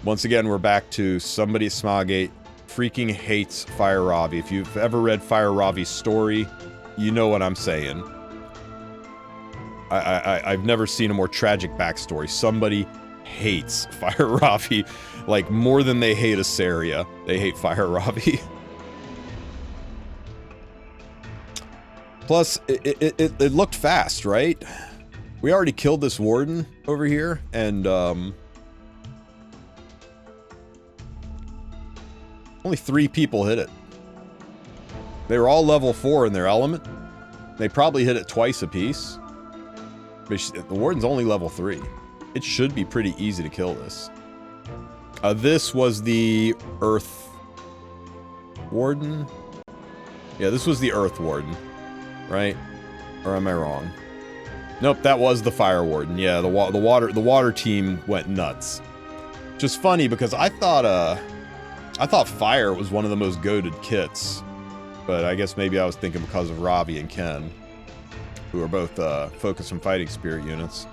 Once again, we're back to somebody at Smilegate freaking hates Fire Ravi. If you've ever read Fire Ravi's story, you know what I'm saying. I've never seen a more tragic backstory. Somebody hates Fire Ravi, like more than they hate Asaria. They hate Fire Ravi. Plus, it looked fast, right? We already killed this Warden over here, and only 3 people hit it. They were all level 4 in their element. They probably hit it twice apiece. But the Warden's only level 3. It should be pretty easy to kill this. This was the Earth Warden? Yeah, this was the Earth Warden, right? Or am I wrong? Nope, that was the Fire Warden. Yeah, the water team went nuts. Which is funny because I thought Fire was one of the most goated kits, but I guess maybe I was thinking because of Ravi and Ken, who are both focus and fighting spirit units.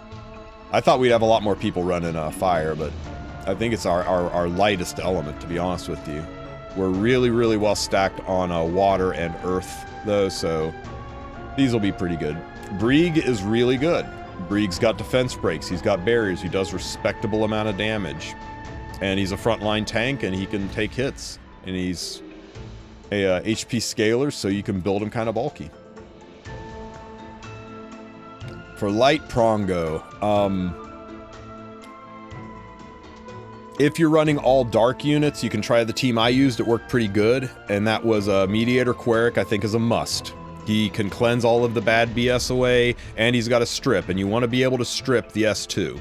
I thought we'd have a lot more people running Fire, but I think it's our lightest element, to be honest with you. We're really, really well stacked on water and earth, though, so these will be pretty good. Brieg is really good. Brieg's got defense breaks, he's got barriers, he does respectable amount of damage. And he's a frontline tank, and he can take hits. And he's a HP scaler, so you can build him kind of bulky. For light Prongo, if you're running all dark units, you can try the team I used. It worked pretty good, and that was a Mediator Queric, I think, is a must. He can cleanse all of the bad BS away, and he's got a strip, and you want to be able to strip the S2.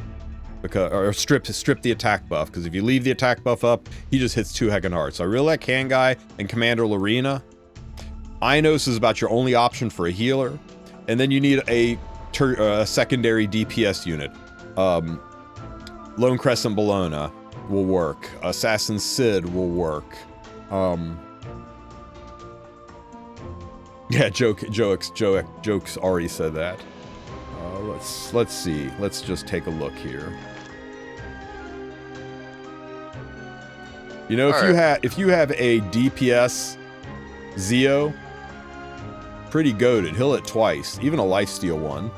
Or strip the attack buff, because if you leave the attack buff up, he just hits too heckin' hard. So I really like Kangai and Commander Lorena. Inos is about your only option for a healer, and then you need a secondary DPS unit. Lone Crescent Bologna will work. Assassin Sid will work. Yeah, Joke's already said that. Let's see. Let's just take a look here. You know, if you have a DPS Zeo, pretty goated. He'll hit twice, even a lifesteal one.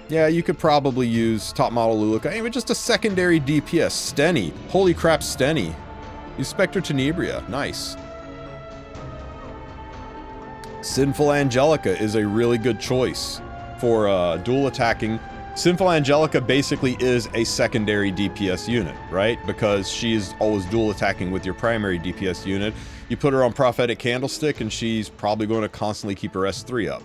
Yeah, you could probably use top model Luluka. Anyway, just a secondary DPS. Stenny. Holy crap, Stenny. Use Spectre Tenebria. Nice. Sinful Angelica is a really good choice for dual attacking. Sinful Angelica basically is a secondary DPS unit, right? Because she's always dual attacking with your primary DPS unit. You put her on Prophetic Candlestick and she's probably going to constantly keep her S3 up.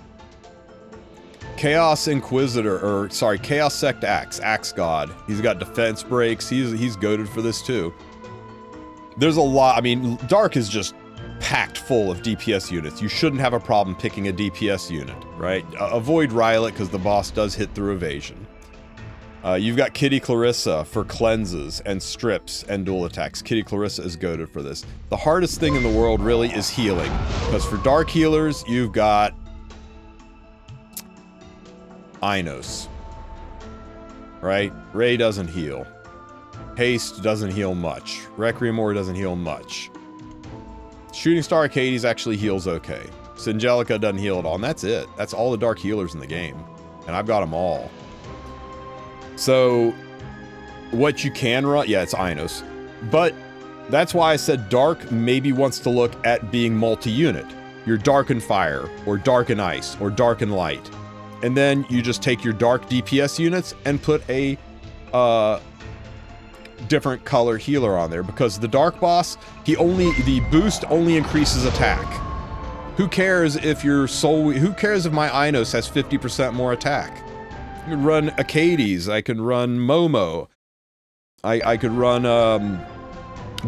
Chaos Inquisitor, or sorry, Chaos Sect Axe God. He's got defense breaks. He's goated for this too. There's a lot. I mean, Dark is just packed full of DPS units. You shouldn't have a problem picking a DPS unit, right? Avoid Relic because the boss does hit through evasion. You've got Kitty Clarissa for cleanses and strips and dual attacks. Kitty Clarissa is goated for this. The hardest thing in the world really is healing, because for dark healers, you've got Inos, right? Ray doesn't heal. Haste doesn't heal much. Requiemore doesn't heal much. Shooting Star Arcades actually heals okay. Singelica doesn't heal at all, and that's it. That's all the dark healers in the game, and I've got them all. So, what you can run, yeah, it's Inos. But that's why I said Dark maybe wants to look at being multi-unit. You're Dark and Fire, or Dark and Ice, or Dark and Light. And then you just take your Dark DPS units and put a different color healer on there. Because the Dark boss, the boost only increases attack. Who cares if your who cares if my Inos has 50% more attack? I could run Acades, I could run Momo, I could run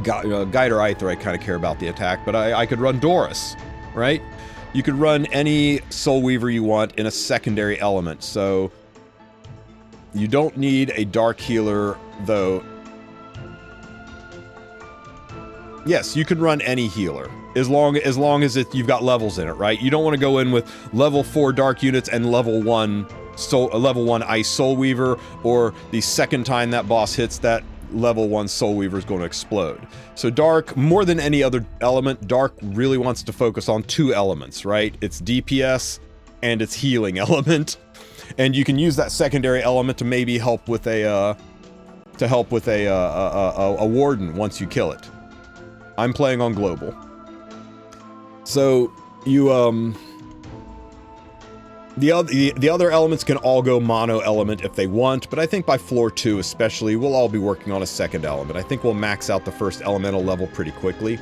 Guide or Aether, I kind of care about the attack, but I could run Doris, right? You could run any Soul Weaver you want in a secondary element, so you don't need a Dark Healer, though. Yes, you can run any healer, as long as you've got levels in it, right? You don't want to go in with level 4 Dark units and level 1 level 1 Ice Soul Weaver, or the second time that boss hits, that level 1 Soul Weaver is going to explode. So Dark, more than any other element, Dark really wants to focus on 2 elements, right? It's DPS and its healing element. And you can use that secondary element to maybe help with a Warden once you kill it. I'm playing on Global. So you the other elements can all go mono element if they want, but I think by floor 2 especially, we'll all be working on a second element. I think we'll max out the first elemental level pretty quickly.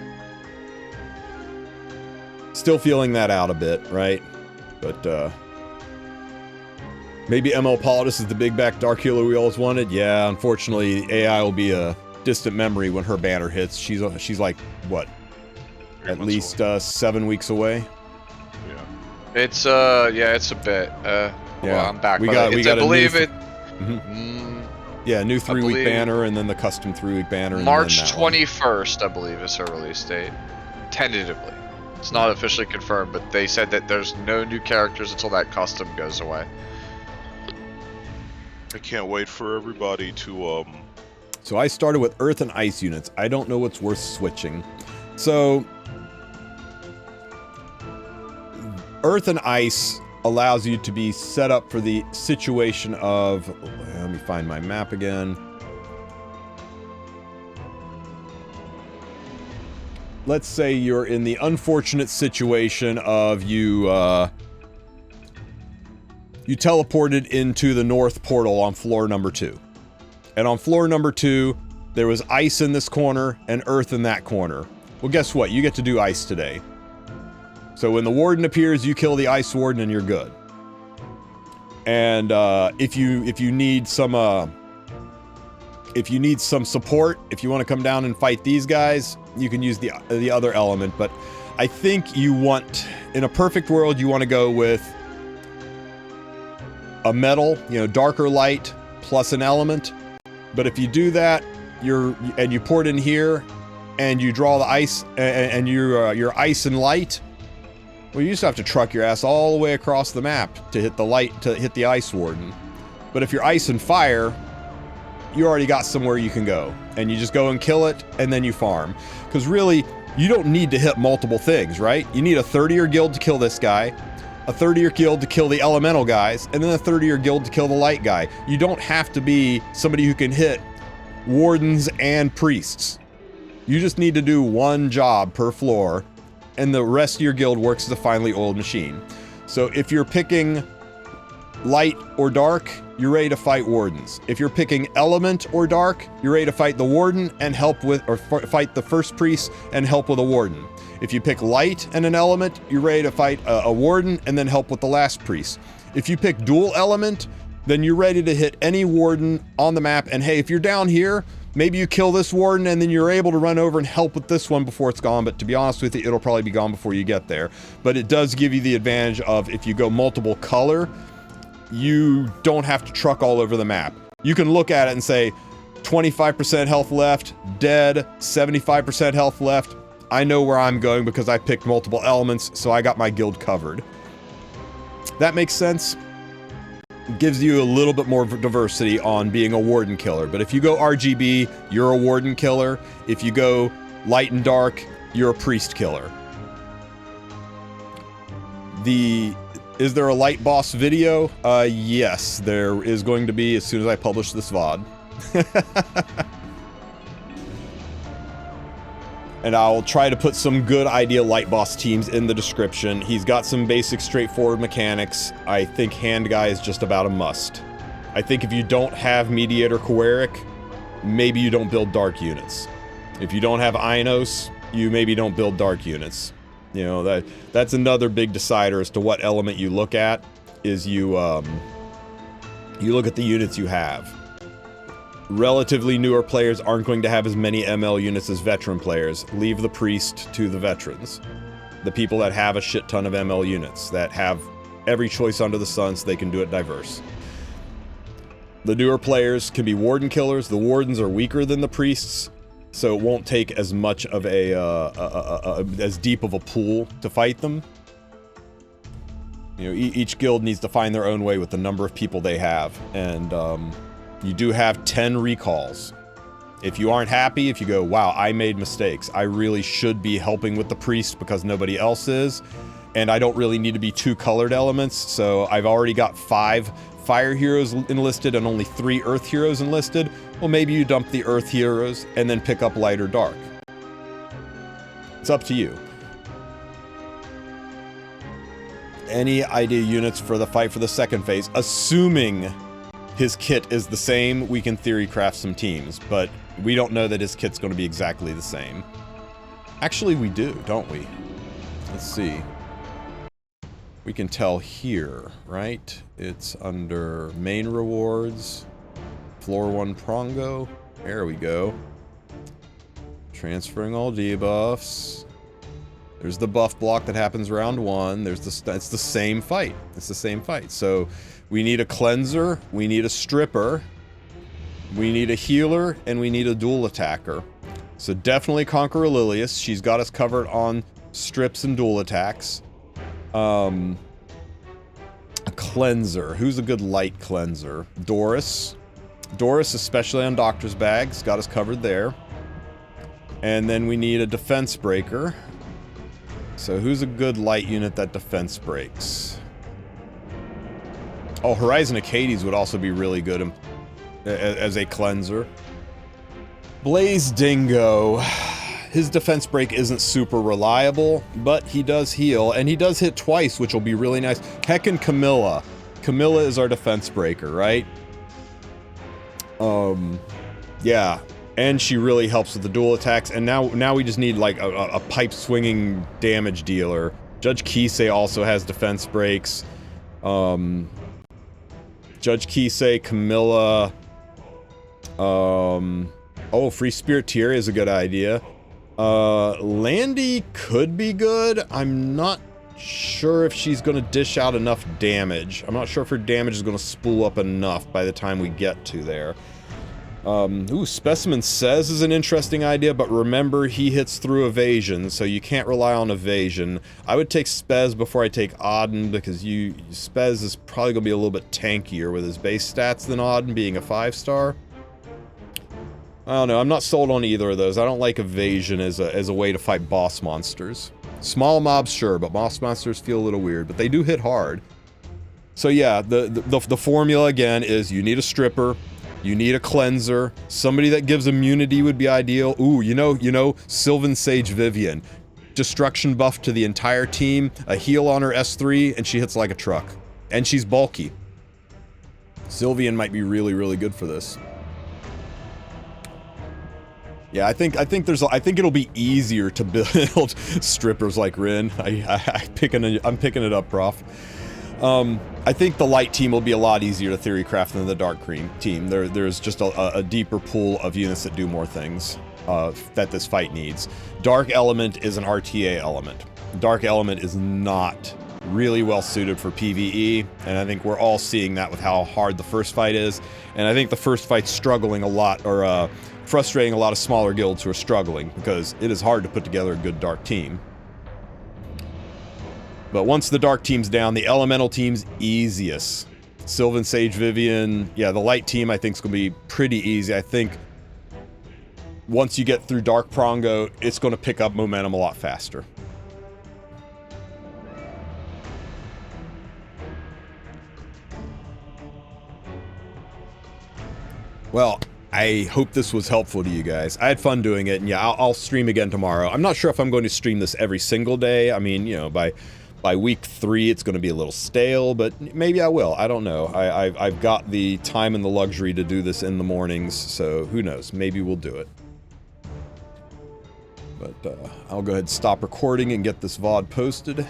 Still feeling that out a bit, right? But, maybe ML Politis is the big back dark healer we always wanted. Yeah, unfortunately, AI will be a distant memory when her banner hits. She's like, what? At least 7 weeks away. It's it's a bit. Yeah, well, I'm back. We got I believe it. Yeah, new 3-week banner, and then the custom 3-week banner. March 21st, I believe, is her release date. Tentatively, it's not officially confirmed, but they said that there's no new characters until that custom goes away. I can't wait for everybody to So I started with Earth and Ice units. I don't know what's worth switching. So Earth and Ice allows you to be set up for the situation of, let me find my map again. Let's say you're in the unfortunate situation of you teleported into the north portal on floor number 2. And on floor number 2, there was ice in this corner and earth in that corner. Well, guess what? You get to do ice today. So when the Warden appears, you kill the Ice Warden and you're good. And if you need some support, if you want to come down and fight these guys, you can use the other element. But I think you want, in a perfect world, you want to go with a metal, darker light plus an element. But if you do that, you pour it in here, and you draw the ice and your ice and light. Well, you just have to truck your ass all the way across the map to hit the Ice Warden. But if you're Ice and Fire, you already got somewhere you can go. And you just go and kill it, and then you farm. Because really, you don't need to hit multiple things, right? You need a 30-year guild to kill this guy, a 30-year guild to kill the elemental guys, and then a 30-year guild to kill the light guy. You don't have to be somebody who can hit wardens and priests. You just need to do one job per floor, and the rest of your guild works as a finely oiled machine. So if you're picking light or dark, you're ready to fight wardens. If you're picking element or dark, you're ready to fight the warden and help with, or fight the first priest and help with a warden. If you pick light and an element, you're ready to fight a warden and then help with the last priest. If you pick dual element, then you're ready to hit any warden on the map. And hey, if you're down here, maybe you kill this warden and then you're able to run over and help with this one before it's gone. But to be honest with you, it'll probably be gone before you get there. But it does give you the advantage of if you go multiple color, you don't have to truck all over the map. You can look at it and say, 25% health left, dead, 75% health left. I know where I'm going because I picked multiple elements, so I got my guild covered. That makes sense. It gives you a little bit more diversity on being a warden killer. But if you go RGB, you're a warden killer. If you go light and dark, you're a priest killer. Is there a light boss video? Yes, there is going to be as soon as I publish this VOD. And I'll try to put some good idea light boss teams in the description. He's got some basic straightforward mechanics. I think hand guy is just about a must. I think if you don't have mediator Koeric, maybe you don't build dark units. If you don't have Inos, you maybe don't build dark units. You know, that's another big decider as to what element you look at, is you look at the units you have. Relatively newer players aren't going to have as many ML units as veteran players. Leave the priest to the veterans. The people that have a shit ton of ML units, that have every choice under the sun so they can do it diverse. The newer players can be warden killers. The wardens are weaker than the priests, so it won't take as much of as deep of a pool to fight them. You know, each guild needs to find their own way with the number of people they have, and you do have 10 recalls. If you aren't happy, if you go, wow, I made mistakes, I really should be helping with the priest because nobody else is, and I don't really need to be 2 colored elements, so I've already got 5 fire heroes enlisted and only 3 earth heroes enlisted, well, maybe you dump the earth heroes and then pick up light or dark. It's up to you. Any idea units for the fight for the second phase, assuming his kit is the same, we can theory craft some teams, but we don't know that his kit's going to be exactly the same. Actually, we do, don't we? Let's see. We can tell here, right? It's under main rewards, floor 1 Prongo. There we go. Transferring all debuffs. There's the buff block that happens round 1. There's it's the same fight. It's the same fight. So we need a cleanser, we need a stripper, we need a healer, and we need a dual attacker. So definitely Conquer Aurelius. She's got us covered on strips and dual attacks. A cleanser. Who's a good light cleanser? Doris. Doris, especially on Doctor's Bags, got us covered there. And then we need a defense breaker. So who's a good light unit that defense breaks? Oh, Horizon Acades would also be really good as a cleanser. Blaze Dingo. His defense break isn't super reliable, but he does heal, and he does hit twice, which will be really nice. Heckin' Camilla. Camilla is our defense breaker, right? Yeah. And she really helps with the dual attacks, and now we just need, like, a pipe-swinging damage dealer. Judge Kisei also has defense breaks. Judge Kisei, Camilla... oh, Free Spirit Tier is a good idea. Landy could be good. I'm not sure if she's gonna dish out enough damage. I'm not sure if her damage is gonna spool up enough by the time we get to there. Ooh, Specimen Says is an interesting idea, but remember, he hits through evasion, so you can't rely on evasion. I would take Spez before I take Auden, because Spez is probably gonna be a little bit tankier with his base stats than Auden, being a 5-star. I don't know, I'm not sold on either of those. I don't like evasion as a way to fight boss monsters. Small mobs, sure, but boss monsters feel a little weird, but they do hit hard. So yeah, the formula again is you need a stripper, you need a cleanser, somebody that gives immunity would be ideal. Ooh, you know, Sylvan Sage Vivian. Destruction buff to the entire team, a heal on her S3, and she hits like a truck. And she's bulky. Sylvian might be really, really good for this. Yeah, I think it'll be easier to build strippers like Rin. I'm picking it up, Prof. I think the light team will be a lot easier to theory craft than the dark team. There's just a deeper pool of units that do more things that this fight needs. Dark element is an RTA element. Dark element is not really well suited for PvE, and I think we're all seeing that with how hard the first fight is. And I think the first fight's struggling a lot, or frustrating a lot of smaller guilds who are struggling, because it is hard to put together a good dark team. But once the dark team's down, the elemental team's easiest. Sylvan, Sage, Vivian, yeah, the light team I think is going to be pretty easy. I think once you get through Dark Prongo, it's going to pick up momentum a lot faster. Well, I hope this was helpful to you guys. I had fun doing it, and yeah, I'll stream again tomorrow. I'm not sure if I'm going to stream this every single day. I mean, you know, by week 3, it's going to be a little stale, but maybe I will. I don't know. I've got the time and the luxury to do this in the mornings, so who knows? Maybe we'll do it. But I'll go ahead and stop recording and get this VOD posted.